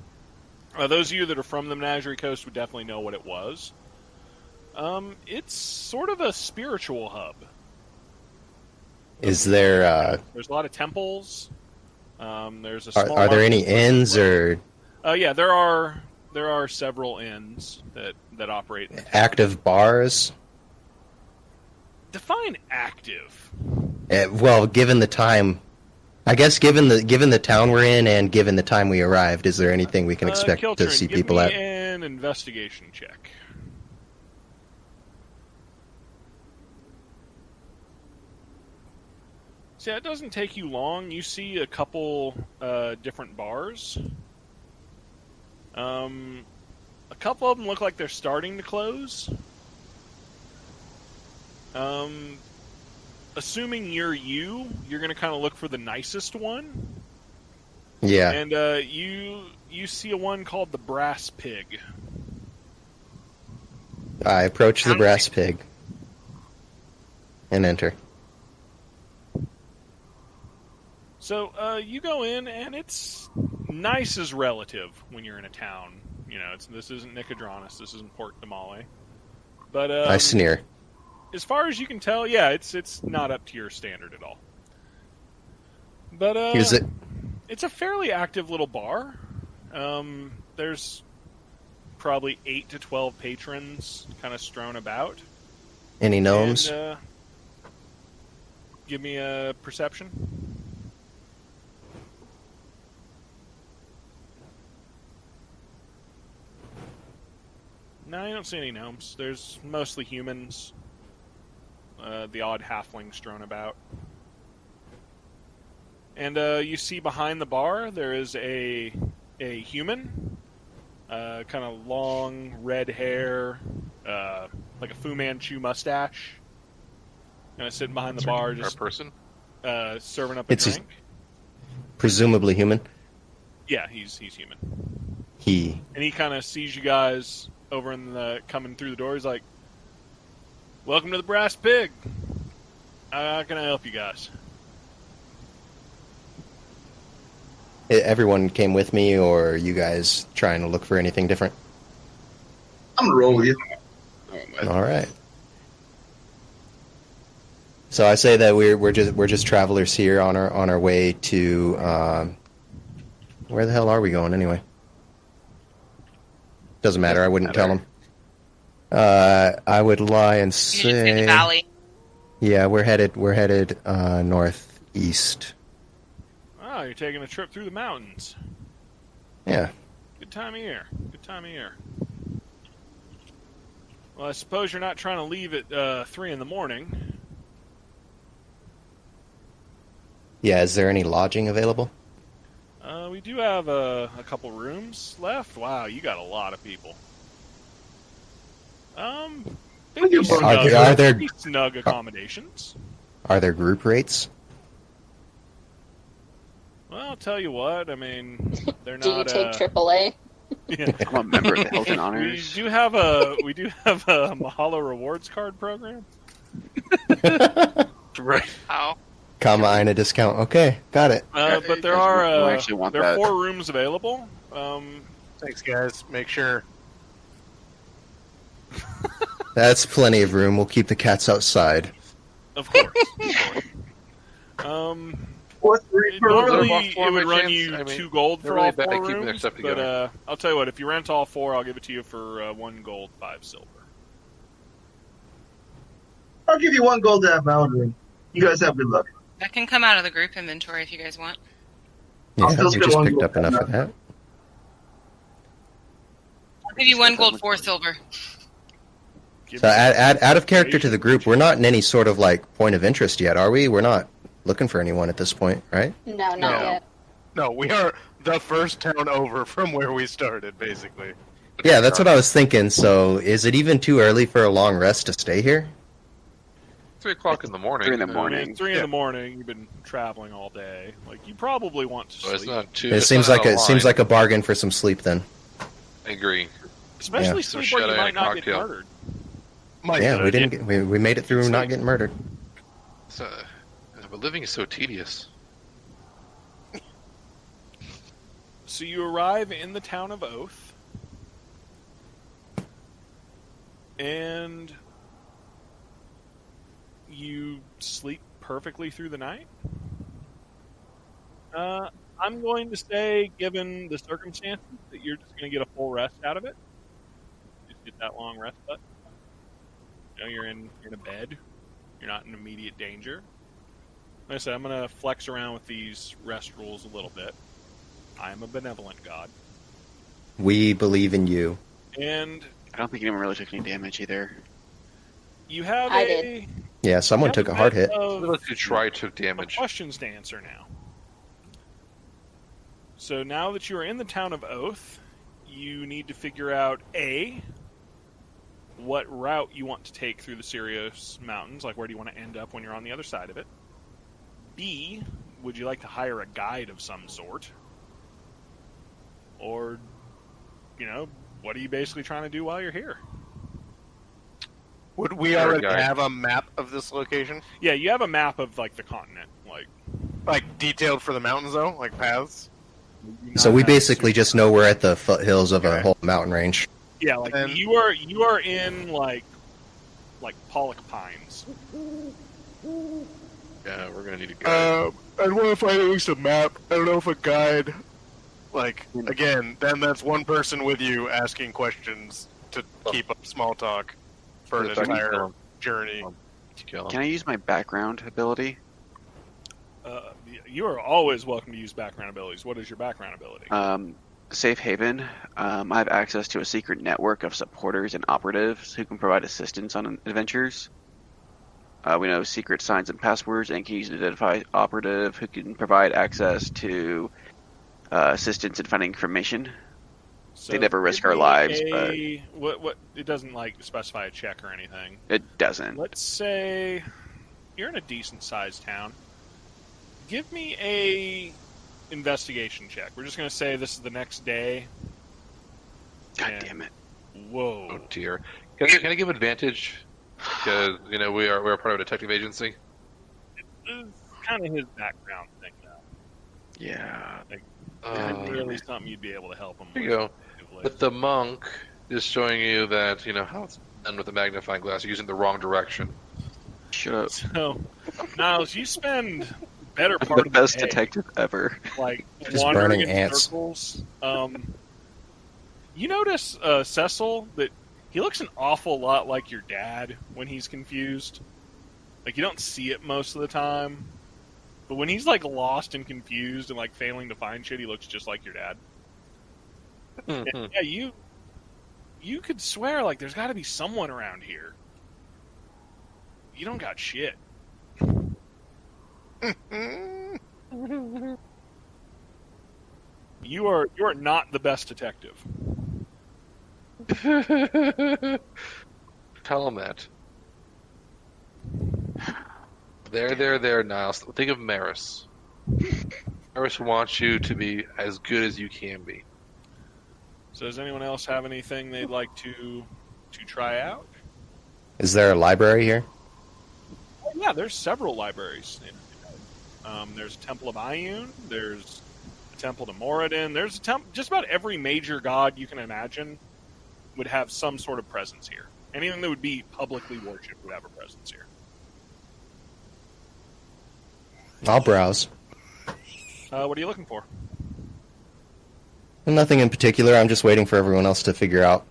Those of you that are from the Menagerie Coast would definitely know what it was. It's sort of a spiritual hub. Is there? There's a lot of temples. There's a small Are there any market. inns or Yeah, there are several inns that operate. active bars? Define active. Well, given the time, I guess given the town we're in and given the time we arrived, is there anything we can expect to Kiltrin, see give people me at? an investigation check. So it doesn't take you long. You see a couple different bars. A couple of them look like they're starting to close. Assuming you're going to kind of look for the nicest one. Yeah. And you see a one called the Brass Pig. I approach the brass pig and enter. So you go in, and it's nice as relative when you're in a town. You know, this isn't Nicodranus, this isn't Port Damale. But I sneer. as far as you can tell, yeah, it's not up to your standard at all. But Is it? It's a fairly active little bar. There's probably 8 to 12 patrons kind of strewn about. Any gnomes? And, give me a perception. No, you don't see any gnomes. There's mostly humans. The odd halfling strewn about. And you see behind the bar there is a human, kind of long red hair, like a Fu Manchu mustache, kind of sitting behind the bar, just person, serving up a drink. Presumably human. Yeah, he's human. And he kind of sees you guys over in the coming through the door. He's like, "Welcome to the Brass Pig. How can I help you guys?" Everyone came with me, or are you guys trying to look for anything different? I'm gonna roll with you. All right. So I say that we're just travelers here on our way to where the hell are we going anyway? Doesn't matter. I wouldn't tell them. I would lie and say, Valley. Yeah, we're headed northeast. Oh, you're taking a trip through the mountains. Yeah. Good time of year. Good time of year. Well, I suppose you're not trying to leave at 3 in the morning. Yeah, is there any lodging available? We do have a couple rooms left. Wow, you got a lot of people. Are there snug accommodations? Are there group rates? Well, I'll tell you what. I mean, they're not. Do you take AAA? Yeah. I'm a member of the Hilton Honors. We do have a Mahalo rewards card program. Right. How? Comma eine discount. Okay, got it. But there are actually want there are that. 4 rooms available. Thanks, guys. Make sure. That's plenty of room. We'll keep the cats outside. Of course. Normally it would run you 2 gold for all 4 rooms, but I'll tell you what, if you rent all 4, I'll give it to you for 1 gold, 5 silver. I'll give you 1 gold to have my own room. You guys have good luck. That can come out of the group inventory if you guys want. Yeah, I'll still we spend just 1 picked gold up enough on of that. I'll give you 1 gold, 4 silver. So add out of character to the group. We're not in any sort of like point of interest yet, are we? We're not looking for anyone at this point, right? No, not yet. No, we are the first town over from where we started, basically. Yeah, that's what I was thinking. So is it even too early for a long rest to stay here? 3 o'clock in the morning. 3 in the I morning. mean, 3 in the morning. You've been traveling all day. Like you probably want to So sleep, it's not too. It seems like a bargain for some sleep then. I agree. especially Yeah. sleep So where you shut in might a not get cocktail. murdered. Yeah, we didn't. We made it through not getting murdered. But living is so tedious. So you arrive in the town of Oath, and you sleep perfectly through the night. I'm going to say, given the circumstances, that you're just going to get a full rest out of it. Just get that long rest button. You know, you're in a bed. You're not in immediate danger. Like I said, I'm going to flex around with these rest rules a little bit. I am a benevolent god. We believe in you. And I don't think anyone really took any damage either. you have I a did. Yeah, someone you took have a hard hit. bit of Let's do try took damage. questions to answer now. So now that you are in the town of Oath, you need to figure out A, what route you want to take through the Sirius Mountains, like where do you want to end up when you're on the other side of it. B, would you like to hire a guide of some sort? Or, you know, what are you basically trying to do while you're here? Would we Sure, already guy. have a map of this location? Yeah, you have a map of like the continent, Like detailed for the mountains, though, like paths. So we basically just know we're at the foothills of a whole mountain range. Yeah, like And- you are in like Pollock Pines. Yeah, we're gonna need a guide. I'd want to find at least a map. I don't know if a guide. Like again, then that's one person with you asking questions to keep up small talk for an If I can kill entire him. journey. To kill him. Can I use my background ability? You are always welcome to use background abilities. What is your background ability? Safe Haven. I have access to a secret network of supporters and operatives who can provide assistance on adventures. We know secret signs and passwords and keys to identify operative who can provide access to assistance in finding information. So They never risk give our me lives, what it doesn't like specify a check or anything. It doesn't. Let's say you're in a decent sized town. Give me a investigation check. We're just gonna say this is the next day. God damn it! Whoa. Oh dear. Can I give advantage? Because we're part of a detective agency. It's kind of his background thing, though. Yeah. Like, not really something you'd be able to help him There with. you go. But the monk is showing you that how it's done with the magnifying glass. You're using the wrong direction. Shut up. So, Niles, you spend better I'm part the of best the day, detective ever. like Just wandering burning in ants. circles. You notice Cecil that he looks an awful lot like your dad when he's confused. Like you don't see it most of the time, but when he's like lost and confused and like failing to find shit, he looks just like your dad. And, yeah, you could swear like there's got to be someone around here. You don't got shit. You are not the best detective. Tell him that. There, Niles. Think of Maris. Maris wants you to be as good as you can be. So does anyone else have anything they'd like to try out? Is there a library here? Oh, yeah, there's several libraries. There's Temple of Ioun. There's the Temple to Moradin. There's just about every major god you can imagine would have some sort of presence here. Anything that would be publicly worshipped would have a presence here. I'll browse. What are you looking for? Nothing in particular. I'm just waiting for everyone else to figure out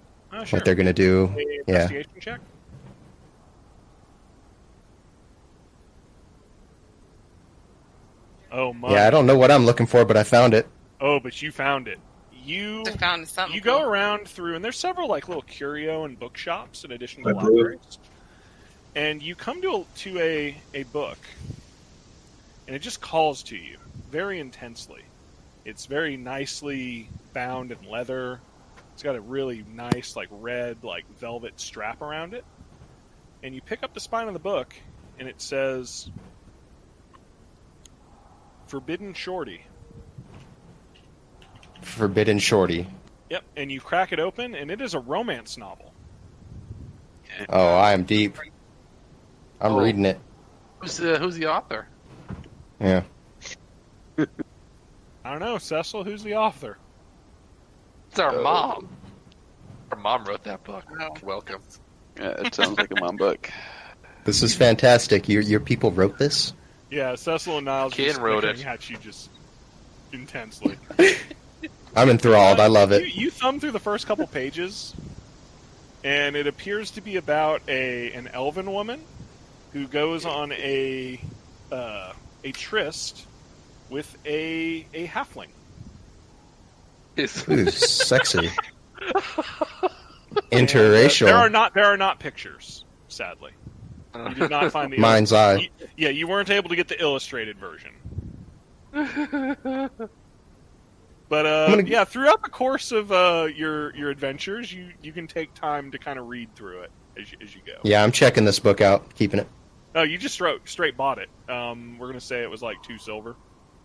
Sure. what they're going to do. A Yeah. investigation check? Oh my! Yeah, I don't know what I'm looking for, but I found it. Oh, but you found it. You found something. You go around through, and there's several like little curio and bookshops in addition to I believe. libraries. And you come to a book, and it just calls to you very intensely. It's very nicely bound in leather. It's got a really nice like red like velvet strap around it. And you pick up the spine of the book, and it says Forbidden Shorty. Forbidden Shorty. Yep, and you crack it open, and it is a romance novel. Oh, I am deep. I'm reading it. Who's the author? Yeah. I don't know, Cecil, who's the author? It's our mom. Our mom wrote that book. Welcome. Yeah, it sounds like a mom book. This is fantastic. Your people wrote this? Yeah, Cecil and Niles Ken just wrote looking it. at you just intensely. I'm enthralled. I love it. You thumb through the first couple pages, and it appears to be about an elven woman who goes on a tryst with a halfling. Ooh, sexy. Interracial. There are not pictures, sadly. You did not find the Mind's eye. You weren't able to get the illustrated version. But yeah, throughout the course of your adventures, you can take time to kind of read through it as you go. Yeah, I'm checking this book out, keeping it. Oh, you just straight bought it. We're gonna say it was like 2 silver.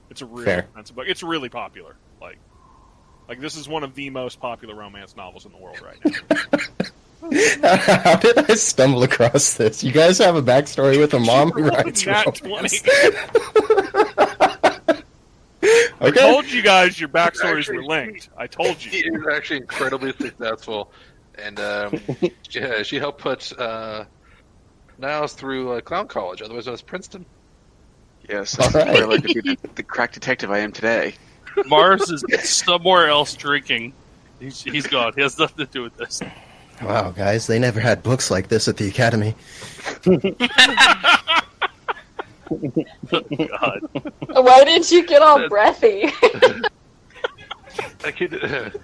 It's a really Fair. expensive book. It's really popular. Like this is one of the most popular romance novels in the world right now. How did I stumble across this? You guys have a backstory with a mom who writes Nat romance? 20. I Okay. told you guys your backstories were linked. I told He you. is actually incredibly successful, and she helped put Niles through Clown College, otherwise known as Princeton. Yes, All that's right. where I learned to be the crack detective I am today. Mars is somewhere else drinking. He's gone. He has nothing to do with this. Wow, guys, they never had books like this at the academy. God. Why did you get all breathy?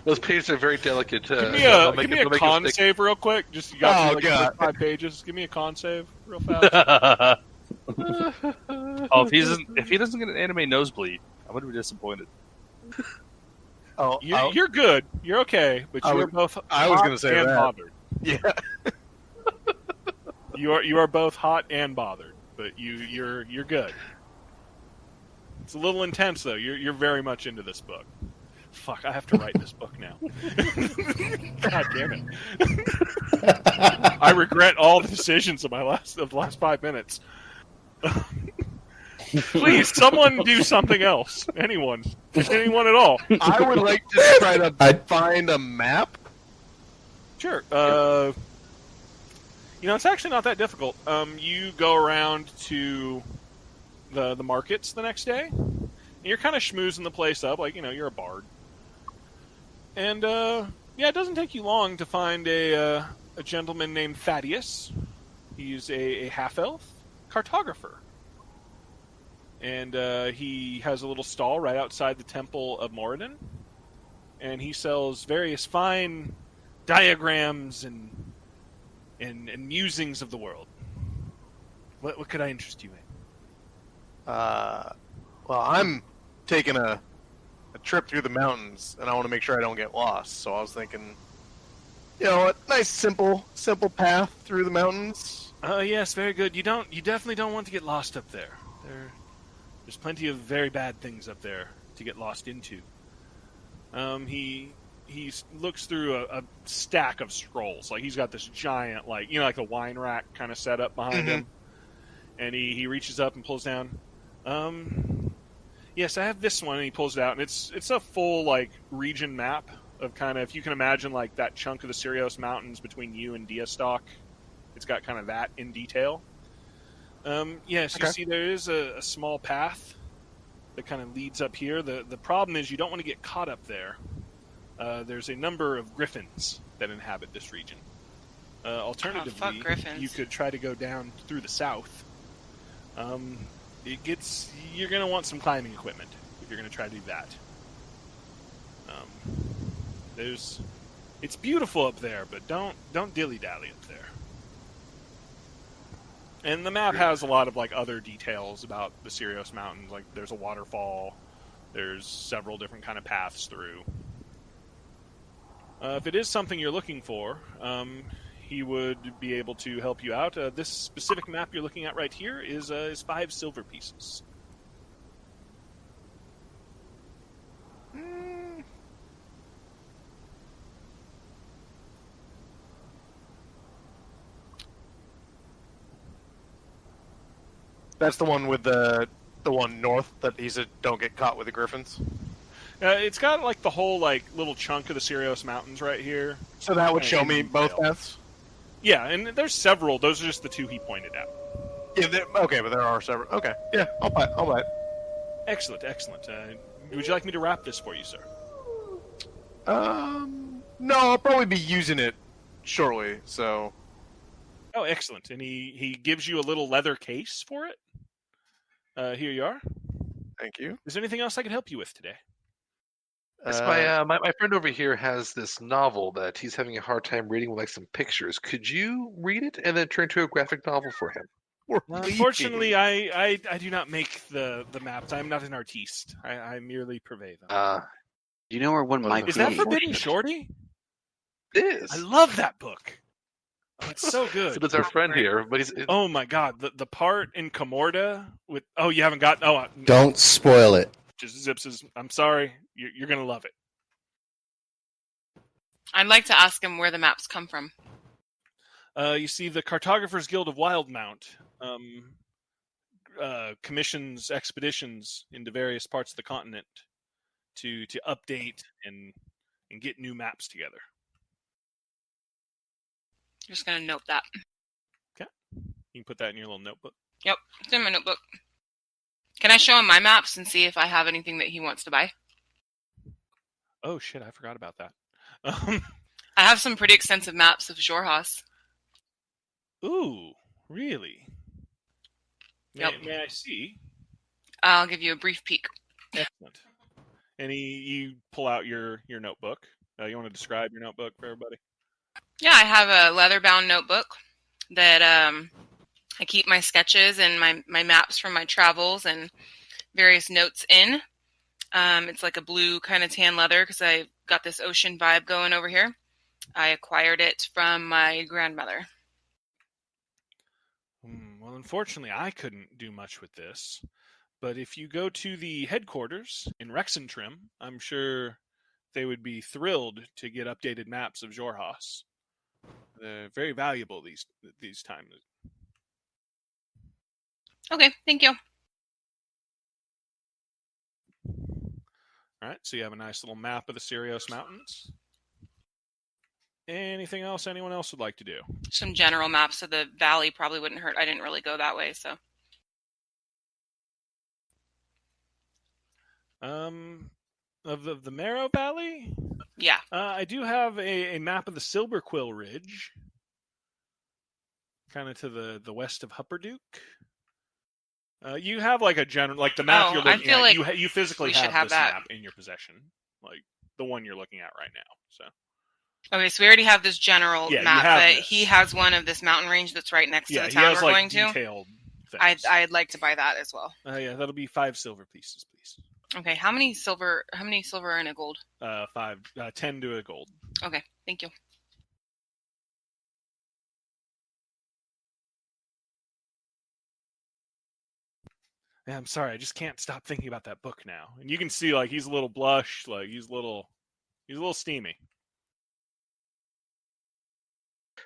Those pages are very delicate. Give me they'll a make give me it- a they'll make it con stick. save real quick. Just you got Oh, like God. 5 pages. Give me a con save real fast. Oh, if he doesn't get an anime nosebleed, I'm gonna be disappointed. Oh, You're good. You're okay, but I you're was- both. I was hot gonna say and that. bothered. yeah. You are both hot and bothered, but you're good. It's a little intense though. You're very much into this book. Fuck, I have to write this book now. God damn it! I regret all the decisions of the last 5 minutes. Please, someone do something else. Anyone at all. I would like to try to find a map. Sure. It's actually not that difficult. You go around to the markets the next day, and you're kind of schmoozing the place up, like you're a bard. And it doesn't take you long to find a gentleman named Thaddeus. He's a half-elf cartographer, and he has a little stall right outside the Temple of Moradin, and he sells various fine diagrams and musings of the world. What could I interest you in? Well, I'm taking a trip through the mountains, and I want to make sure I don't get lost. So I was thinking, a nice, simple path through the mountains. Yes, very good. You definitely don't want to get lost up there. There's plenty of very bad things up there to get lost into. He looks through a stack of scrolls. Like he's got this giant, like a wine rack kind of set up behind him, and he reaches up and pulls down. Yes, I have this one, and he pulls it out, and it's a full like region map of kind of, if you can imagine like that chunk of the Sirios Mountains between you and Diastock. It's got kind of that in detail. Yes, you see there is a small path that kind of leads up here. The problem is you don't want to get caught up there. There's a number of griffins that inhabit this region. Alternatively, griffins. you could try to go down through the south. You're going to want some climbing equipment if you're going to try to do that. It's beautiful up there, but don't dilly-dally up there. And the map has a lot of like other details about the Sirios Mountains. Like there's a waterfall. There's several different kind of paths through. If it is something you're looking for, he would be able to help you out. This specific map you're looking at right here is 5 silver pieces. That's the one with the one north that he said don't get caught with the griffins. It's got like the whole like little chunk of the Sirios Mountains right here. So that would show me both paths? Yeah, and there's several. Those are just the 2 he pointed out. Yeah, okay, but there are several. Okay, yeah, I'll buy it. Excellent. Would you like me to wrap this for you, sir? No, I'll probably be using it shortly, so... Oh, excellent. And he gives you a little leather case for it. Here you are. Thank you. Is there anything else I can help you with today? Yes, my friend over here has this novel that he's having a hard time reading with like some pictures. Could you read it and then turn to a graphic novel for him? Unfortunately, I do not make the maps. I'm not an artiste. I merely purvey them. You know where one might be? Is that Forbidden Shorty? It is. I love that book. Oh, it's so good. So that's our friend here, but he's. Oh my god, the part in Comorda with you haven't got Don't spoil it. Just Zips. I'm sorry, you're gonna love it. I'd like to ask him where the maps come from. You see the Cartographers Guild of Wildmount commissions expeditions into various parts of the continent to update and get new maps together. Just gonna note that. Okay. You can put that in your little notebook. Yep, it's in my notebook. Can I show him my maps and see if I have anything that he wants to buy? Oh shit, I forgot about that. I have some pretty extensive maps of Xhorhas. Ooh, really? Yep. May I see? I'll give you a brief peek. Excellent. And you pull out your notebook. You want to describe your notebook for everybody? Yeah, I have a leather-bound notebook that I keep my sketches and my maps from my travels and various notes in. It's like a blue kind of tan leather because I got this ocean vibe going over here. I acquired it from my grandmother. Well, unfortunately, I couldn't do much with this. But if you go to the headquarters in Rexentrim, I'm sure they would be thrilled to get updated maps of Xhorhas. They're very valuable these times. Okay, thank you. All right, so you have a nice little map of the Sirios Mountains. Anything else anyone else would like to do? Some general maps of the valley probably wouldn't hurt. I didn't really go that way, so. Of the Marrow Valley? Yeah. I do have a map of the Silverquill Ridge. Kind of to the west of Hupperduke. You have like a general, like the map you're looking at. Like you physically have this that map in your possession, like the one you're looking at right now. So. Okay, so we already have this general map, but this. he has one of this mountain range that's right next to the town we're going to. Detailed things. I'd like to buy that as well. Yeah, that'll be 5 silver pieces, please. Okay, how many silver and a gold? 10 to a gold. Okay, thank you. Yeah, I'm sorry, I just can't stop thinking about that book now. And you can see, like, he's a little blushed, like he's a little steamy.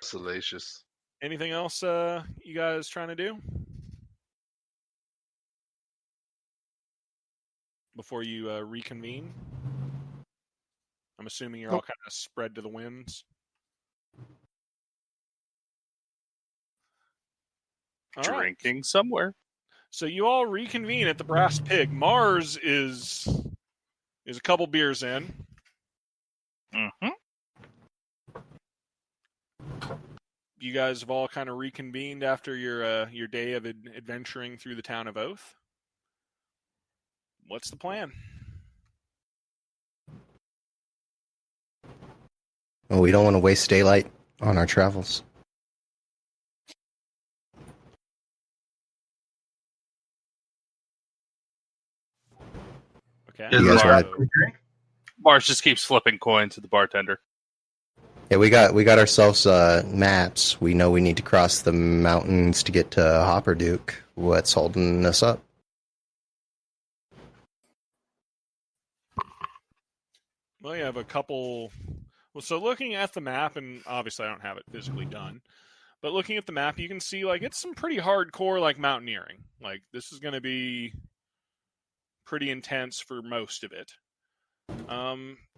Salacious. Anything else you guys trying to do before you reconvene? I'm assuming you're all kind of spread to the winds. Drinking somewhere. So you all reconvene at the Brass Pig. Mars is a couple beers in. Mm-hmm. You guys have all kind of reconvened after your day of adventuring through the town of Oath. What's the plan? Well, we don't want to waste daylight on our travels. Okay. You guys want Mars just keeps flipping coins to the bartender. Yeah, we got ourselves maps. We know we need to cross the mountains to get to Hopperduke. What's holding us up? Well, you have a couple. Well, so looking at the map, and obviously I don't have it physically done, but looking at the map, you can see like it's some pretty hardcore like mountaineering. Like this is going to be pretty intense for most of it.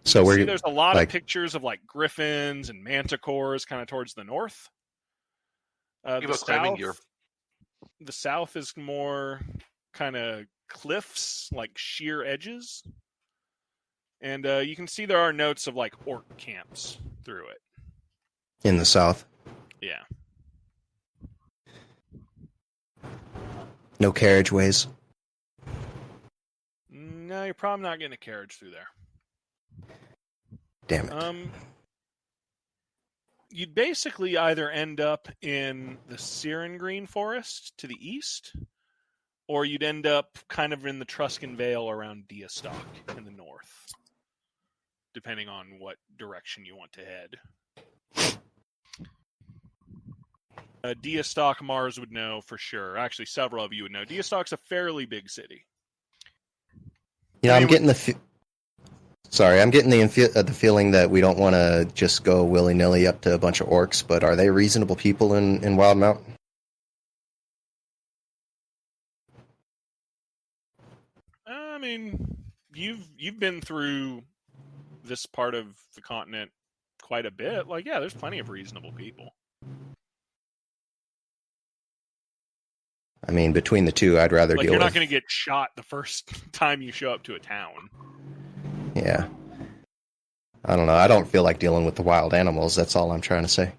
So there's a lot of pictures of like griffins and manticores kind of towards the north. The south is more kind of cliffs, like sheer edges. And you can see there are notes of like orc camps through it. In the south? Yeah. No carriageways? No, you're probably not getting a carriage through there. Damn it. You'd basically either end up in the Siren Green Forest to the east, or you'd end up kind of in the Truscan Vale around Diastock in the north, depending on what direction you want to head. Diastock, Mars would know for sure. Actually, several of you would know. Diastock's a fairly big city. Yeah, I'm getting the Sorry, I'm getting the feeling that we don't want to just go willy-nilly up to a bunch of orcs, but are they reasonable people in Wild Mountain? I mean, you've been through this part of the continent quite a bit. Like, yeah, there's plenty of reasonable people. I mean, between the two, I'd rather Like, deal you're with... not going to get shot the first time you show up to a town. Yeah. I don't know. I don't feel like dealing with the wild animals. That's all I'm trying to say.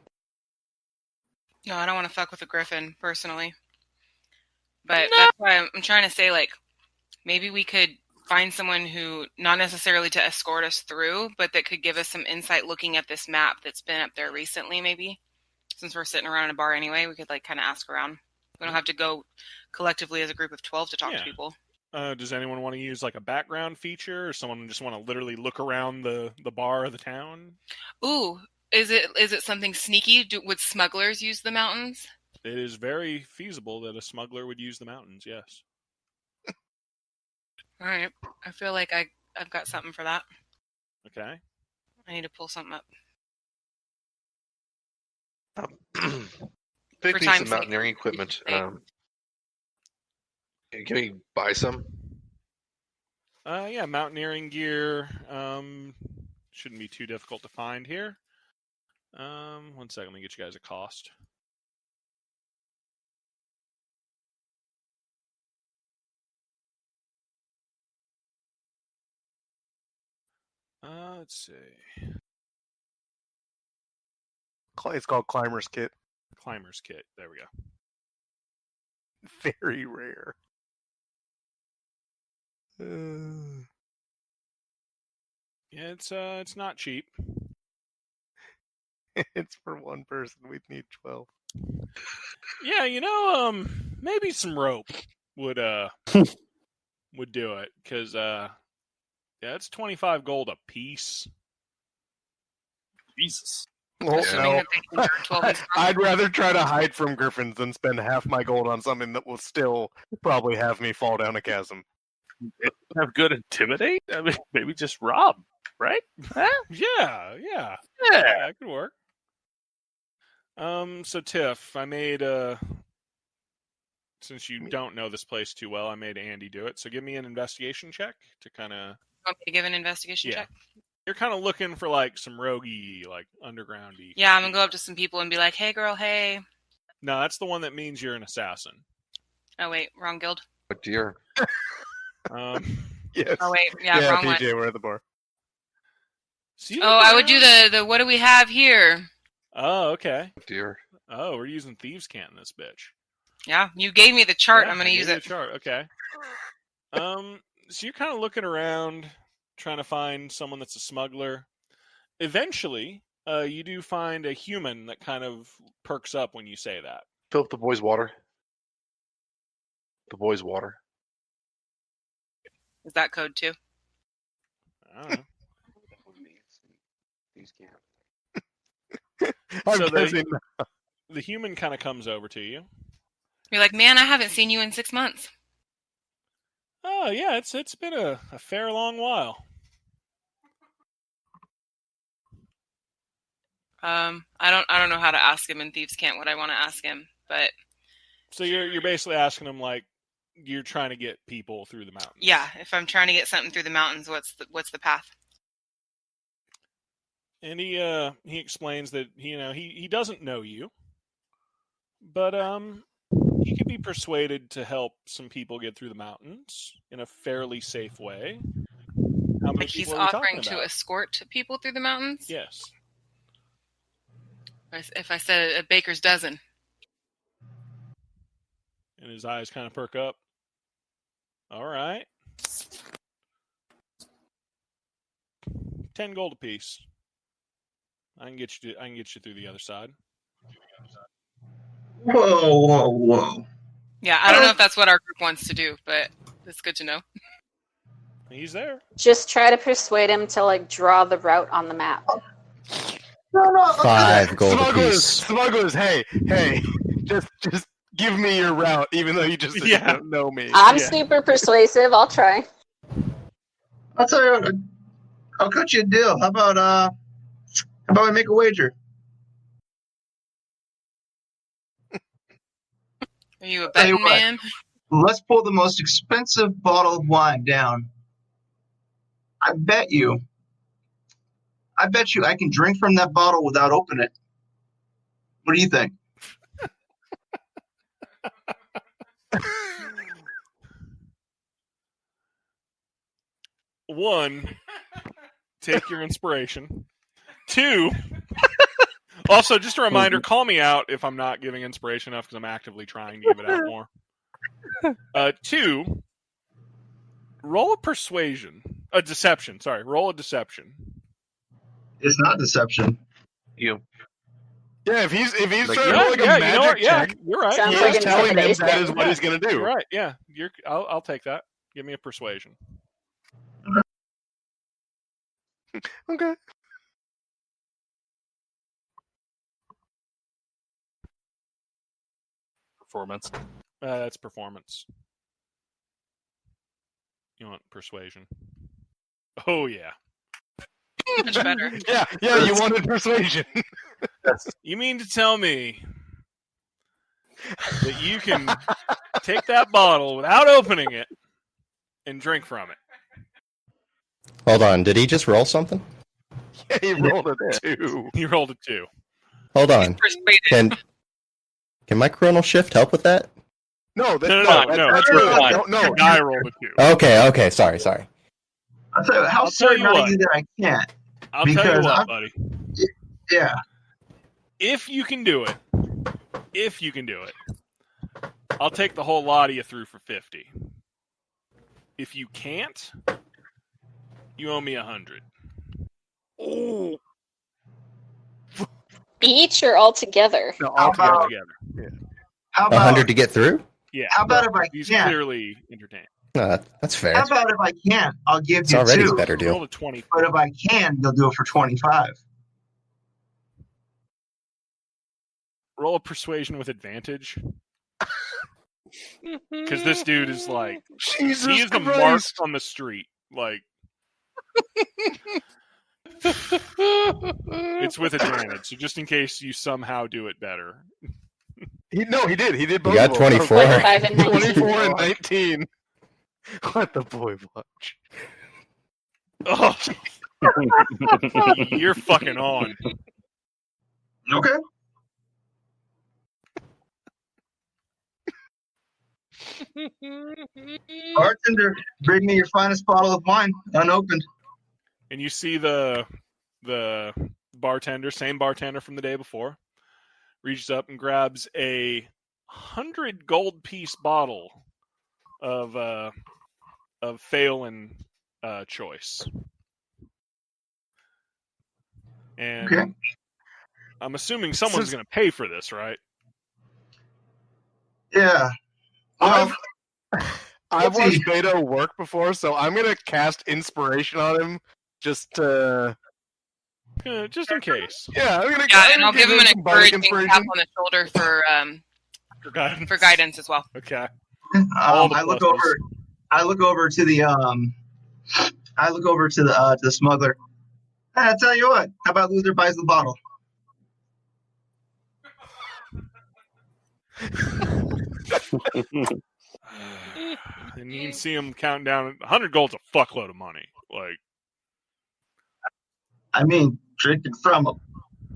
No, I don't want to fuck with a griffin, personally. But that's why I'm trying to say, like, maybe we could find someone who, not necessarily to escort us through, but that could give us some insight looking at this map that's been up there recently, maybe. Since we're sitting around in a bar anyway, we could, like, kind of ask around. We don't have to go collectively as a group of 12 to talk to people. Does anyone want to use, like, a background feature, or someone just want to literally look around the bar or the town? Ooh, is it something sneaky? Would smugglers use the mountains? It is very feasible that a smuggler would use the mountains, yes. All right. I feel like I've got something for that. Okay. I need to pull something up. Big For piece time's of sake. mountaineering equipment. Can we buy some? Yeah, mountaineering gear shouldn't be too difficult to find here. 1 second, let me get you guys a cost. Let's see. It's called Climber's Kit. Climber's Kit. There we go. Very rare. Yeah, it's not cheap. It's for one person. We'd need 12. Yeah, maybe some rope would would do it, because yeah, it's 25 gold a piece. Jesus. Well, Assuming no. that they can turn 12 into I'd rather try to hide from griffins than spend half my gold on something that will still probably have me fall down a chasm. Have good intimidate? I mean, maybe just rob, right? Huh? Yeah, that could work. So Tiff, I made since you don't know this place too well, I made Andy do it. So give me an investigation check to kind of. Want me to give an investigation check? You're kind of looking for like some roguey, like undergroundy. Yeah, I'm gonna go up to some people and be like, "Hey, girl, hey." No, that's the one that means you're an assassin. Oh wait, wrong guild. Oh dear. Yes. Oh wait, yeah, wrong PJ, one. we're at the bar. I would do the what do we have here? Oh, okay. Oh dear. Oh, we're using Thieves' Cant in this bitch. Yeah, you gave me the chart. Yeah, I'm gonna I use gave you it. the chart. Okay. So you're kind of looking around, trying to find someone that's a smuggler. Eventually, you do find a human that kind of perks up when you say that. Fill up the boys' water. The boys' water. Is that code too? I don't know. I'm So guessing. the human kind of comes over to you. You're like, man, I haven't seen you in 6 months. Oh yeah, it's been a fair long while. I don't know how to ask him in Thieves' Cant what I want to ask him, but So you're basically asking him, like, you're trying to get people through the mountains. yeah, if I'm trying to get something through the mountains, what's the path? And he explains that he doesn't know you, but he could be persuaded to help some people get through the mountains in a fairly safe way. How many Like he's people are we talking offering to about? escort people through the mountains? Yes. If I said a baker's dozen. And his eyes kind of perk up. All right. 10 gold apiece. I can get you through the other side. Whoa. Yeah, I don't know if that's what our group wants to do, but it's good to know. He's there. Just try to persuade him to like draw the route on the map. No. 5 gold apiece. Smugglers, hey, just give me your route, even though you just don't know me. I'm super persuasive. I'll try. I'll tell you what, I'll cut you a deal. How about we make a wager? Are you a Tell you betting what. man? Let's pull the most expensive bottle of wine down. I bet you I can drink from that bottle without opening it. What do you think? One, take your inspiration. Two, also just a reminder, call me out if I'm not giving inspiration enough because I'm actively trying to give it out more. Two, roll a persuasion. A deception, sorry. Roll a deception. It's not deception. You. Yeah, if he's trying to yeah, roll like yeah, a magic you know what? Yeah, check, you're right. Sounds he's like telling him intimidation. that is what he's going to do. You're right, yeah. I'll take that. Give me a persuasion. Okay. Performance. That's performance. You want persuasion? Oh yeah. Much better. Yeah, you wanted persuasion. You mean to tell me that you can take that bottle without opening it and drink from it? Hold on, did he just roll something? Yeah, he rolled a 2. He rolled a 2. Hold on. Persuaded. Can my chronal shift help with that? No, No. that's really, no. I rolled a 2. Okay, sorry. I'll tell you, how I'll tell certain you are what. you that I can't? I'll tell you Because what, I'm- buddy. Yeah. If you can do it, I'll take the whole lot of you through for 50. If you can't, you owe me 100. Oh, Each or all together? no, How all about- Together. How about 100 to get through? Yeah. How about if I He's can't? clearly entertained. No, that's fair. How about if I can't? I'll give It's you already 2. a better Roll deal. a 20. But if I can, you'll do it for 25. Roll a persuasion with advantage. Because this dude is like, Jesus he is the mark Christ. on the street. Like, it's with advantage. So just in case you somehow do it better. He did. He did both. You got of them. 24. 25 and 19. 24 and 19. Let the boy watch. Oh, you're fucking on. Okay. Bartender, bring me your finest bottle of wine, unopened. And you see the bartender, same bartender from the day before, reaches up and grabs a 100 gold piece bottle of Phelan choice. And Okay. I'm assuming someone's going to pay for this, right? Yeah. I've let's see. watched Beto work before, so I'm gonna cast inspiration on him just to. Just in case. Yeah, I'm gonna. Yeah, I'm and I'll gonna give him an some bardic encouraging tap on the shoulder For for guidance as well. Okay. All the I look pluses. over. I look over to the to the smuggler. Hey, I tell you what. How about loser buys the bottle? And you can see him counting down. 100 gold's a fuckload of money. Like, I mean, drinking from a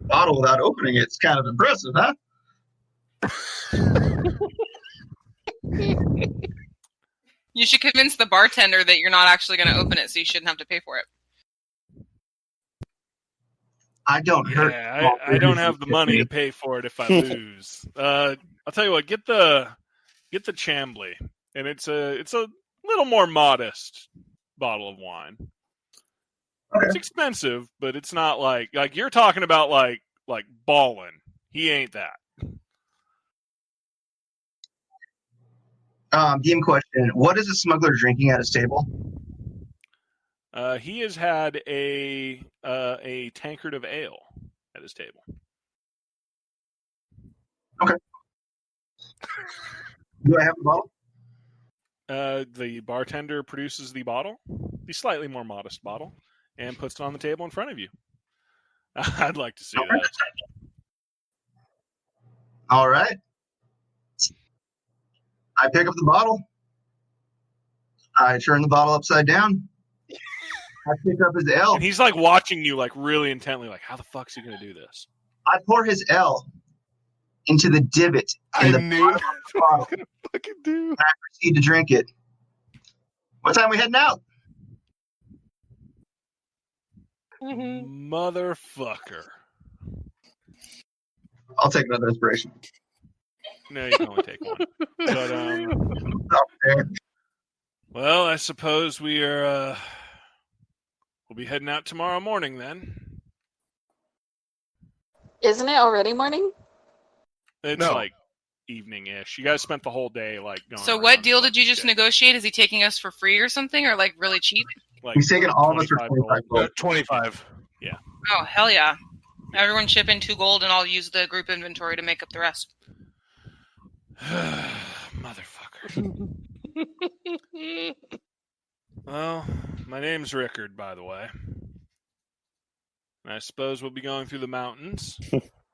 bottle without opening it's kind of impressive, huh? You should convince the bartender that you're not actually going to open it, so you shouldn't have to pay for it. I don't hurt. yeah, I don't have the money to pay for it if I lose. I'll tell you what. Get the Chambly, and it's a little more modest bottle of wine. Okay. It's expensive, but it's not like you're talking about like ballin'. He ain't that. Game question: what is a smuggler drinking at his table? He has had a tankard of ale at his table. Okay. Do I have the bottle? The bartender produces the bottle, the slightly more modest bottle, and puts it on the table in front of you. I'd like to see that. All right. I pick up the bottle. I turn the bottle upside down. I pick up his L. And he's like watching you like really intently, like, how the fuck's he going to do this? I pour his L into the divot in the bottom of the bottle. Fucking do. And I proceed to drink it. What time are we heading out? Motherfucker. I'll take another inspiration. No, you can only take one. But, Okay. well, I suppose we'll be heading out tomorrow morning then. Isn't it already morning? It's No. like evening-ish. You guys spent the whole day like going So around what deal did you like just shit. negotiate? Is he taking us for free or something, or like really cheap? Like He's taking all of us for 25 25 gold. 25. Oh hell yeah! Everyone chip in 2 gold, and I'll use the group inventory to make up the rest. Motherfucker. Well, my name's Rickard, by the way. I suppose we'll be going through the mountains.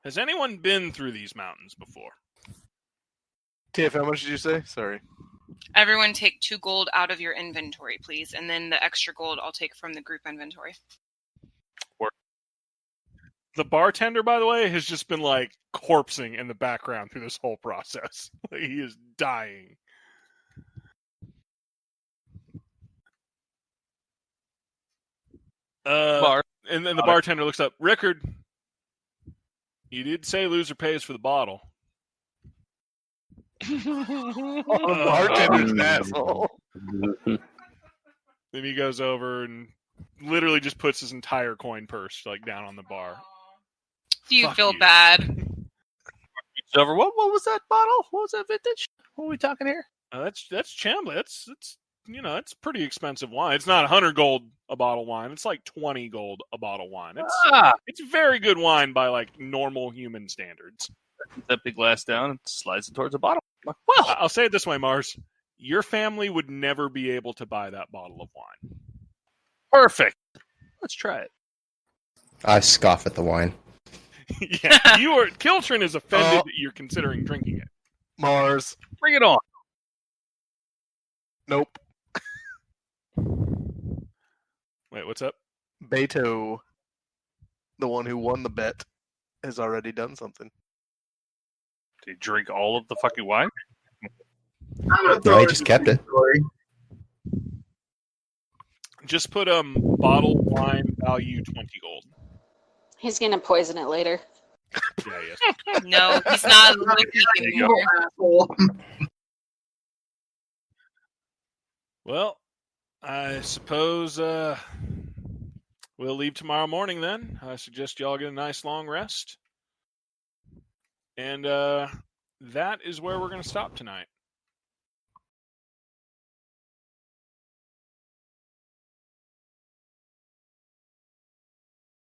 Has anyone been through these mountains before? Tiff, how much did you say? Sorry. Everyone take 2 gold out of your inventory, please, and then the extra gold I'll take from the group inventory. The bartender, by the way, has just been like corpsing in the background through this whole process. Like, he is dying. And then the bartender looks up. Rickard, you did say loser pays for the bottle. The bartender's an asshole. Then he goes over and literally just puts his entire coin purse like down on the bar. Do you Fuck feel you. bad? It's over. What was that bottle? What was that vintage? What are we talking here? That's Chambly. It's it's pretty expensive wine. It's not 100 gold a bottle of wine. It's like 20 gold a bottle of wine. It's very good wine by like normal human standards. That big glass down and slides it towards the bottle. Well, I'll say it this way, Mars. Your family would never be able to buy that bottle of wine. perfect. Let's try it. I scoff at the wine. Yeah, Kiltrin is offended that you're considering drinking it. Mars. Bring it on. Nope. Wait, what's up? Beto, the one who won the bet, has already done something. Did you drink all of the fucking wine? No, I just kept it. Just put bottle wine value 20 gold. He's gonna poison it later. Yeah, yes. No, he's not looking anymore. Well, I suppose we'll leave tomorrow morning then. I suggest y'all get a nice long rest. And that is where we're going to stop tonight.